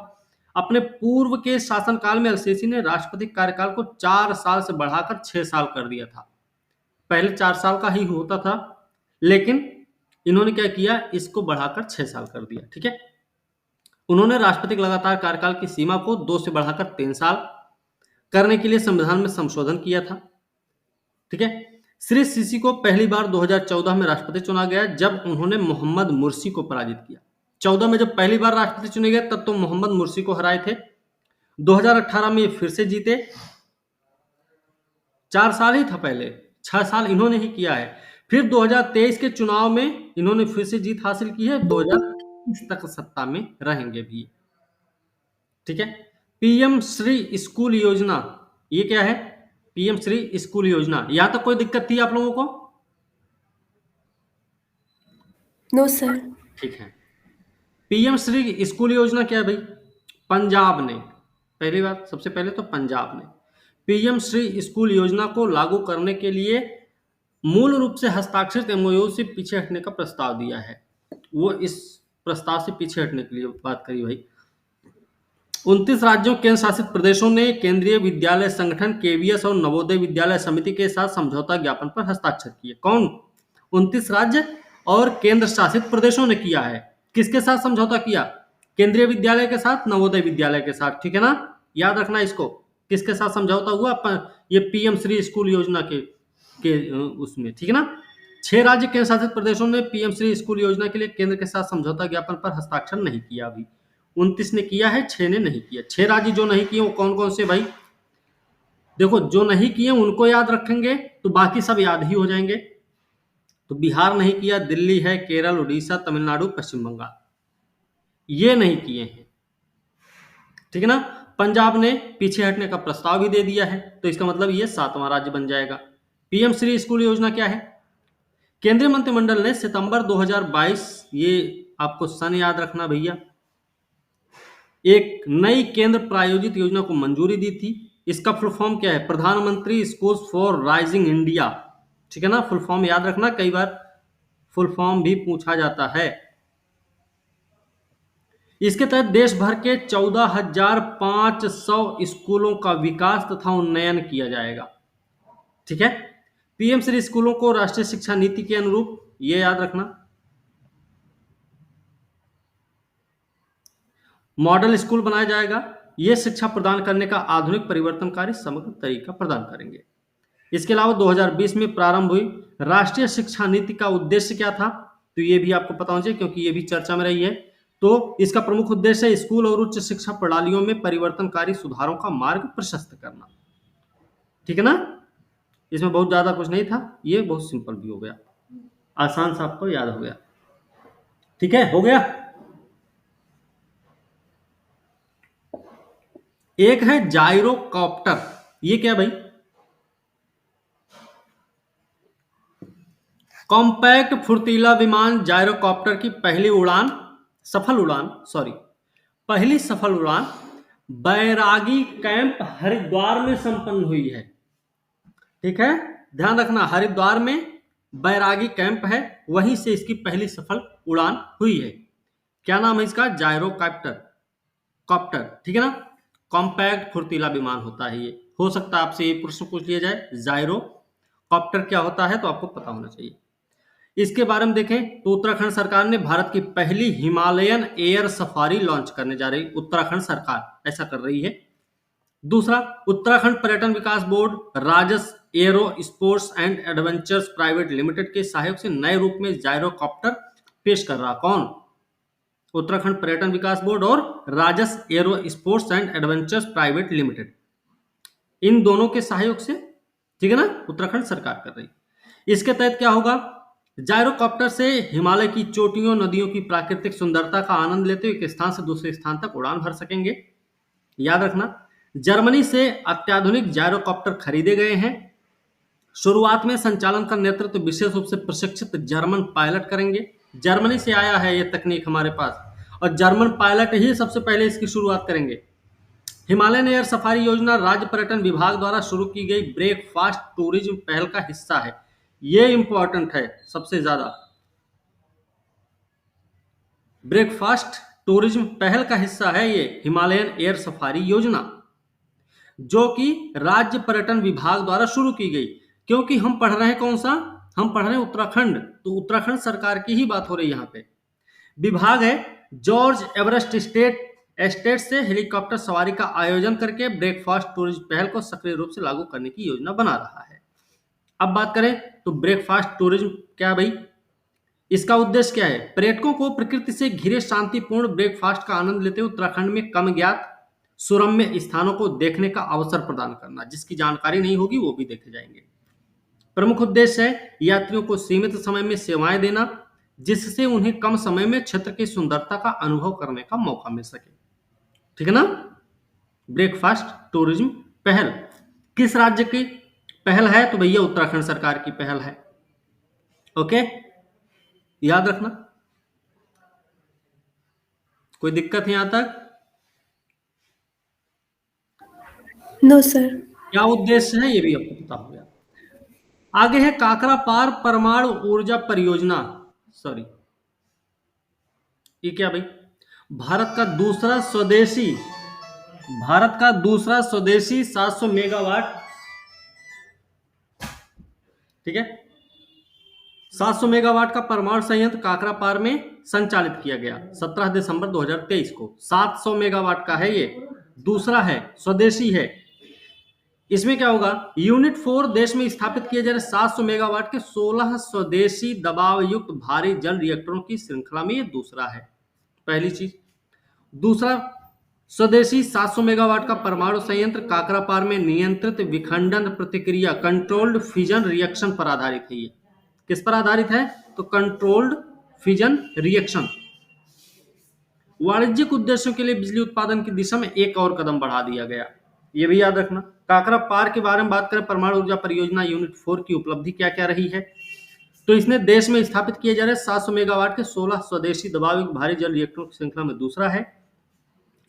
अपने पूर्व के शासनकाल में अल सीसी ने राष्ट्रपति कार्यकाल को 4 साल से बढ़ाकर 6 साल कर दिया था। पहले 4 साल का ही होता था, लेकिन इन्होंने क्या किया, इसको बढ़ाकर 6 साल कर दिया। ठीक है, उन्होंने राष्ट्रपति लगातार कार्यकाल की सीमा को 2 से बढ़ाकर 3 साल करने के लिए संविधान में संशोधन किया था। ठीक है, श्री सीसी को पहली बार 2014 में राष्ट्रपति चुना गया, जब उन्होंने मोहम्मद मुर्सी को पराजित किया। 14 में जब पहली बार राष्ट्रपति चुने गए तब तो मोहम्मद मुर्सी को हराए थे। 2018 में फिर से जीते। 4 साल ही था पहले, 6 साल इन्होंने ही किया है। फिर 2023 के चुनाव में इन्होंने फिर से जीत हासिल की है। 2020 तक सत्ता में रहेंगे भी। ठीक है, पीएम श्री स्कूल योजना, ये क्या है? पीएम श्री स्कूल योजना, यहां तक कोई दिक्कत थी आप लोगों को? No sir. ठीक है, पीएम श्री स्कूल योजना क्या है भाई? पंजाब ने, पहली बात सबसे पहले तो पंजाब ने पीएम श्री स्कूल योजना को लागू करने के लिए मूल रूप से हस्ताक्षरित एमओयू से पीछे हटने का प्रस्ताव दिया है। वो इस प्रस्ताव से पीछे हटने के लिए बात करी भाई। 29 राज्यों केंद्र शासित प्रदेशों ने केंद्रीय विद्यालय संगठन केवीएस और नवोदय विद्यालय समिति के साथ समझौता ज्ञापन पर हस्ताक्षर किए। कौन? 29 राज्य और केंद्र शासित प्रदेशों ने किया है। किसके साथ समझौता किया? केंद्रीय विद्यालय के साथ, नवोदय विद्यालय के साथ। ठीक है ना, याद रखना इसको, किसके साथ समझौता हुआ? ये पीएम श्री स्कूल योजना के उसमें। ठीक है ना, 6 राज्य केंद्र शासित प्रदेशों ने पीएम श्री स्कूल योजना के लिए केंद्र के साथ समझौता ज्ञापन पर हस्ताक्षर नहीं किया। अभी 29 ने किया है, 6 ने नहीं किया। 6 राज्य जो नहीं किए वो कौन कौन से भाई? देखो, जो नहीं किए उनको याद रखेंगे तो बाकी सब याद ही हो जाएंगे। तो बिहार नहीं किया, दिल्ली है, केरल, उड़ीसा, तमिलनाडु, पश्चिम बंगाल, ये नहीं किए हैं। ठीक है ना, पंजाब ने पीछे हटने का प्रस्ताव भी दे दिया है, तो इसका मतलब ये 7वां राज्य बन जाएगा। पीएम श्री स्कूल योजना क्या है? केंद्रीय मंत्रिमंडल ने सितंबर 2022, ये आपको सन याद रखना भैया, एक नई केंद्र प्रायोजित योजना को मंजूरी दी थी। इसका फुल फॉर्म क्या है? प्रधानमंत्री स्कूल्स फॉर राइजिंग इंडिया। ठीक है ना, फुल फॉर्म याद रखना, कई बार फुल फॉर्म भी पूछा जाता है। इसके तहत देश भर के 14,500 स्कूलों का विकास तथा उन्नयन किया जाएगा। ठीक है, पीएम श्री स्कूलों को राष्ट्रीय शिक्षा नीति के अनुरूप, ये याद रखना, मॉडल स्कूल बनाया जाएगा। ये शिक्षा प्रदान करने का आधुनिक परिवर्तनकारी समग्र तरीका प्रदान करेंगे। इसके अलावा 2020 में प्रारंभ हुई राष्ट्रीय शिक्षा नीति का उद्देश्य क्या था? तो ये भी आपको पता होना चाहिए, क्योंकि ये भी चर्चा में रही है। तो इसका प्रमुख उद्देश्य है स्कूल और उच्च शिक्षा प्रणालियों में परिवर्तनकारी सुधारों का मार्ग प्रशस्त करना। ठीक है ना, इसमें बहुत ज्यादा कुछ नहीं था, ये बहुत सिंपल भी हो गया, आसान सा आपको याद हो गया। ठीक है, हो गया। एक है जायरोकॉप्टर, ये क्या भाई? कॉम्पैक्ट फुर्तीला विमान जायरोकॉप्टर की पहली सफल उड़ान बैरागी कैंप हरिद्वार में संपन्न हुई है। ठीक है, ध्यान रखना, हरिद्वार में बैरागी कैंप है, वहीं से इसकी पहली सफल उड़ान हुई है। क्या नाम है इसका? जायरोकॉप्टर। कॉप्टर, ठीक है ना। कॉम्पैक्ट फुर्तीला विमान होता है ये। हो सकता है आपसे ये प्रश्न पूछ लिया जाए, जायरोकॉप्टर क्या होता है, तो आपको पता होना चाहिए। इसके बारे में देखें तो उत्तराखंड सरकार ने भारत की पहली हिमालयन एयर सफारी लॉन्च करने जा रही, उत्तराखंड सरकार ऐसा कर रही है। दूसरा, उत्तराखंड पर्यटन विकास board Rajas aero sports and adventures private limited के सहयोग से नए रूप में जायरोकॉप्टर पेश कर रहा। कौन? उत्तराखंड पर्यटन विकास बोर्ड और Rajas aero sports and adventures private limited, इन दोनों के सहयोग से, ठीक है ना, उत्तराखंड सरकार कर रही। इसके तहत क्या होगा? जायरोकॉप्टर से हिमालय की चोटियों, नदियों की प्राकृतिक सुंदरता का आनंद लेते हुए एक स्थान से दूसरे स्थान तक उड़ान भर सकेंगे। याद रखना, जर्मनी से अत्याधुनिक जायरोकॉप्टर खरीदे गए हैं। शुरुआत में संचालन का नेतृत्व विशेष रूप से प्रशिक्षित जर्मन पायलट करेंगे। जर्मनी से आया है यह तकनीक हमारे पास, और जर्मन पायलट ही सबसे पहले इसकी शुरुआत करेंगे। हिमालयन एयर सफारी योजना राज्य पर्यटन विभाग द्वारा शुरू की गई ब्रेकफास्ट टूरिज्म पहल का हिस्सा है। ये इंपॉर्टेंट है सबसे ज्यादा। ब्रेकफास्ट टूरिज्म पहल का हिस्सा है ये हिमालयन एयर सफारी योजना, जो कि राज्य पर्यटन विभाग द्वारा शुरू की गई। क्योंकि हम पढ़ रहे हैं कौन सा? हम पढ़ रहे हैं उत्तराखंड, तो उत्तराखंड सरकार की ही बात हो रही है यहाँ पे। विभाग है जॉर्ज एवरेस्ट एस्टेट से हेलीकॉप्टर सवारी का आयोजन करके ब्रेकफास्ट टूरिज्म पहल को सक्रिय रूप से लागू करने की योजना बना रहा है। अब बात करें तो ब्रेकफास्ट टूरिज्म क्या है भाई? इसका उद्देश्य क्या है? पर्यटकों को प्रकृति से घिरे शांतिपूर्ण ब्रेकफास्ट का आनंद लेते हुए उत्तराखंड में कम ज्ञात सुरम्य स्थानों को देखने का अवसर प्रदान करना। जिसकी जानकारी नहीं होगी वो भी देखे जाएंगे। प्रमुख उद्देश्य है यात्रियों को सीमित समय में सेवाएं देना, जिससे उन्हें कम समय में क्षेत्र की सुंदरता का अनुभव करने का मौका मिल सके, ठीक है ना। ब्रेकफास्ट टूरिज्म पहल किस राज्य की पहल है? तो भैया उत्तराखंड सरकार की पहल है। ओके, याद रखना। कोई दिक्कत है यहां तक? No sir. क्या उद्देश्य है ये भी आपको पता हो गया। आगे है काकरापार परमाणु ऊर्जा परियोजना। सॉरी, ये क्या भाई? भारत का दूसरा स्वदेशी 700 मेगावाट, ठीक है, 700 मेगावाट का परमाणु संयंत्र काकरापार में संचालित किया गया 17 दिसंबर 2023 को। 700 मेगावाट का है ये, दूसरा है, स्वदेशी है। इसमें क्या होगा? यूनिट 4 देश में स्थापित किए जा रहे 700 मेगावाट के 16 स्वदेशी दबाव युक्त भारी जल रिएक्टरों की श्रृंखला में ये दूसरा है, पहली चीज। दूसरा, स्वदेशी 700 मेगावाट का परमाणु संयंत्र काकरापार में नियंत्रित विखंडन प्रतिक्रिया कंट्रोल्ड फिजन रिएक्शन पर आधारित है। ये किस पर आधारित है? तो कंट्रोल्ड फिजन रिएक्शन। वाणिज्यिक उद्देश्यों के लिए बिजली उत्पादन की दिशा में एक और कदम बढ़ा दिया गया, ये भी याद रखना। काकरापार के बारे में बात करें, परमाणु ऊर्जा परियोजना यूनिट 4 की उपलब्धि क्या क्या रही है? तो इसने देश में स्थापित किए जा रहे 700 मेगावाट के 16 स्वदेशी दबाव भारी जल रिएक्टरों की श्रृंखला में दूसरा है।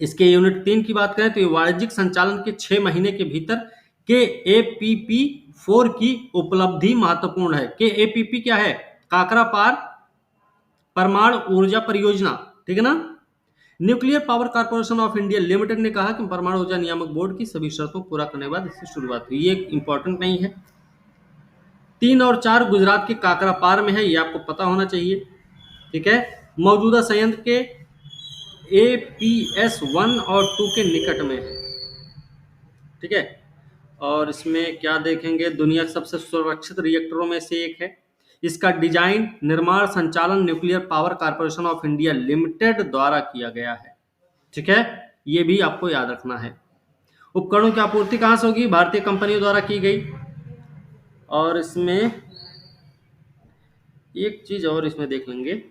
इसके यूनिट 3 की बात करें तो ये वाणिज्यिक संचालन के 6 महीने के भीतर KAPP 4 की उपलब्धि महत्वपूर्ण है। KAPP क्या है? काकरापार परमाणु ऊर्जा परियोजना, ठीक है ना। Nuclear power corporation of India limited ने कहा कि परमाणु ऊर्जा नियामक बोर्ड की सभी शर्तों को पूरा करने के बाद इसकी शुरुआत हुई। ये इंपॉर्टेंट नहीं है। 3 और 4 गुजरात के काकरापार में है, ये आपको पता होना चाहिए, ठीक है। मौजूदा संयंत्र के APS 1 और 2 के निकट में है, ठीक है। और इसमें क्या देखेंगे? दुनिया के सबसे सुरक्षित रिएक्टरों में से एक है। इसका डिजाइन, निर्माण, संचालन nuclear power corporation of India limited द्वारा किया गया है, ठीक है। ये भी आपको याद रखना है। उपकरणों की आपूर्ति कहां से होगी? भारतीय कंपनियों द्वारा की गई। और इसमें एक चीज और इसमें देख लेंगे,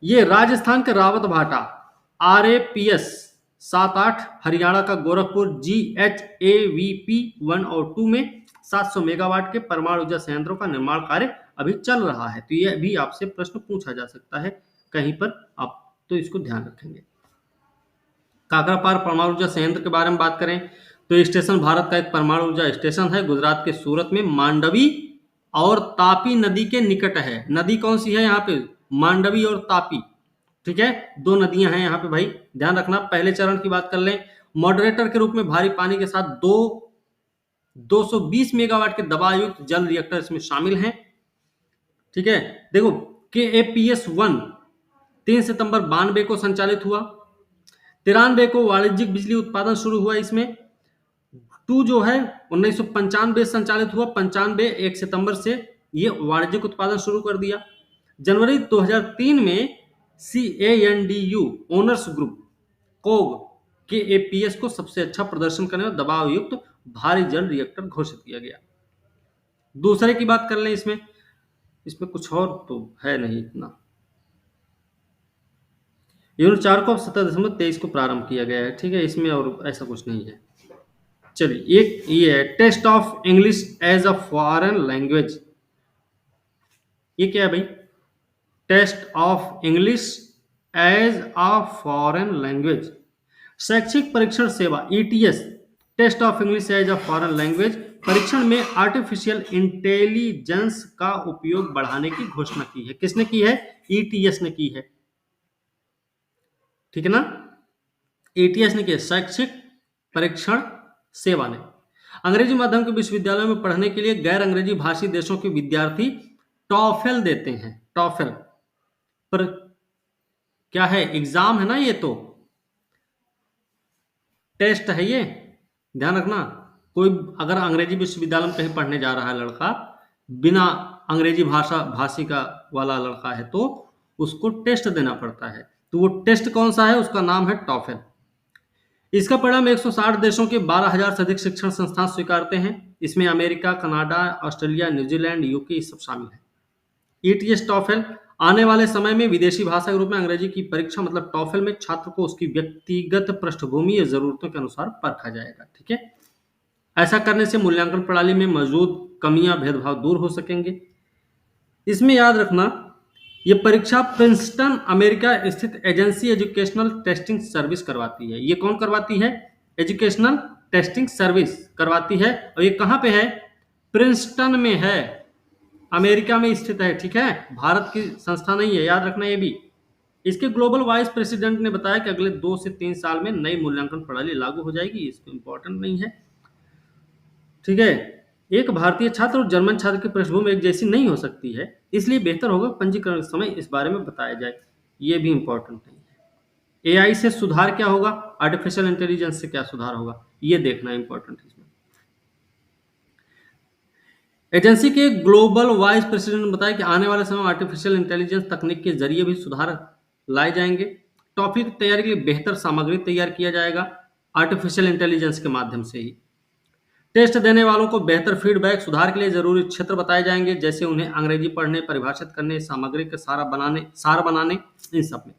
ये राजस्थान के रावत भाटा RAPS 7-8, हरियाणा का गोरखपुर GHAVP 1 और 2 में 700 मेगावाट के परमाणु ऊर्जा संयंत्रों का निर्माण कार्य अभी चल रहा है। तो यह भी आपसे प्रश्न पूछा जा सकता है कहीं पर, आप तो इसको ध्यान रखेंगे। काकरापार परमाणु ऊर्जा संयंत्र के बारे में बात करें तो स्टेशन भारत का एक परमाणु ऊर्जा स्टेशन है। गुजरात के सूरत में मांडवी और तापी नदी के निकट है। नदी कौन सी है यहाँ पे? मांडवी और तापी। ठीक है, दो नदियां हैं यहाँ पे भाई, ध्यान रखना। पहले चरण की बात कर लें। मॉडरेटर के रूप में भारी पानी के साथ 220 मेगावाट के दबाव युक्त जल रिएक्टर इसमें शामिल हैं। ठीक है, देखो KAPS 1 3 सितंबर 92 को संचालित हुआ। 93 को वाणिज्यिक बिजली उत्पादन शुरू हुआ। इसमें 2 जो है 1995 संचालित हुआ। 95 1 सितंबर से ये वाणिज्यिक उत्पादन शुरू कर दिया। जनवरी 2003 में CANDU ओनर्स ग्रुप कोग KAPS को सबसे अच्छा प्रदर्शन करने और दबाव युक्त भारी जल रिएक्टर घोषित किया गया। दूसरे की बात कर लें। इसमें कुछ और तो है नहीं इतना। यूनिट 4 को 17.23 को प्रारंभ किया गया है। ठीक है, इसमें और ऐसा कुछ नहीं है। चलिए, एक ये है Test of English as a Foreign Language. ये क्या है भाई? Test of English as a Foreign Language. शैक्षिक परीक्षण सेवा ETS Test of English as a Foreign Language परीक्षण में आर्टिफिशियल इंटेलिजेंस का उपयोग बढ़ाने की घोषणा की है। किसने की है? ETS ने की है। ठीक है ना, ETS ने किया, शैक्षिक परीक्षण सेवा ने। अंग्रेजी माध्यम के विश्वविद्यालयों में पढ़ने के लिए गैर अंग्रेजी भाषी देशों के विद्यार्थी टॉफेल देते हैं। टॉफेल पर क्या है? एग्जाम है ना, ये तो टेस्ट है ये, ध्यान रखना। कोई अगर अंग्रेजी विश्वविद्यालय में कहीं पढ़ने जा रहा है लड़का, बिना अंग्रेजी भाषी का वाला लड़का है, तो उसको टेस्ट देना पड़ता है। तो वो टेस्ट कौन सा है? उसका नाम है टॉफेल। इसका परिणाम 160 देशों के 12,000 से अधिक शिक्षण संस्थान स्वीकारते हैं। इसमें America, Canada, Australia, New Zealand, UK सब शामिल है। ETS टॉफेल आने वाले समय में विदेशी भाषा के रूप में अंग्रेजी की परीक्षा मतलब टॉफेल में छात्र को उसकी व्यक्तिगत पृष्ठभूमि या जरूरतों के अनुसार परखा जाएगा। ठीक है, ऐसा करने से मूल्यांकन प्रणाली में मौजूद कमियां, भेदभाव दूर हो सकेंगे। इसमें याद रखना, ये परीक्षा प्रिंसटन अमेरिका स्थित एजेंसी एजुकेशनल टेस्टिंग सर्विस करवाती है। ये कौन करवाती है? एजुकेशनल टेस्टिंग सर्विस करवाती है। और ये कहाँ पे है? प्रिंसटन में है, अमेरिका में स्थित है। ठीक है, भारत की संस्था नहीं है, याद रखना ये भी। इसके ग्लोबल वाइस प्रेसिडेंट ने बताया कि अगले 2 से 3 साल में नई मूल्यांकन प्रणाली लागू हो जाएगी। इसको इंपॉर्टेंट नहीं है। ठीक है, एक भारतीय छात्र और जर्मन छात्र की पृष्ठभूमि एक जैसी नहीं हो सकती है, इसलिए बेहतर होगा पंजीकरण के समय इस बारे में बताया जाए। ये भी इंपॉर्टेंट नहीं है। AI से सुधार क्या होगा? आर्टिफिशियल इंटेलिजेंस से क्या सुधार होगा? ये देखना इंपॉर्टेंट है। इसमें एजेंसी के ग्लोबल वाइस प्रेसिडेंट ने बताया कि आने वाले समय में आर्टिफिशियल इंटेलिजेंस तकनीक के जरिए भी सुधार लाए जाएंगे। टॉपिक की तैयारी के लिए बेहतर सामग्री तैयार किया जाएगा आर्टिफिशियल इंटेलिजेंस के माध्यम से ही। टेस्ट देने वालों को बेहतर फीडबैक, सुधार के लिए जरूरी क्षेत्र बताए जाएंगे, जैसे उन्हें अंग्रेजी पढ़ने, परिभाषित करने, सामग्री का सार बनाने, इन सब में।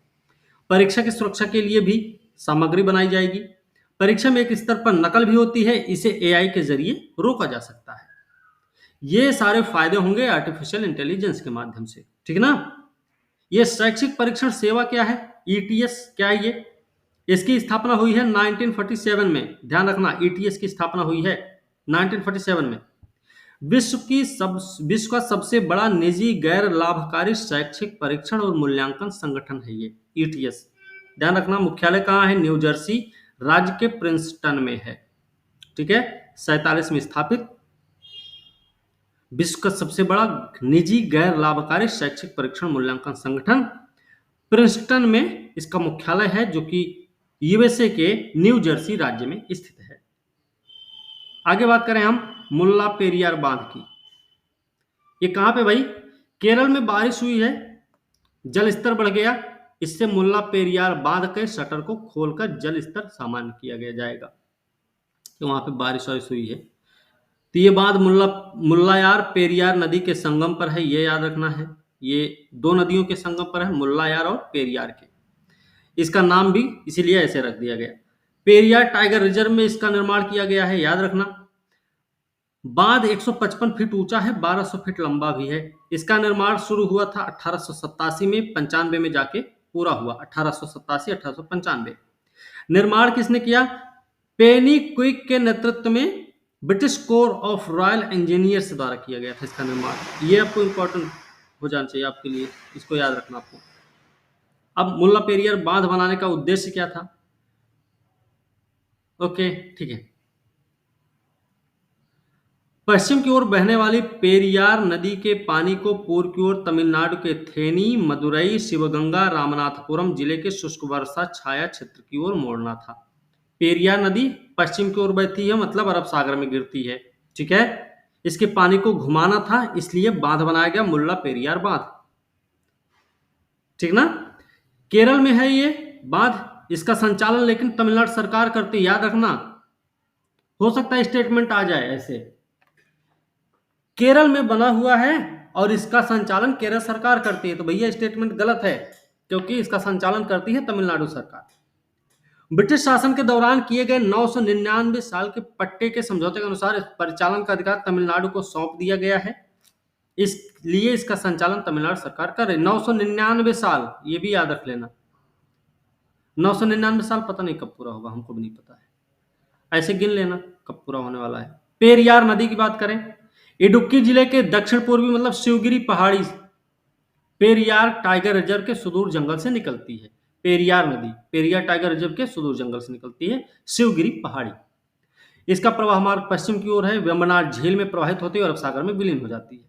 परीक्षा की सुरक्षा के लिए भी सामग्री बनाई जाएगी। परीक्षा में एक स्तर पर नकल भी होती है, इसे AI के जरिए रोका जा सकता है। ये सारे फायदे होंगे आर्टिफिशियल इंटेलिजेंस के माध्यम से। ठीक ना। ये शैक्षिक परीक्षण सेवा क्या है? ETS क्या है ये? इसकी स्थापना हुई है 1947 में। ध्यान रखना, ETS की स्थापना हुई है 1947 में। विश्व का सबसे बड़ा निजी गैर लाभकारी शैक्षिक परीक्षण और मूल्यांकन संगठन है ये ETS। ध्यान रखना, मुख्यालय कहाँ है? न्यू जर्सी राज्य के प्रिंसटन में है। ठीक है, 47 में स्थापित विश्व का सबसे बड़ा निजी गैर लाभकारी शैक्षिक परीक्षण मूल्यांकन संगठन प्रिंसटन में इसका मुख्यालय है, जो कि USA के न्यू जर्सी राज्य में स्थित है। आगे बात करें हम मुल्ला पेरियार बांध की। ये कहां पे भाई? केरल में बारिश हुई है, जल स्तर बढ़ गया, इससे मुल्ला पेरियार बांध के शटर को खोलकर जल स्तर सामान्य किया जाएगा। तो वहां पे बारिश हुई है। तो ये बांध मुल्लायार पेरियार नदी के संगम पर है, ये याद रखना है। ये दो नदियों के संगम पर है, मुल्लायार और पेरियार के। इसका नाम भी इसीलिए ऐसे रख दिया गया। पेरियार टाइगर रिजर्व में इसका निर्माण किया गया है, याद रखना। बांध 155 फीट ऊंचा है, 1200 फीट लंबा भी है। इसका निर्माण शुरू हुआ था 1887 में, 95 में जाके पूरा हुआ। 1887-1895 निर्माण किसने किया? पेनी क्विक के नेतृत्व में British core of royal engineers द्वारा किया गया था इसका निर्माण। ये आपको इंपॉर्टेंट हो जाना चाहिए आपके लिए, इसको याद रखना आपको। अब मुल्ला पेरियार बांध बनाने का उद्देश्य क्या था? ओके, ठीक है। पश्चिम की ओर बहने वाली पेरियार नदी के पानी को पूर्व की ओर तमिलनाडु के थेनी, मदुरई, शिवगंगा, रामनाथपुरम जिले के शुष्क वर्षा छाया क्षेत्र की ओर मोड़ना था। पेरियार नदी पश्चिम की ओर बहती है, मतलब अरब सागर में गिरती है, ठीक है। इसके पानी को घुमाना था, इसलिए बांध बनाया गया, मुल्ला पेरियार बांध, ठीक ना। केरल में है ये बांध, इसका संचालन लेकिन तमिलनाडु सरकार करती है, याद रखना। हो सकता है स्टेटमेंट आ जाए ऐसे, केरल में बना हुआ है और इसका संचालन केरल सरकार करती है, तो भैया स्टेटमेंट गलत है, क्योंकि इसका संचालन करती है तमिलनाडु सरकार। ब्रिटिश शासन के दौरान किए गए 999 साल के पट्टे के समझौते के अनुसार इस परिचालन का अधिकार तमिलनाडु को सौंप दिया गया है, इसलिए इसका संचालन तमिलनाडु सरकार कर रही है। 999 साल, ये भी याद रख लेना। 999 साल पता नहीं कब पूरा होगा, हमको भी नहीं पता है, ऐसे गिन लेना कब पूरा होने वाला है। पेरियार नदी की बात करें, इडुक्की जिले के दक्षिण पूर्वी मतलब शिवगिरी पहाड़ी पेरियार टाइगर रिजर्व के सुदूर जंगल से निकलती है। पेरियार नदी पेरियार टाइगर रिजर्व के सुदूर जंगल से निकलती है, शिवगिरी पहाड़ी। इसका प्रवाह मार्ग पश्चिम की ओर है, वेम्बनाड झील में प्रवाहित होती है और अरब सागर में विलीन हो जाती है।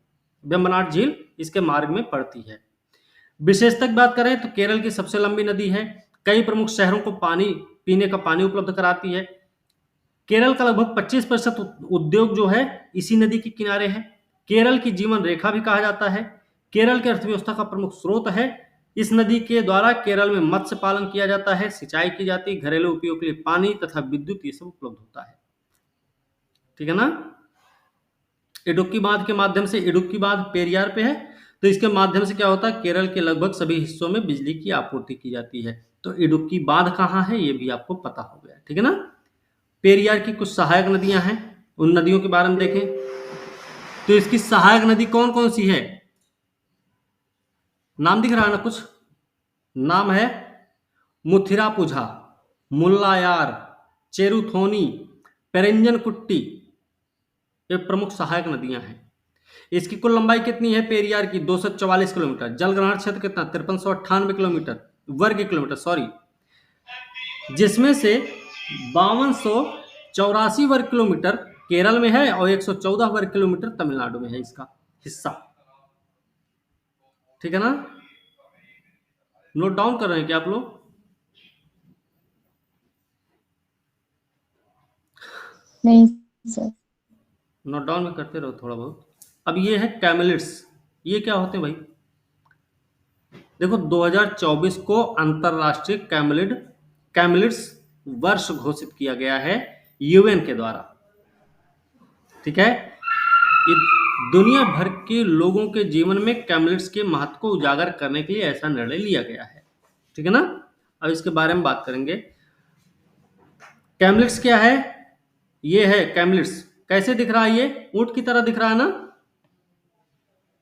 वेम्बनाड झील इसके मार्ग में पड़ती है। विशेषता की बात करें तो केरल की सबसे लंबी नदी है, कई प्रमुख शहरों को पानी पीने का पानी उपलब्ध कराती है। केरल का लगभग 25% उद्योग जो है इसी नदी के किनारे है। केरल की जीवन रेखा भी कहा जाता है। केरल की अर्थव्यवस्था का प्रमुख स्रोत है। इस नदी के द्वारा केरल में मत्स्य पालन किया जाता है, सिंचाई की जाती है, घरेलू उपयोग के लिए पानी तथा विद्युत ये सब उपलब्ध होता है, ठीक है ना। इडुक्की बांध के माध्यम से, इडुक्की बांध पेरियार पे है, तो इसके माध्यम से क्या होता है, केरल के लगभग सभी हिस्सों में बिजली की आपूर्ति की जाती है। तो इडुक्की बांध कहाँ है ये भी आपको पता हो गया, ठीक है ना। पेरियार की कुछ सहायक नदियां हैं, उन नदियों के बारे में देखें तो इसकी सहायक नदी कौन कौन सी है? नाम दिख रहा है ना कुछ, नाम है मुथिरापुझा, मुल्लायार, चेरुथोनी, पेरिंजनकुट्टी, ये प्रमुख सहायक नदियां हैं। इसकी कुल लंबाई कितनी है पेरियार की? 244 किलोमीटर। जलग्रहण क्षेत्र कितना? 5398 किलोमीटर वर्ग किलोमीटर, सॉरी, जिसमें से 5284 वर्ग किलोमीटर केरल में है और 114 वर्ग किलोमीटर तमिलनाडु में है इसका हिस्सा, ठीक है ना। नोट डाउन कर रहे हैं क्या आप लोग? नहीं सर। नोट डाउन भी करते रहो थोड़ा बहुत। अब ये है कैमलिड्स, ये क्या होते हैं भाई? देखो 2024 को अंतरराष्ट्रीय कैमलिड्स वर्ष घोषित किया गया है यूएन के द्वारा, ठीक है। ये दुनिया भर के लोगों के जीवन में कैमलिड्स के महत्व को उजागर करने के लिए ऐसा निर्णय लिया गया है, ठीक है ना। अब इसके बारे में बात करेंगे। कैमलिड्स क्या है? ये है कैमलिड्स, कैसे दिख रहा है? ये ऊंट की तरह दिख रहा है ना?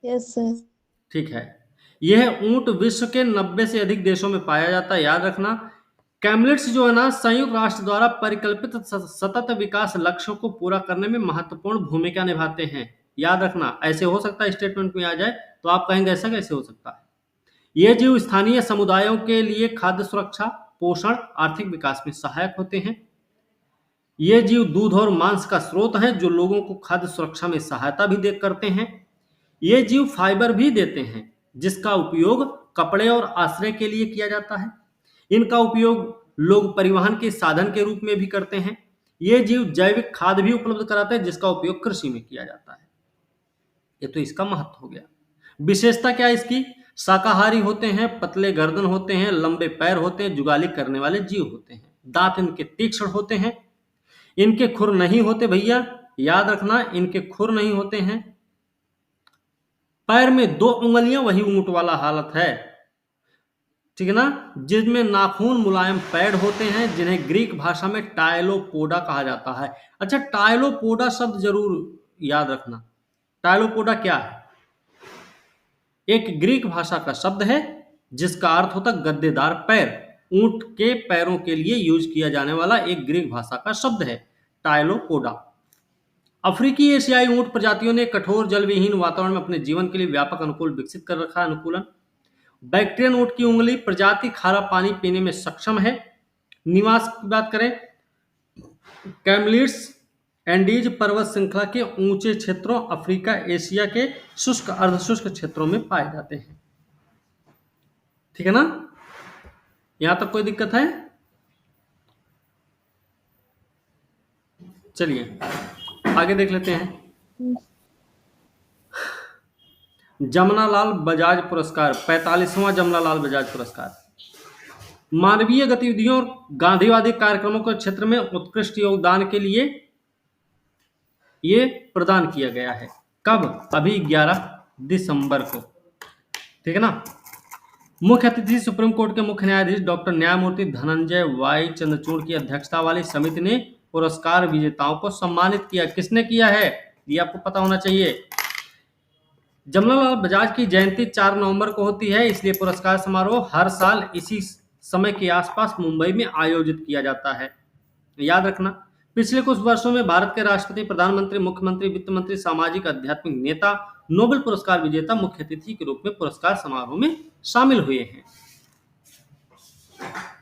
Yes sir. ठीक है। यह ऊंट विश्व के 90 से अधिक देशों में पाया जाता है, याद रखना। कैमलिड्स जो है ना, संयुक्त राष्ट्र द्वारा परिकल्पित सतत विकास लक्ष्यों को पूरा करने में महत्वपूर्ण भूमिका निभाते हैं, याद रखना। ऐसे हो सकता है स्टेटमेंट में आ जाए तो आप कहेंगे ऐसा कैसे हो सकता है। ये जीव स्थानीय समुदायों के लिए खाद्य सुरक्षा, पोषण, आर्थिक विकास में सहायक होते हैं। ये जीव दूध और मांस का स्रोत हैं जो लोगों को खाद्य सुरक्षा में सहायता भी करते हैं। ये जीव फाइबर भी देते हैं जिसका उपयोग कपड़े और आश्रय के लिए किया जाता है। इनका उपयोग लोग परिवहन के साधन के रूप में भी करते हैं। ये जीव जैविक खाद भी उपलब्ध कराते हैं जिसका उपयोग कृषि में किया जाता है। ये तो इसका महत्व हो गया। विशेषता क्या है इसकी? शाकाहारी होते हैं, पतले गर्दन होते हैं, लंबे पैर होते हैं, जुगाली करने वाले जीव होते हैं, दांत इनके तीक्ष्ण होते हैं, इनके खुर नहीं होते भैया, याद रखना, इनके खुर नहीं होते हैं। पैर में 2 उंगलियां, वही ऊंट वाला हालत है, ठीक है ना, जिसमें नाखून मुलायम पैड होते हैं जिन्हें ग्रीक भाषा में टायलोपोडा कहा जाता है। अच्छा, टायलोपोडा शब्द जरूर याद रखना। टायलोपोडा क्या है? एक ग्रीक भाषा का शब्द है जिसका अर्थ होता है गद्देदार पैर। ऊंट के पैरों के लिए यूज किया जाने वाला एक ग्रीक भाषा का शब्द है टायलोपोडा। अफ्रीकी एशियाई ऊंट प्रजातियों ने कठोर जल विहीन वातावरण में अपने जीवन के लिए व्यापक अनुकूल विकसित कर रखा है अनुकूलन। बैक्टीरियन ऊंट की उंगली प्रजाति खारा पानी पीने में सक्षम है। निवास की बात करें, कैमलिड्स एंडीज पर्वत श्रृंखला के ऊंचे क्षेत्रों अफ्रीका एशिया के शुष्क अर्धशुष्क क्षेत्रों में पाए जाते हैं। ठीक है ना, यहां तक कोई दिक्कत है? चलिए आगे देख लेते हैं। जमनालाल बजाज पुरस्कार, 45वां जमनालाल बजाज पुरस्कार मानवीय गतिविधियों और गांधीवादी कार्यक्रमों के क्षेत्र में उत्कृष्ट योगदान के लिए ये प्रदान किया गया है। कब? अभी 11 दिसंबर को। ठीक है ना। मुख्य अतिथि सुप्रीम कोर्ट के मुख्य न्यायाधीश डॉक्टर न्यायमूर्ति धनंजय वाई चंद्रचूड़ की अध्यक्षता वाली समिति ने पुरस्कार विजेताओं को सम्मानित किया। किसने किया है ये आपको पता होना चाहिए। जमनालाल बजाज की जयंती 4 नवंबर को होती है, इसलिए पुरस्कार समारोह हर साल इसी समय के आसपास मुंबई में आयोजित किया जाता है। याद रखना, पिछले कुछ वर्षों में भारत के राष्ट्रपति, प्रधानमंत्री, मुख्यमंत्री, वित्त मंत्री, सामाजिक आध्यात्मिक नेता, नोबेल पुरस्कार विजेता मुख्य अतिथि के रूप में पुरस्कार समारोह में शामिल हुए हैं।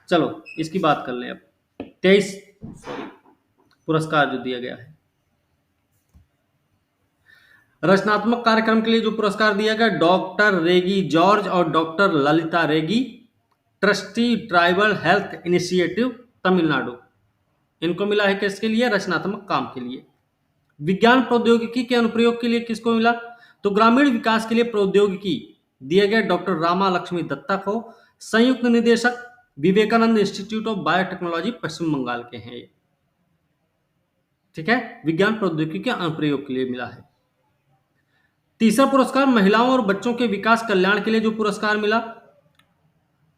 चलो इसकी बात कर लें अब। 23 पुरस्कार जो दिया गया है, रचनात्मक कार्यक्रम के लिए जो पुरस्कार दिया गया, डॉक्टर रेगी जॉर्ज और doctor Lalitha Regi, trustee tribal health initiative Tamil Nadu, इनको मिला है किसके लिए? रचनात्मक काम के लिए। विज्ञान प्रौद्योगिकी के अनुप्रयोग के लिए किसको मिला? तो ग्रामीण विकास के लिए प्रौद्योगिकी दिए गए डॉक्टर रामा लक्ष्मी दत्ता को। संयुक्त निदेशक विवेकानंद इंस्टीट्यूट ऑफ बायोटेक्नोलॉजी पश्चिम बंगाल के हैं ये। ठीक है, विज्ञान प्रौद्योगिकी के अनुप्रयोग के लिए मिला है। तीसरा पुरस्कार महिलाओं और बच्चों के विकास कल्याण के लिए जो पुरस्कार मिला,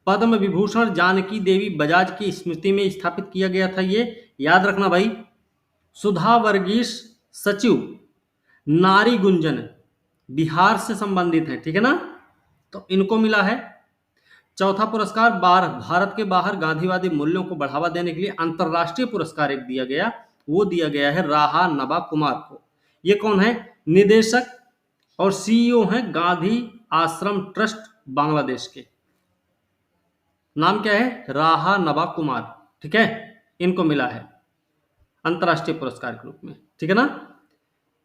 पद्म विभूषण जानकी देवी बजाज की स्मृति में स्थापित किया गया था। ये याद रखना भाई। सुधा वर्गीस सचिव नारी गुंजन बिहार से संबंधित है। ठीक है ना, तो इनको मिला है। चौथा पुरस्कार भारत के बाहर गांधीवादी मूल्यों को बढ़ावा देने के लिए अंतरराष्ट्रीय पुरस्कार एक दिया गया, वो दिया गया है राहा नबा कुमार को। ये कौन है? निदेशक और सीईओ हैं गांधी आश्रम ट्रस्ट बांग्लादेश के। नाम क्या है? राहा नबा कुमार। ठीक है, इनको मिला है अंतरराष्ट्रीय पुरस्कार के रूप में। ठीक है ना।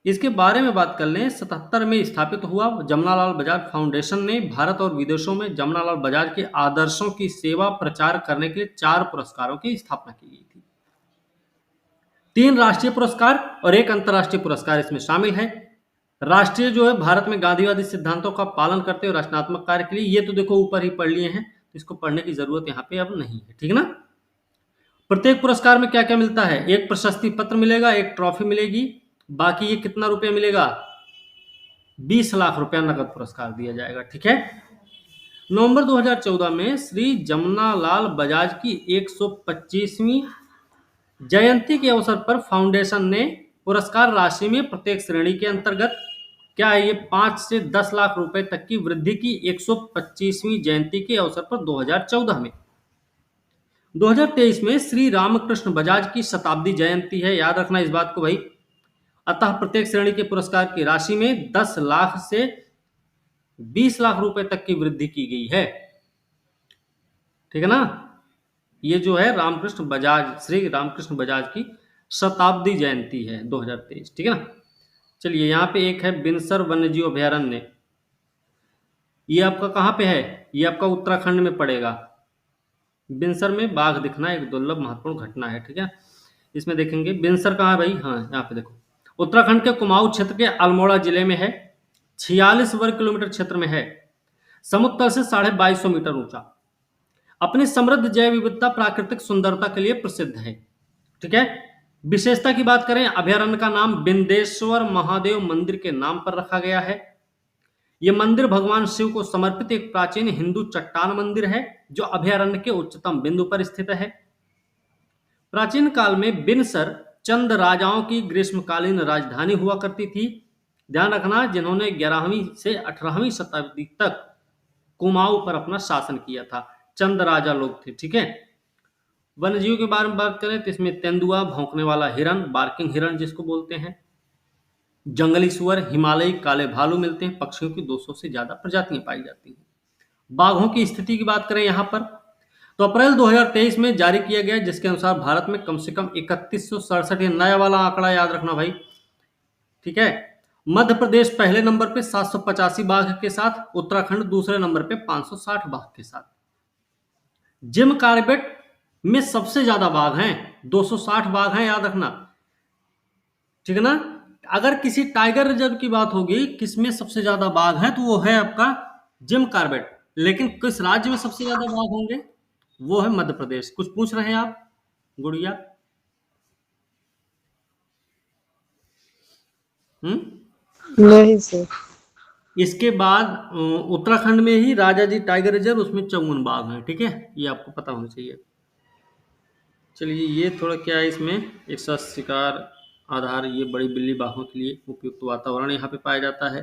इसके बारे में बात कर लें, 77 में स्थापित हुआ जमनालाल बजाज फाउंडेशन ने भारत और विदेशों में जमनालाल बजाज के आदर्शों की सेवा प्रचार करने के लिए 4 पुरस्कारों की स्थापना की गई थी। 3 राष्ट्रीय पुरस्कार और 1 अंतरराष्ट्रीय पुरस्कार इसमें शामिल है। राष्ट्रीय जो है भारत में गांधीवादी सिद्धांतों का पालन करते हुए रचनात्मक कार्य के लिए, ये तो देखो ऊपर ही पढ़ लिए हैं, इसको पढ़ने की जरूरत यहाँ पे अब नहीं है। ठीक है ना। प्रत्येक पुरस्कार में क्या क्या मिलता है? एक प्रशस्ति पत्र मिलेगा, एक ट्रॉफी मिलेगी, बाकी ये कितना रुपया मिलेगा? 20 लाख रुपया नकद पुरस्कार दिया जाएगा। ठीक है। नवंबर 2014 में श्री जमनालाल बजाज की 125वीं जयंती के अवसर पर फाउंडेशन ने पुरस्कार राशि में प्रत्येक श्रेणी के अंतर्गत क्या है ये 5 से 10 लाख रुपए तक की वृद्धि की 125वीं जयंती के अवसर पर 2014 में। 2023 में श्री रामकृष्ण बजाज की शताब्दी जयंती है, याद रखना इस बात को भाई। अतः प्रत्येक श्रेणी के पुरस्कार की राशि में 10 लाख से 20 लाख रुपए तक की वृद्धि की गई है। ठीक है ना। ये जो है रामकृष्ण बजाज, श्री रामकृष्ण बजाज की शताब्दी जयंती है 2023। ठीक है ना। चलिए यहाँ पे एक है बिनसर वन्यजीव अभयारण्य, ये आपका कहाँ पे है? ये आपका उत्तराखंड में पड़ेगा। बिनसर में बाघ दिखना एक दुर्लभ महत्वपूर्ण घटना है। ठीक है, इसमें देखेंगे बिनसर कहाँ है भाई? हाँ यहाँ पे देखो, उत्तराखंड के कुमाऊं क्षेत्र के अल्मोड़ा जिले में है। 46 वर्ग किलोमीटर क्षेत्र में है, समुद्र तल से 2250 मीटर ऊंचा, अपनी समृद्ध जैव विविधता प्राकृतिक सुंदरता के लिए प्रसिद्ध है। ठीक है। विशेषता की बात करें, अभयारण्य का नाम बिंदेश्वर महादेव मंदिर के नाम पर रखा गया है। यह मंदिर भगवान शिव को समर्पित एक प्राचीन हिंदू चट्टान मंदिर है जो अभयारण्य के उच्चतम बिंदु पर स्थित है। प्राचीन काल में बिनसर चंद राजाओं की ग्रीष्मकालीन राजधानी हुआ करती थी। ध्यान रखना, जिन्होंने 11वीं से 18वीं शताब्दी तक कुमाऊं पर अपना शासन किया था, चंद राजा लोग थे। ठीक है। वन्यजीव के बारे में बात करें तो इसमें तेंदुआ, भौंकने वाला हिरन, बार्किंग हिरन जिसको बोलते हैं, जंगली सुअर, हिमालयी काले भालू मिलते हैं। पक्षियों की 200 से ज्यादा प्रजातियां पाई जाती हैं। बाघों की स्थिति की बात करें यहाँ पर, तो अप्रैल 2023 में जारी किया गया, जिसके अनुसार भारत में कम से कम 3167, ये नया वाला आंकड़ा याद रखना भाई, ठीक है। मध्य प्रदेश पहले नंबर पे 785 बाघ के साथ, उत्तराखंड दूसरे नंबर पे 560 बाघ के साथ। जिम कार्बेट में सबसे ज्यादा बाघ हैं, 260 बाघ हैं, याद रखना, ठीक है ना। अगर किसी टाइगर रिजर्व की बात होगी, किसमें सबसे ज्यादा बाघ हैं, तो वो है आपका जिम कार्बेट। लेकिन किस राज्य में सबसे ज्यादा बाघ होंगे, वो है मध्य प्रदेश। कुछ पूछ रहे हैं आप गुड़िया? नहीं सर। इसके बाद उत्तराखंड में ही राजाजी टाइगर रिजर्व, उसमें 54 बाघ हैं, ठीक है, ये आपको पता होना चाहिए। चलिए, ये थोड़ा क्या है, इसमें एक साथ शिकार आधार, ये बड़ी बिल्ली बाघों के लिए उपयुक्त वातावरण यहाँ पे पाया जाता है।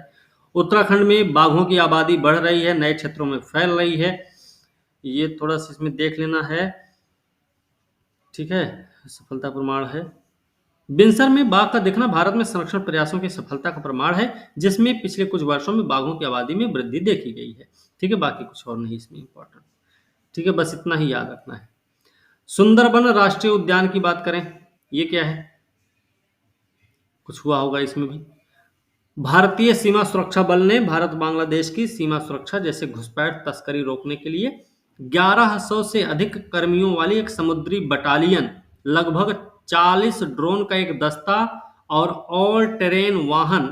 उत्तराखंड में बाघों की आबादी बढ़ रही है, नए क्षेत्रों में फैल रही है, ये थोड़ा सा इसमें देख लेना है, ठीक है। सफलता प्रमाण है, बिनसर में बाघ का दिखना भारत में संरक्षण प्रयासों की सफलता का प्रमाण है, जिसमें पिछले कुछ वर्षों में बाघों की आबादी में वृद्धि देखी गई है, ठीक है। बाकी कुछ और नहीं इसमें इंपॉर्टेंट, ठीक है, बस इतना ही याद रखना है। सुंदरबन राष्ट्रीय उद्यान की बात करें, ये क्या है, कुछ हुआ होगा इसमें भी। भारतीय सीमा सुरक्षा बल ने भारत बांग्लादेश की सीमा सुरक्षा जैसे घुसपैठ, तस्करी रोकने के लिए 1100 से अधिक कर्मियों वाली एक समुद्री बटालियन, लगभग 40 ड्रोन का एक दस्ता और ऑल टेरेन वाहन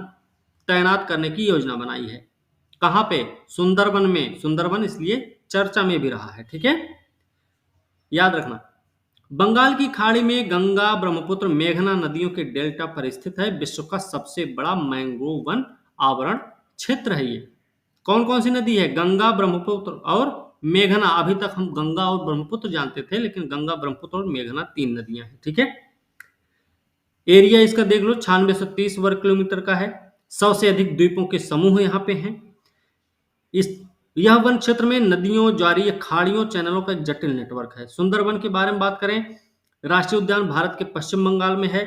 तैनात करने की योजना बनाई है। कहां पे? सुंदरबन में। सुंदरबन इसलिए चर्चा में भी रहा है, ठीक है, याद रखना। बंगाल की खाड़ी में गंगा, ब्रह्मपुत्र, मेघना नदियों के डेल्टा पर स्थित है, विश्व का सबसे बड़ा मैंग्रोव वन आवरण क्षेत्र है ये। कौन कौन सी नदी है? गंगा, ब्रह्मपुत्र और मेघना। अभी तक हम गंगा और ब्रह्मपुत्र जानते थे, लेकिन गंगा, ब्रह्मपुत्र और मेघना 3 नदियां हैं, ठीक है। एरिया इसका देख लो, 9630 वर्ग किलोमीटर का है। 100 से अधिक द्वीपों के समूह यहाँ पे हैं। यह वन क्षेत्र में नदियों, ज्वारीय खाड़ियों, चैनलों का एक जटिल नेटवर्क है। सुंदरबन के बारे में बात करें, राष्ट्रीय उद्यान भारत के पश्चिम बंगाल में है।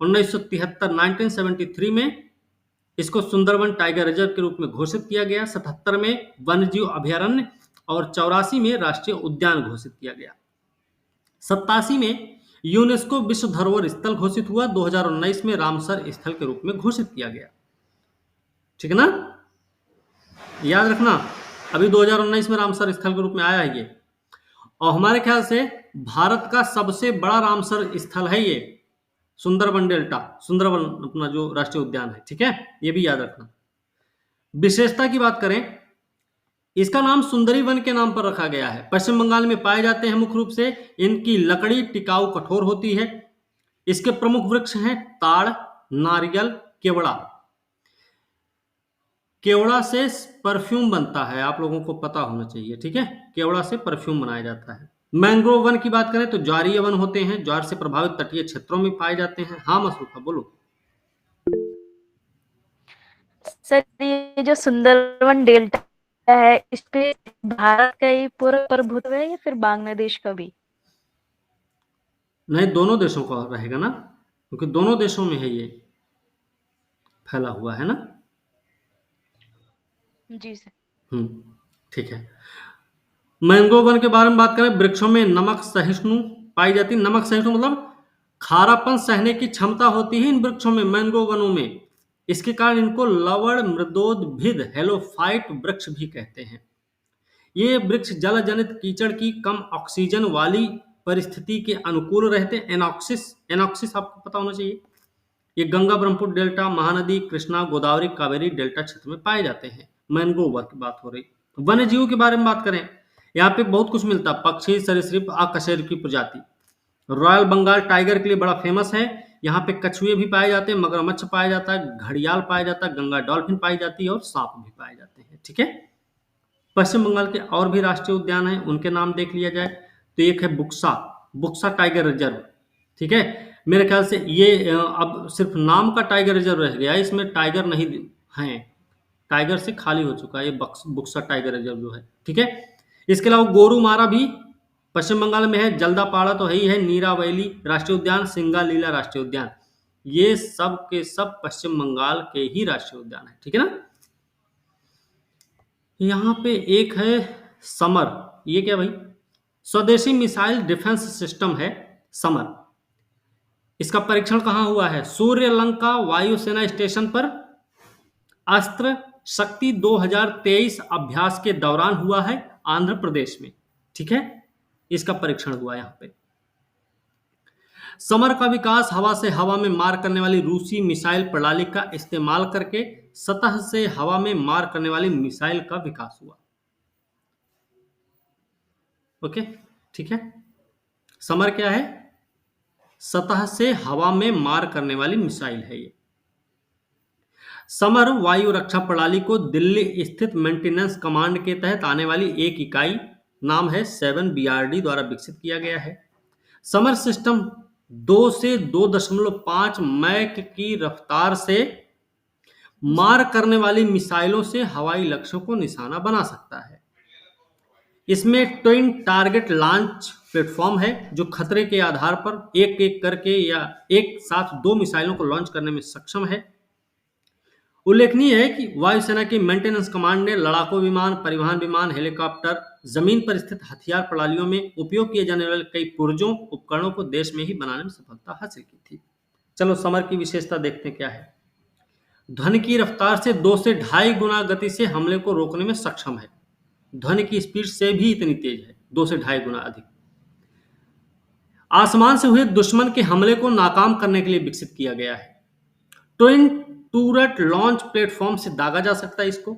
1973 में इसको सुंदरबन टाइगर रिजर्व के रूप में घोषित किया गया। 77 में वन्यजीव अभयारण्य और 84 में राष्ट्रीय उद्यान घोषित किया गया। 87 में यूनेस्को विश्व धरोहर स्थल घोषित हुआ। 2019 में रामसर स्थल के रूप में घोषित किया गया, ठीक है ना, याद रखना। अभी 2019 में रामसर स्थल के रूप में आया है ये, और हमारे ख्याल से भारत का सबसे बड़ा रामसर स्थल है ये, सुंदरबन डेल्टा, सुंदरबन अपना जो राष्ट्रीय उद्यान है, ठीक है, ये भी याद रखना। विशेषता की बात करें, इसका नाम सुंदरी वन के नाम पर रखा गया है। पश्चिम बंगाल में पाए जाते हैं मुख्य रूप से। इनकी लकड़ी टिकाऊ कठोर होती है। इसके प्रमुख वृक्ष हैं ताड़, नारियल, केवड़ा। केवड़ा से परफ्यूम बनता है, आप लोगों को पता होना चाहिए, ठीक है, केवड़ा से परफ्यूम बनाया जाता है। मैंग्रोव वन की बात करें तो ज्वारीय वन होते हैं, ज्वार से प्रभावित तटीय क्षेत्रों में पाए जाते हैं। हाँ मसरूफा बोलो। सर ये जो सुंदरबन डेल्टा है, इस पे भारत का ही पूरा प्रभुत्व है या फिर बांग्लादेश का भी? नहीं, दोनों देशों का रहेगा ना, क्योंकि दोनों देशों में है ये फैला हुआ, है ना। जी सर। ठीक है। मैंग्रोव वन के बारे में बात करें, वृक्षों में नमक सहिष्णु पाई जाती है। नमक सहिष्णु मतलब खारापन सहने की क्षमता होती है इन वृक्षों में, मैंग्रोव वनों में। इसके कारण इनको लवण मृदोद्भिद हेलोफाइट वृक्ष भी कहते हैं। ये वृक्ष जल जनित कीचड़ की कम ऑक्सीजन वाली परिस्थिति के अनुकूल रहते हैं। एनॉक्सिस आपको पता होना चाहिए। ये गंगा, ब्रह्मपुत्र डेल्टा, महानदी, कृष्णा, गोदावरी, कावेरी डेल्टा क्षेत्र में पाए जाते हैं। मैंग्रोव की बात हो रही। वन्य जीवों के बारे में बात करें, यहाँ पे बहुत कुछ मिलता है। पक्षी, सरीसृप, अकशेरुकी प्रजाति। रॉयल बंगाल टाइगर के लिए बड़ा फेमस है। यहाँ पे कछुए भी पाए जाते हैं, मगरमच्छ पाया जाता है, घड़ियाल पाया जाता है, गंगा डॉल्फिन पाई जाती है और सांप भी पाए जाते हैं, ठीक है। पश्चिम बंगाल के और भी राष्ट्रीय उद्यान हैं, उनके नाम देख लिया जाए तो एक है बुक्सा टाइगर रिजर्व, ठीक है। मेरे ख्याल से ये अब सिर्फ नाम का टाइगर रिजर्व रह गया, इसमें टाइगर नहीं है, टाइगर से खाली हो चुका है ये बुक्सा टाइगर रिजर्व जो है, ठीक है। इसके अलावा गोरुमारा भी पश्चिम बंगाल में है। जल्दापाड़ा तो है ही है। नीरा वैली राष्ट्रीय उद्यान, सिंगालीला राष्ट्रीय उद्यान, ये सब के सब पश्चिम बंगाल के ही राष्ट्रीय उद्यान है, ठीक है ना। यहाँ पे एक है समर, ये क्या भाई, स्वदेशी मिसाइल डिफेंस सिस्टम है समर। इसका परीक्षण कहाँ हुआ है, सूर्यलंका वायुसेना स्टेशन पर अस्त्र शक्ति 2023 अभ्यास के दौरान हुआ है आंध्र प्रदेश में, ठीक है। इसका परीक्षण हुआ यहाँ पे। समर का विकास हवा से हवा में मार करने वाली रूसी मिसाइल प्रणाली का इस्तेमाल करके सतह से हवा में मार करने वाली मिसाइल का विकास हुआ। ओके, ठीक है। समर क्या है, सतह से हवा में मार करने वाली मिसाइल है ये। समर वायु रक्षा प्रणाली को दिल्ली स्थित मेंटेनेंस कमांड के तहत आने वाली एक इकाई, नाम है 7BRD, द्वारा विकसित किया गया है। समर सिस्टम 2 से 2.5 मैक की रफ्तार से मार करने वाली मिसाइलों से हवाई लक्ष्यों को निशाना बना सकता है। इसमें ट्विन टारगेट लॉन्च प्लेटफॉर्म है जो खतरे के आधार पर एक एक करके या एक साथ 2 मिसाइलों को लॉन्च करने में सक्षम है। उल्लेखनीय है कि वायुसेना की मेंटेनेंस कमांड ने लड़ाकू विमान, परिवहन विमान, हेलीकॉप्टर, जमीन पर स्थित हथियार प्रणालियों में उपयोग किए जाने वाले कई पुर्जों उपकरणों को देश में ही बनाने में सफलता हासिल की थी। चलो समर की विशेषता देखते हैं क्या है। ध्वनि की रफ्तार से 2 से 2.5 गुना गति से हमले को रोकने में सक्षम है। ध्वनि की स्पीड से भी इतनी तेज है, 2 से 2.5 गुना अधिक। आसमान से हुए दुश्मन के हमले को नाकाम करने के लिए विकसित किया गया है। ट्विन टूरट लॉन्च प्लेटफॉर्म से दागा जा सकता है इसको।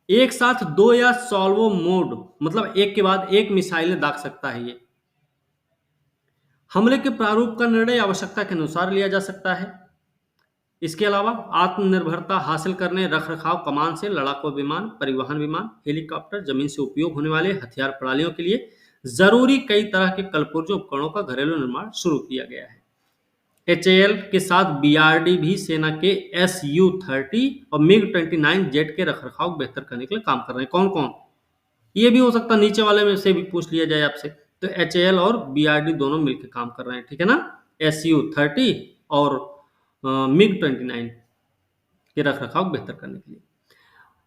एक साथ 2 या सॉल्वो मोड, मतलब एक के बाद एक मिसाइलें दाग सकता है ये। हमले के प्रारूप का निर्णय आवश्यकता के अनुसार लिया जा सकता है। इसके अलावा आत्मनिर्भरता हासिल करने, रखरखाव, कमान से लड़ाकू विमान, परिवहन विमान, हेलीकॉप्टर, जमीन से उपयोग होने वाले हथियार प्रणालियों के लिए जरूरी कई तरह के कलपुर्जे उपकरणों का घरेलू निर्माण शुरू किया गया है। HAL के साथ BRD भी सेना के Su-30 और MiG-29 जेट के रखरखाव बेहतर करने के लिए काम कर रहे हैं। कौन कौन, ये भी हो सकता है नीचे वाले में से भी पूछ लिया जाए आपसे। तो HAL और BRD दोनों मिलकर काम कर रहे हैं, ठीक है ना। Su-30 और MiG-29 के रखरखाव बेहतर करने के लिए।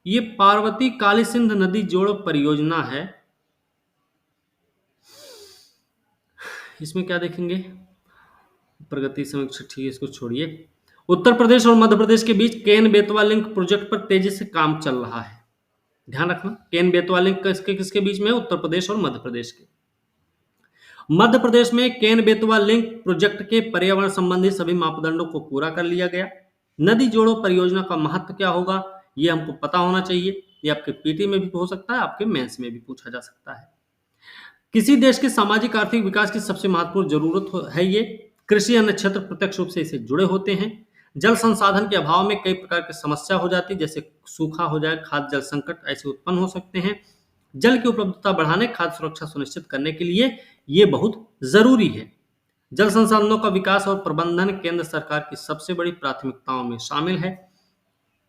ये पार्वती काली सिंध नदी जोड़ परियोजना है। इसमें क्या देखेंगे, प्रगति समीक्षा, ठीक है, इसको छोड़िए। उत्तर प्रदेश और मध्य प्रदेश के बीच केन बेतवा लिंक प्रोजेक्ट पर तेजी से काम चल रहा है। ध्यान रखना, केन बेतवा लिंक किसके बीच में है, उत्तर प्रदेश और मध्य प्रदेश के। मध्य प्रदेश में केन बेतवा लिंक प्रोजेक्ट के पर्यावरण संबंधी सभी मापदंडों को पूरा कर लिया गया। नदी जोड़ो परियोजना का महत्व क्या होगा, ये हमको पता होना चाहिए। ये आपके पीटी में भी हो सकता है, आपके मेंस में भी पूछा जा सकता है। किसी देश के सामाजिक आर्थिक विकास की सबसे महत्वपूर्ण जरूरत है ये। कृषि अन्य क्षेत्र प्रत्यक्ष रूप से इसे जुड़े होते हैं। जल संसाधन के अभाव में कई प्रकार की समस्या हो जाती है, जैसे सूखा हो जाए, खाद्य जल संकट ऐसे उत्पन्न हो सकते हैं। जल की उपलब्धता बढ़ाने, खाद्य सुरक्षा सुनिश्चित करने के लिए ये बहुत जरूरी है। जल संसाधनों का विकास और प्रबंधन केंद्र सरकार की सबसे बड़ी प्राथमिकताओं में शामिल है।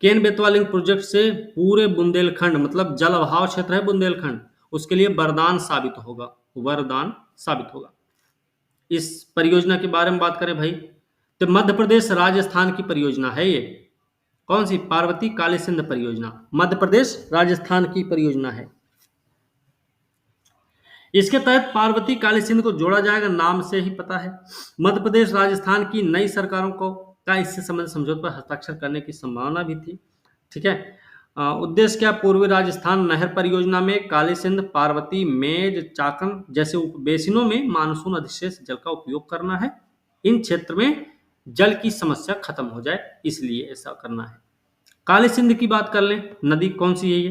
केन बेतवा लिंक प्रोजेक्ट से पूरे बुंदेलखंड, मतलब जल अभाव क्षेत्र है बुंदेलखंड, उसके लिए वरदान साबित होगा, वरदान साबित होगा। इस परियोजना के बारे में बात करें भाई, तो मध्य प्रदेश राजस्थान की परियोजना है ये। कौन सी, पार्वती काली सिंध परियोजना, मध्य प्रदेश राजस्थान की परियोजना है। इसके तहत पार्वती काली सिंध को जोड़ा जाएगा, नाम से ही पता है। मध्य प्रदेश राजस्थान की नई सरकारों को का इससे संबंधित समझौते पर हस्ताक्षर करने की संभावना भी थी, ठीक है। उद्देश्य क्या, पूर्वी राजस्थान नहर परियोजना में काली सिंध, पार्वती, मेज, चाकन जैसे उपबेसिनों में मानसून अधिशेष जल का उपयोग करना है। इन क्षेत्र में जल की समस्या खत्म हो जाए, इसलिए ऐसा करना है। काली सिंध की बात कर लें, नदी कौन सी है ये,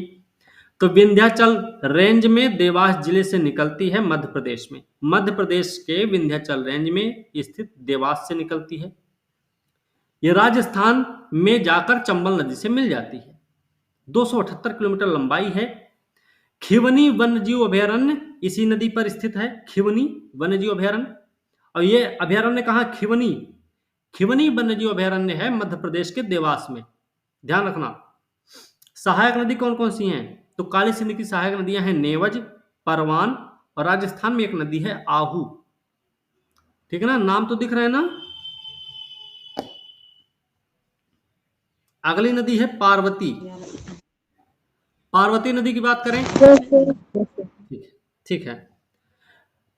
तो विंध्याचल रेंज में देवास जिले से निकलती है मध्य प्रदेश में। मध्य प्रदेश के विंध्याचल रेंज में स्थित देवास से निकलती है। ये राजस्थान में जाकर चंबल नदी से मिल जाती है। 278 किलोमीटर लंबाई है। खिवनी वन्यजीव अभयारण्य इसी नदी पर स्थित है, खिवनी वन्यजीव अभयारण्य। और ये अभयारण्य कहाँ, खिवनी, खिवनी वन्यजीव अभयारण्य है मध्य प्रदेश के देवास में। ध्यान रखना। सहायक नदी कौन कौन सी हैं, तो काली सिंध की सहायक नदियां हैं नेवज, परवान, और राजस्थान में एक नदी है आहू, ठीक है ना, नाम तो दिख रहे हैं ना। अगली नदी है पार्वती। पार्वती नदी की बात करें, Yes, sir. Yes, sir. ठीक है।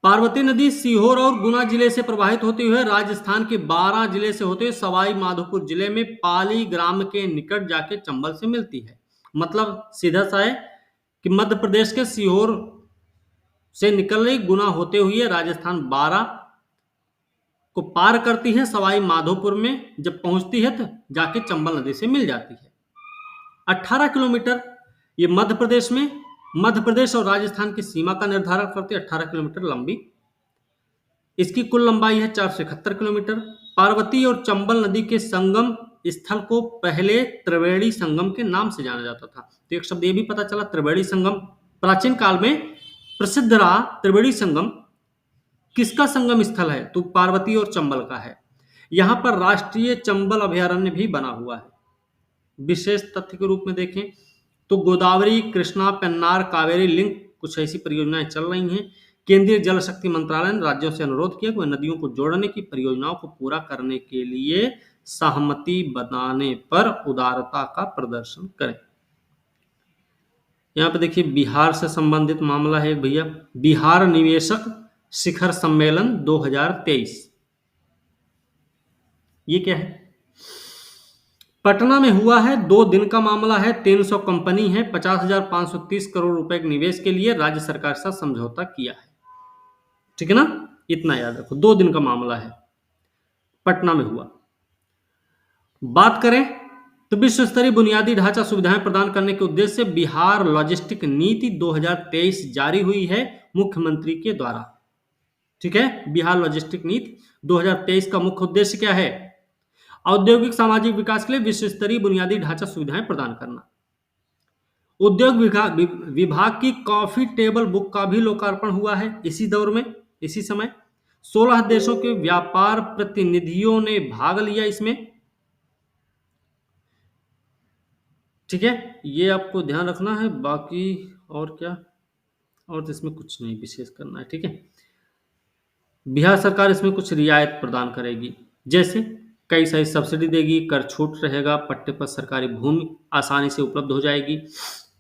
पार्वती नदी सीहोर और गुना जिले से प्रवाहित होते हुए राजस्थान के 12 जिले से होते हुए सवाई माधोपुर जिले में पाली ग्राम के निकट जाके चंबल से मिलती है। मतलब सीधा सा है कि मध्य प्रदेश के सीहोर से निकल रही गुना होते हुए राजस्थान 12 को पार करती है, सवाई माधोपुर में जब पहुंचती है तो जाके चंबल नदी से मिल जाती है। 18 किलोमीटर ये मध्य प्रदेश और राजस्थान की सीमा का निर्धारण करती है। 18 किलोमीटर लंबी इसकी कुल लंबाई है 471 किलोमीटर। पार्वती और चंबल नदी के संगम स्थल को पहले त्रिवेणी संगम के नाम से जाना जाता था। तो एक शब्द ये भी पता चला, त्रिवेणी संगम प्राचीन काल में प्रसिद्ध रहा। त्रिवेणी संगम किसका संगम स्थल है? तो पार्वती और चंबल का है। यहां पर राष्ट्रीय चंबल अभयारण्य भी बना हुआ है। विशेष तथ्य के रूप में देखें तो गोदावरी, कृष्णा, पेन्नार, कावेरी लिंक कुछ ऐसी परियोजनाएं चल रही हैं। केंद्रीय जल शक्ति मंत्रालय ने राज्यों से अनुरोध किया कि वे नदियों को जोड़ने की परियोजनाओं को पूरा करने के लिए सहमति बनाने पर उदारता का प्रदर्शन करें। यहाँ पे देखिए बिहार से संबंधित मामला है भैया, बिहार निवेशक शिखर सम्मेलन 2023। ये क्या है? पटना में हुआ है, 2 दिन का मामला है। 300 कंपनी है, 50,530 करोड़ रुपए के निवेश के लिए राज्य सरकार के साथ समझौता किया है। ठीक है ना, इतना याद रखो। 2 दिन का मामला है, पटना में हुआ। बात करें तो विश्व स्तरीय बुनियादी ढांचा सुविधाएं प्रदान करने के उद्देश्य से बिहार लॉजिस्टिक नीति 2023 जारी हुई है मुख्यमंत्री के द्वारा। ठीक है, बिहार लॉजिस्टिक नीति 2023 का मुख्य उद्देश्य क्या है? औद्योगिक सामाजिक विकास के लिए विश्व स्तरीय बुनियादी ढांचा सुविधाएं प्रदान करना। उद्योग विभाग की कॉफी टेबल बुक का भी लोकार्पण हुआ है इसी दौर में, इसी समय। 16 देशों के व्यापार प्रतिनिधियों ने भाग लिया इसमें। ठीक है, ये आपको ध्यान रखना है। बाकी और क्या, और इसमें कुछ नहीं विशेष करना है। ठीक है, बिहार सरकार इसमें कुछ रियायत प्रदान करेगी, जैसे कई सारी सब्सिडी देगी, कर छूट रहेगा, पट्टे पर सरकारी भूमि आसानी से उपलब्ध हो जाएगी।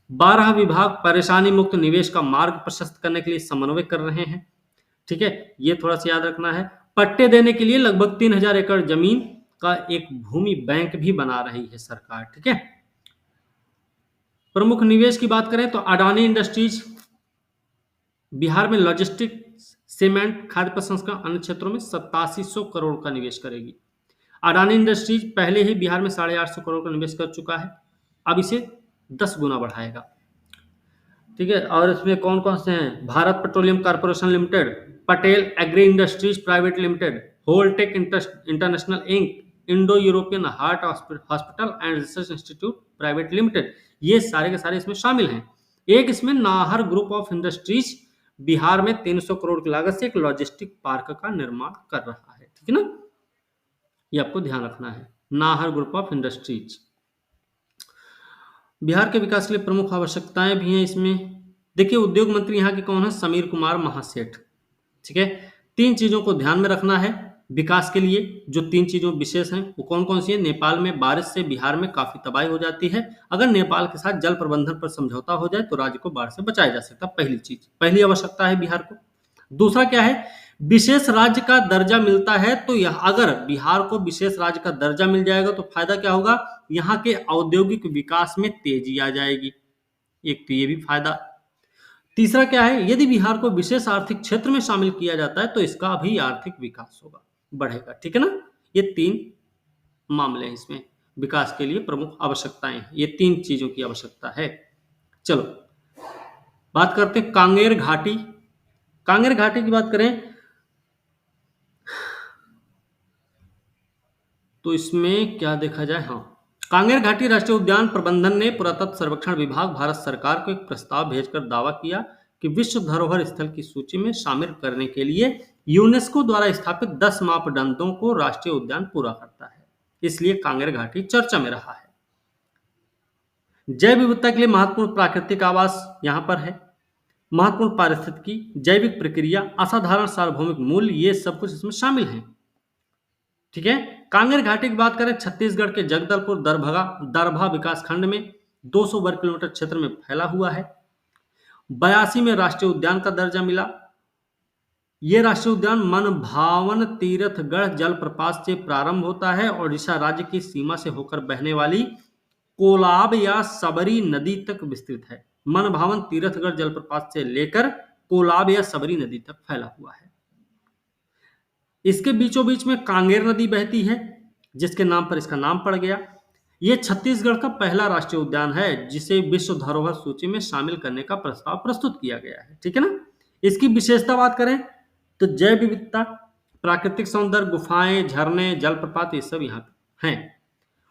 12 विभाग परेशानी मुक्त निवेश का मार्ग प्रशस्त करने के लिए समन्वय कर रहे हैं। ठीक है, ये थोड़ा सा याद रखना है। पट्टे देने के लिए लगभग 3000 एकड़ जमीन का एक भूमि बैंक भी बना रही है सरकार। ठीक है, प्रमुख निवेश की बात करें तो अडानी इंडस्ट्रीज बिहार में लॉजिस्टिक, सीमेंट, खाद्य प्रसंस्करण, अन्य क्षेत्रों में 8700 करोड़ का निवेश करेगी। अडानी इंडस्ट्रीज पहले ही बिहार में 850 करोड़ का निवेश कर चुका है, अब इसे 10 गुना बढ़ाएगा। ठीक है, और इसमें कौन कौन से हैं? Bharat Petroleum Corporation Limited, Patel Agri Industries Private Limited, Holtec International Inc, Indo European Heart Hospital and Research Institute Private Limited, ये सारे के सारे इसमें शामिल हैं। एक इसमें Nahar Group of Industries Bihar में 300 करोड़ की लागत से एक लॉजिस्टिक पार्क का निर्माण कर रहा है। ठीक है ना, ये आपको ध्यान रखना है। Nahar Group of Industries. Bihar के विकास के लिए प्रमुख आवश्यकताएं भी हैं इसमें। देखिए, उद्योग मंत्री यहाँ के कौन है? समीर कुमार महासेठ। ठीक है, 3 चीजों को ध्यान में रखना है विकास के लिए। जो 3 चीजों विशेष हैं वो कौन कौन सी है? नेपाल में बारिश से बिहार में काफी तबाही हो जाती है, अगर नेपाल के साथ जल प्रबंधन पर समझौता हो जाए तो राज्य को बाढ़ से बचाया जा सकता। पहली चीज, पहली आवश्यकता है बिहार को। दूसरा क्या है? विशेष राज्य का दर्जा मिलता है, तो यह अगर बिहार को विशेष राज्य का दर्जा मिल जाएगा तो फायदा क्या होगा? यहाँ के औद्योगिक विकास में तेजी आ जाएगी, एक तो ये भी फायदा। तीसरा क्या है? यदि बिहार को विशेष आर्थिक क्षेत्र में शामिल किया जाता है तो इसका भी आर्थिक विकास होगा, बढ़ेगा। ठीक है ना, ये 3 मामले हैं इसमें विकास के लिए प्रमुख आवश्यकताएं हैं। ये 3 चीजों की आवश्यकता है। चलो बात करते हैं कांगेर घाटी। कांगेर घाटी की बात करें तो इसमें क्या देखा जाए? हाँ, कांगेर घाटी राष्ट्रीय उद्यान प्रबंधन ने पुरातत्व सर्वेक्षण विभाग भारत सरकार को एक प्रस्ताव भेजकर दावा किया कि विश्व धरोहर स्थल की सूची में शामिल करने के लिए यूनेस्को द्वारा स्थापित 10 मापदंडों को राष्ट्रीय उद्यान पूरा करता है, इसलिए कांगेर घाटी चर्चा में रहा है। जैव विविधता के लिए महत्वपूर्ण प्राकृतिक आवास यहां पर है, महत्वपूर्ण पारिस्थितिकी, जैविक प्रक्रिया, असाधारण सार्वभौमिक मूल्य, ये सब कुछ इसमें शामिल है। ठीक है, कांगेर घाटी की बात करें, छत्तीसगढ़ के जगदलपुर दरभा विकास खंड में 200 वर्ग किलोमीटर क्षेत्र में फैला हुआ है। 82 में राष्ट्रीय उद्यान का दर्जा मिला। यह राष्ट्रीय उद्यान मनभावन तीरथगढ़ जलप्रपात से प्रारंभ होता है और ओडिशा राज्य की सीमा से होकर बहने वाली कोलाब या सबरी नदी तक विस्तृत है। मनभावन तीरथगढ़ जलप्रपात से लेकर कोलाब या सबरी नदी तक फैला हुआ है। इसके बीचों बीच में कांगेर नदी बहती है, जिसके नाम पर इसका नाम पड़ गया। यह छत्तीसगढ़ का पहला राष्ट्रीय उद्यान है जिसे विश्व धरोहर सूची में शामिल करने का प्रस्ताव प्रस्तुत किया गया है। ठीक है ना। इसकी विशेषता बात करें तो जैव विविधता, प्राकृतिक सौंदर्य, गुफाएं, झरने, जलप्रपात, ये सब यहाँ पे हैं।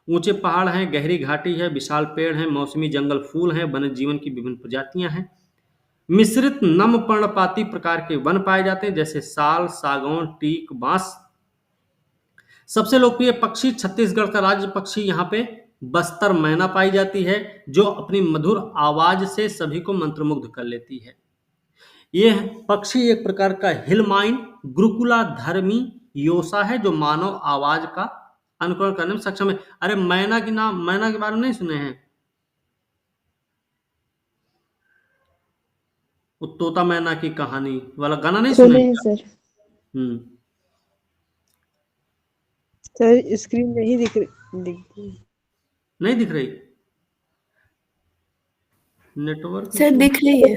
ऊंचे पहाड़ हैं, गहरी घाटी है, विशाल पेड़ हैं, मौसमी जंगल फूल हैं, वन्य जीवन की विभिन्न प्रजातियां हैं। मिश्रित नम पर्णपाती प्रकार के वन पाए जाते हैं, जैसे साल, सागौन, टीक, बांस। सबसे लोकप्रिय पक्षी, छत्तीसगढ़ का राज्य पक्षी यहाँ पे बस्तर मैना पाई जाती है, जो अपनी मधुर आवाज से सभी को मंत्रमुग्ध कर लेती है। यह पक्षी एक प्रकार का हिलमाइन गुरुकुला धर्मी योसा है, जो मानव आवाज का अनुकरण करने में सक्षम है। अरे मैना के बारे में नहीं सुने हैं? वो तोता मैना की कहानी वाला गाना नहीं सुने सुने हैं हैं क्या? सर। सर स्क्रीन नहीं दिखती। नहीं दिख रही नेटवर्क सर दिख रही है।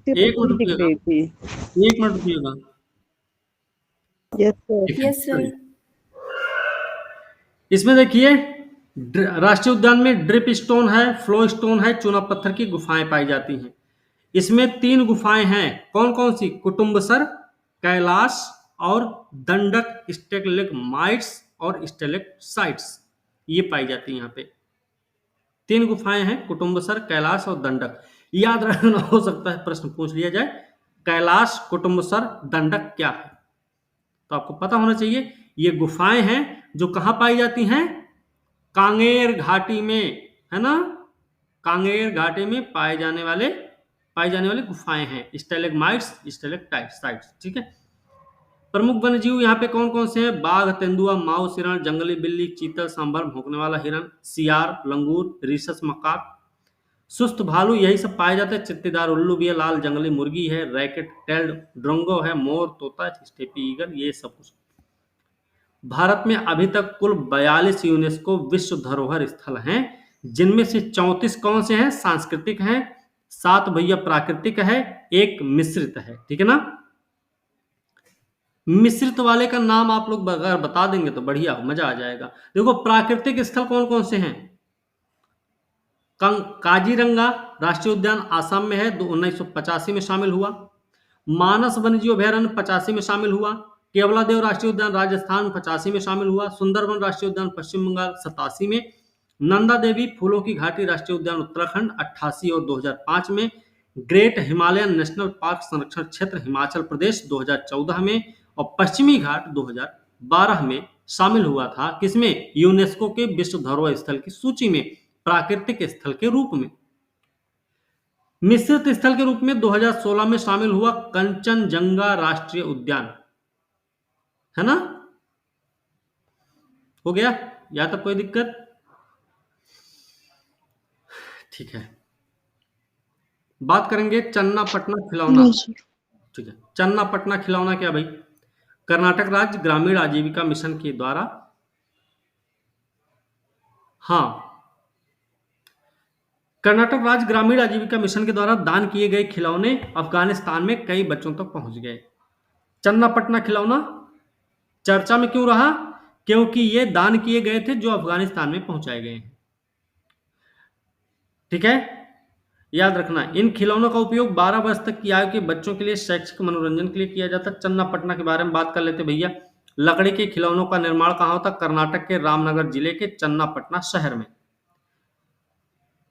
एक मिनट दिख रही थी। एक मिनट रुकिएगा। Yes sir. Yes sir. इसमें देखिए राष्ट्रीय उद्यान में ड्रिप स्टोन है, फ्लो स्टोन है, चूना पत्थर की गुफाएं पाई जाती हैं। इसमें 3 गुफाएं हैं। कौन कौन सी? कुटुम्बसर, कैलाश और दंडक स्टेलेग्माइट्स और स्टेलेक्साइट्स, ये पाई जाती हैं यहाँ पे। 3 गुफाएं हैं, कुटुम्बसर, कैलाश और दंडक। याद रखना, हो सकता है प्रश्न पूछ लिया जाए, कैलाश, कुटुम्बसर, दंडक क्या है, तो आपको पता होना चाहिए। ये गुफाएं हैं जो कहां पाई जाती हैं? कांगेर घाटी में, है ना। कांगेर घाटी में पाई जाने वाले गुफाएं हैं, स्टेलेग्माइट्स, स्टेलेक्टाइट्स। ठीक है। प्रमुख वन्यजीव यहाँ पे कौन कौन से हैं? बाघ, तेंदुआ, माउस हिरण, जंगली बिल्ली, चीतल, सांभर, भौंकने वाला हिरण, सियार, लंगूर, रीसस मकाक, सुस्त भालू, यही सब पाए जाते हैं। चित्तीदार उल्लू भी है, लाल जंगली मुर्गी है, रैकेट टेल्ड ड्रोंगो है, मोर, तोता, स्टेपी ईगल, ये सब कुछ। भारत में अभी तक कुल 42 यूनेस्को विश्व धरोहर स्थल हैं, जिनमें से 34 कौन से हैं? सांस्कृतिक हैं, 7 भैया प्राकृतिक है, 1 मिश्रित है। ठीक है ना। मिश्रित वाले का नाम आप लोग अगर बता देंगे तो बढ़िया, मजा आ जाएगा। देखो प्राकृतिक स्थल कौन कौन से हैं? काजीरंगा राष्ट्रीय उद्यान आसाम में है, 1985 में शामिल हुआ। मानस वन्यजीव अभयारण्य 85 में शामिल हुआ। केवलादेव राष्ट्रीय उद्यान राजस्थान 85 में शामिल हुआ। सुंदरवन राष्ट्रीय उद्यान पश्चिम बंगाल 87 में। नंदा देवी फूलों की घाटी राष्ट्रीय उद्यान उत्तराखंड 88 और 2005 में। ग्रेट हिमालयन नेशनल पार्क संरक्षण क्षेत्र हिमाचल प्रदेश 2014 में। और पश्चिमी घाट 2012 में शामिल हुआ था। किसमें? यूनेस्को के विश्व धरोहर स्थल की सूची में, प्राकृतिक स्थल के रूप में। मिश्रित स्थल के रूप में 2016 में शामिल हुआ कंचनजंगा राष्ट्रीय उद्यान, है ना। हो गया? या तक कोई दिक्कत? ठीक है। बात करेंगे चन्ना पटना खिलौना। ठीक है। चन्ना पटना खिलौना क्या भाई? कर्नाटक राज्य ग्रामीण आजीविका मिशन के द्वारा, कर्नाटक राज्य ग्रामीण आजीविका मिशन के द्वारा दान किए गए खिलौने अफगानिस्तान में कई बच्चों तक पहुंच गए। चन्ना पटना खिलौना चर्चा में क्यों रहा? क्योंकि ये दान किए गए थे जो अफगानिस्तान में पहुंचाए गए हैं। ठीक है। याद रखना, इन खिलौनों का उपयोग 12 वर्ष तक की आयु के बच्चों के लिए शैक्षिक मनोरंजन के लिए किया जाता है। चन्ना पटना के बारे में बात कर लेते भैया। लकड़ी के खिलौनों का निर्माण कहाँ होता? कर्नाटक के रामनगर जिले के चन्ना पटना शहर में।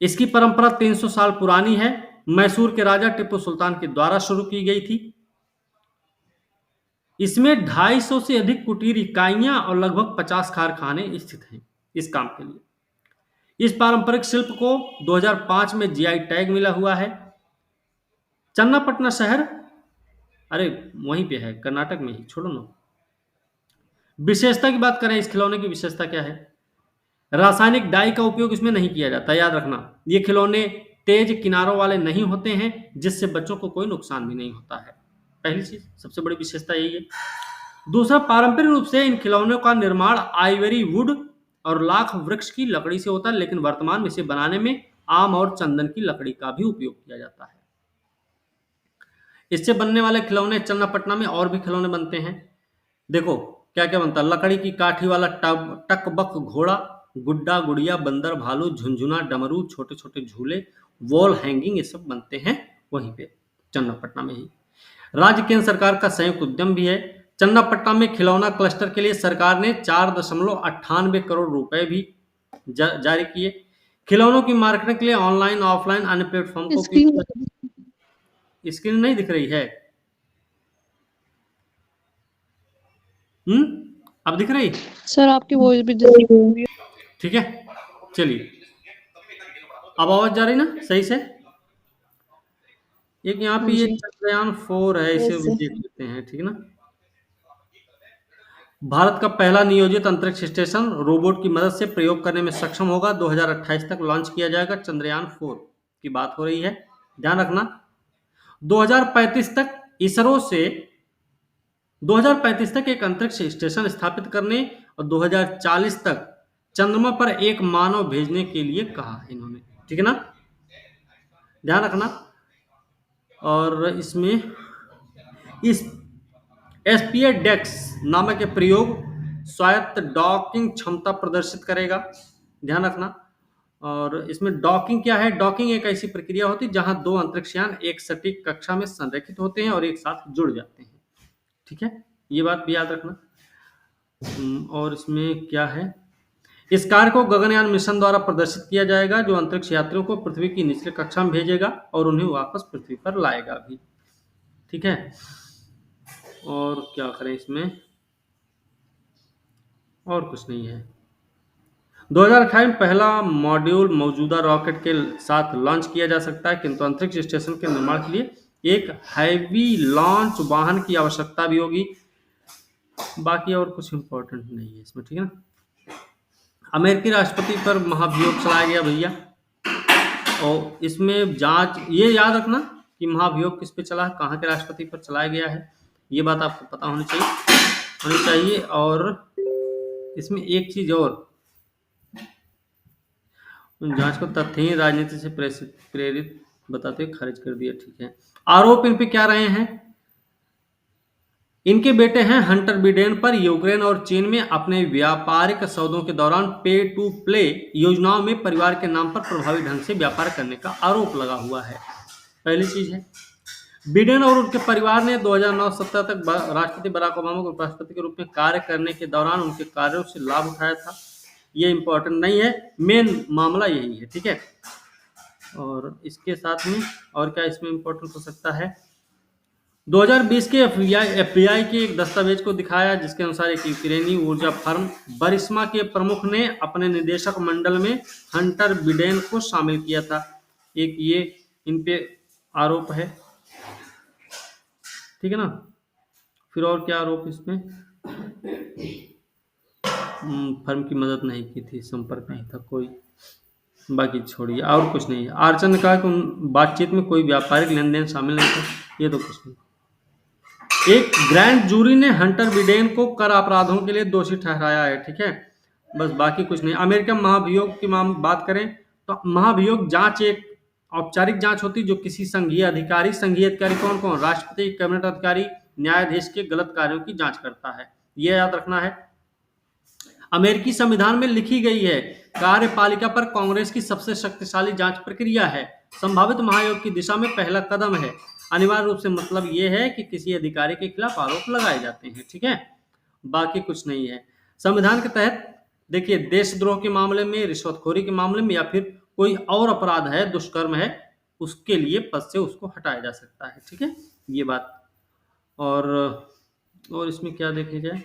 इसकी परंपरा 300 साल पुरानी है। मैसूर के राजा टिप्पू सुल्तान के द्वारा शुरू की गई थी। इसमें 250 से अधिक कुटीर इकाइयां और लगभग 50 कारखाने स्थित हैं इस काम के लिए। इस पारंपरिक शिल्प को 2005 में जीआई टैग मिला हुआ है। चन्ना पटना शहर, अरे वहीं पे है, कर्नाटक में ही, छोड़ो ना। विशेषता की बात करें, इस खिलौने की विशेषता क्या है? रासायनिक डाई का उपयोग इसमें नहीं किया जाता, याद रखना। ये खिलौने तेज किनारों वाले नहीं होते हैं, जिससे बच्चों को कोई नुकसान भी नहीं होता है। पहली चीज, सबसे बड़ी विशेषता यही है। दूसरा, पारंपरिक रूप से इन खिलौनों का निर्माण आइवरी वुड और लाख वृक्ष की लकड़ी से होता है, लेकिन वर्तमान में इसे बनाने में आम और चंदन की लकड़ी का भी उपयोग किया जाता है। इससे बनने वाले खिलौने चन्नापटना में और भी खिलौने बनते हैं। देखो क्या क्या बनता है, लकड़ी की काठी वाला टकबक घोड़ा, गुड्डा गुड़िया, बंदर भालू, झुंझुना, डमरू, छोटे छोटे झूले, वॉल हैंगिंग, ये सब बनते हैं वहीं पे चन्नापटना में ही। राज्य केंद्र सरकार का संयुक्त उद्यम भी है। चन्नापट्टा में खिलौना क्लस्टर के लिए सरकार ने 4.98 करोड़ रुपए भी जारी किए। खिलौनों की मार्केटिंग के लिए ऑनलाइन ऑफलाइन अन्य प्लेटफॉर्म को स्क्रीन स्क्रीन नहीं दिख रही है? अब दिख रही? सर आपकी वॉइस भी जल्दी ठीक है, चलिए अब आवाज जा रही ना सही से? एक यहाँ पे ये चंद्रयान 4 है, इसे भी देख लेते हैं, ठीक है ना। भारत का पहला नियोजित अंतरिक्ष स्टेशन रोबोट की मदद से प्रयोग करने में सक्षम होगा। 2028 तक लॉन्च किया जाएगा। चंद्रयान 4 की बात हो रही है, ध्यान रखना। 2035 तक इसरो से 2035 तक एक अंतरिक्ष स्टेशन स्थापित करने और 2040 तक चंद्रमा पर एक मानव भेजने के लिए कहा इन्होंने, ठीक है ना, ध्यान रखना। और इसमें इस एसपीए डेक्स नामक के प्रयोग स्वायत्त डॉकिंग क्षमता प्रदर्शित करेगा, ध्यान रखना। और इसमें डॉकिंग क्या है? डॉकिंग एक ऐसी प्रक्रिया होती है जहां दो अंतरिक्षयान एक सटीक कक्षा में संरेखित होते हैं और एक साथ जुड़ जाते हैं, ठीक है, ये बात भी याद रखना। और इसमें क्या है, इस कार्य को गगनयान मिशन द्वारा प्रदर्शित किया जाएगा, जो अंतरिक्ष यात्रियों को पृथ्वी की निचले कक्षा में भेजेगा और उन्हें वापस पृथ्वी पर लाएगा भी, ठीक है। और क्या करें इसमें, और कुछ नहीं है। 2028 में पहला मॉड्यूल मौजूदा रॉकेट के साथ लॉन्च किया जा सकता है, किंतु अंतरिक्ष स्टेशन के निर्माण के लिए एक हैवी लॉन्च वाहन की आवश्यकता भी होगी। बाकी और कुछ इंपॉर्टेंट नहीं है इसमें, ठीक है ना। अमेरिकी राष्ट्रपति पर महाभियोग चलाया गया भैया, और इसमें जांच, ये याद रखना कि महाभियोग किस पे चला है, कहाँ के राष्ट्रपति पर चलाया गया है, ये बात आपको पता होनी चाहिए। और इसमें एक चीज और, जांच को तथ्यहीन राजनीति से प्रेरित बताते हुए खारिज कर दिया, ठीक है। आरोप इन पे क्या रहे हैं? इनके बेटे हैं हंटर बिडेन पर यूक्रेन और चीन में अपने व्यापारिक सौदों के दौरान पे टू प्ले योजनाओं में परिवार के नाम पर प्रभावी ढंग से व्यापार करने का आरोप लगा हुआ है। पहली चीज है, बिडेन और उनके परिवार ने 2009-17 तक राष्ट्रपति बराक ओबामा को उपराष्ट्रपति के रूप में कार्य करने के दौरान उनके कार्यों से लाभ उठाया था। ये इंपॉर्टेंट नहीं है, मेन मामला यही है, ठीक है। और इसके साथ में और क्या इसमें इंपॉर्टेंट हो सकता है, 2020 के एफबीआई के एक दस्तावेज को दिखाया, जिसके अनुसार एक यूक्रेनी ऊर्जा फर्म बरिस्मा के प्रमुख ने अपने निदेशक मंडल में हंटर बिडेन को शामिल किया था। एक ये इन पे आरोप है, ठीक है ना। फिर और क्या आरोप इसमें, फर्म की मदद नहीं की थी, संपर्क नहीं था कोई, बाकी छोड़िए, और कुछ नहीं है। आर्चर ने कहा कि उन बातचीत में कोई व्यापारिक लेन देन शामिल नहीं था, ये तो कुछ नहीं। एक ग्रैंड जूरी ने हंटर बिडेन को कर अपराधों के लिए दोषी ठहराया है, ठीक है, बस, बाकी कुछ नहीं। अमेरिका महाभियोग की बात करें तो महाभियोग जांच एक औपचारिक जांच होती है जो किसी संघीय अधिकारी कौन कौन, राष्ट्रपति, कैबिनेट अधिकारी, न्यायाधीश के गलत कार्यों की जांच करता है, ये याद रखना है। अमेरिकी संविधान में लिखी गई है, कार्यपालिका पर कांग्रेस की सबसे शक्तिशाली जांच प्रक्रिया है, संभावित महाभियोग की दिशा में पहला कदम है। अनिवार्य रूप से मतलब यह है कि किसी अधिकारी के खिलाफ आरोप लगाए जाते हैं, ठीक है, बाकी कुछ नहीं है। संविधान के तहत देखिए, देशद्रोह के मामले में, रिश्वतखोरी के मामले में, या फिर कोई और अपराध है, दुष्कर्म है, उसके लिए पद से उसको हटाया जा सकता है, ठीक है, ये बात। और इसमें क्या देखे जाए,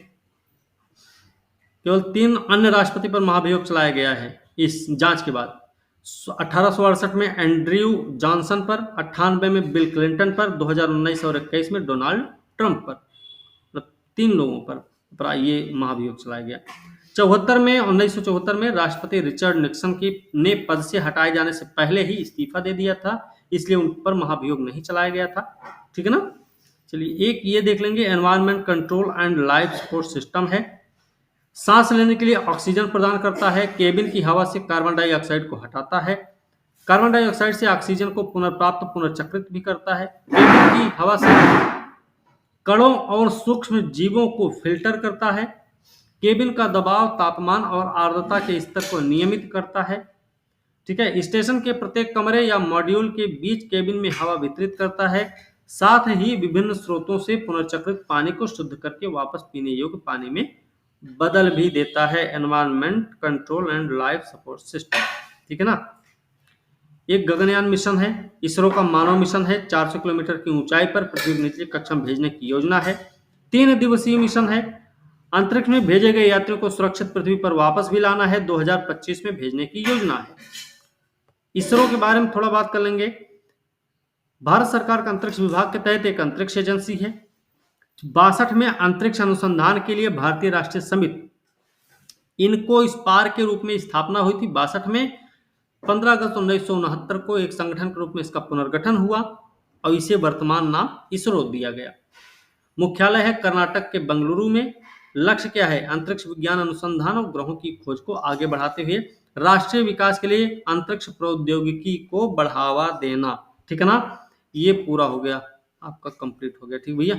केवल 3 अन्य राष्ट्रपति पर महाभियोग चलाया गया है इस जांच के बाद। 1868 में एंड्रयू जॉनसन पर, 98 में बिल क्लिंटन पर, 2019 और 21 में डोनाल्ड ट्रंप पर, मतलब 3 लोगों पर पर ये महाभियोग चलाया गया। 1974 में राष्ट्रपति रिचर्ड निक्सन की ने पद से हटाए जाने से पहले ही इस्तीफा दे दिया था, इसलिए उन पर महाभियोग नहीं चलाया गया था। ठीक है ना। चलिए एक ये देख लेंगे, environment control and life support system है। सांस लेने के लिए ऑक्सीजन प्रदान करता है, केबिन की हवा से कार्बन डाइऑक्साइड को हटाता है, कार्बन डाइऑक्साइड से ऑक्सीजन को पुनर्प्राप्त पुनर्चक्रित भी करता है, केबिन की हवा से कणों और सूक्ष्म जीवों को फिल्टर करता है, केबिन का दबाव, तापमान और आर्द्रता के स्तर को नियमित करता है। ठीक है। स्टेशन के प्रत्येक कमरे या मॉड्यूल के बीच केबिन में हवा वितरित करता है, साथ ही विभिन्न स्रोतों से पुनर्चक्रित पानी को शुद्ध करके वापस पीने योग्य पानी में बदल भी देता है। Environment control and life support system. ठीक है ना। एक गगनयान मिशन है, इसरो का मानव मिशन है, 400 किलोमीटर की ऊंचाई पर पृथ्वी के निचले कक्षा में भेजने की योजना है। 3 दिवसीय मिशन है, अंतरिक्ष में भेजे गए यात्रियों को सुरक्षित पृथ्वी पर वापस भी लाना है, 2025 में भेजने की योजना है। इसरो के बारे में थोड़ा बात कर लेंगे। भारत सरकार का अंतरिक्ष विभाग के तहत एक अंतरिक्ष एजेंसी है। 62 में अंतरिक्ष अनुसंधान के लिए भारतीय राष्ट्रीय समिति इनको स्पार के रूप में स्थापना हुई थी 62 में। 15 अगस्त 1969 को एक संगठन के रूप में इसका पुनर्गठन हुआ और इसे वर्तमान नाम इसरो दिया गया। मुख्यालय है कर्नाटक के बेंगलुरु में। लक्ष्य क्या है? अंतरिक्ष विज्ञान अनुसंधान और ग्रहों की खोज को आगे बढ़ाते हुए राष्ट्रीय विकास के लिए अंतरिक्ष प्रौद्योगिकी को बढ़ावा देना। ठीक है ना। ये पूरा हो गया, आपका कंप्लीट हो गया। ठीक भैया,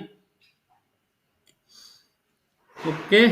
ओके।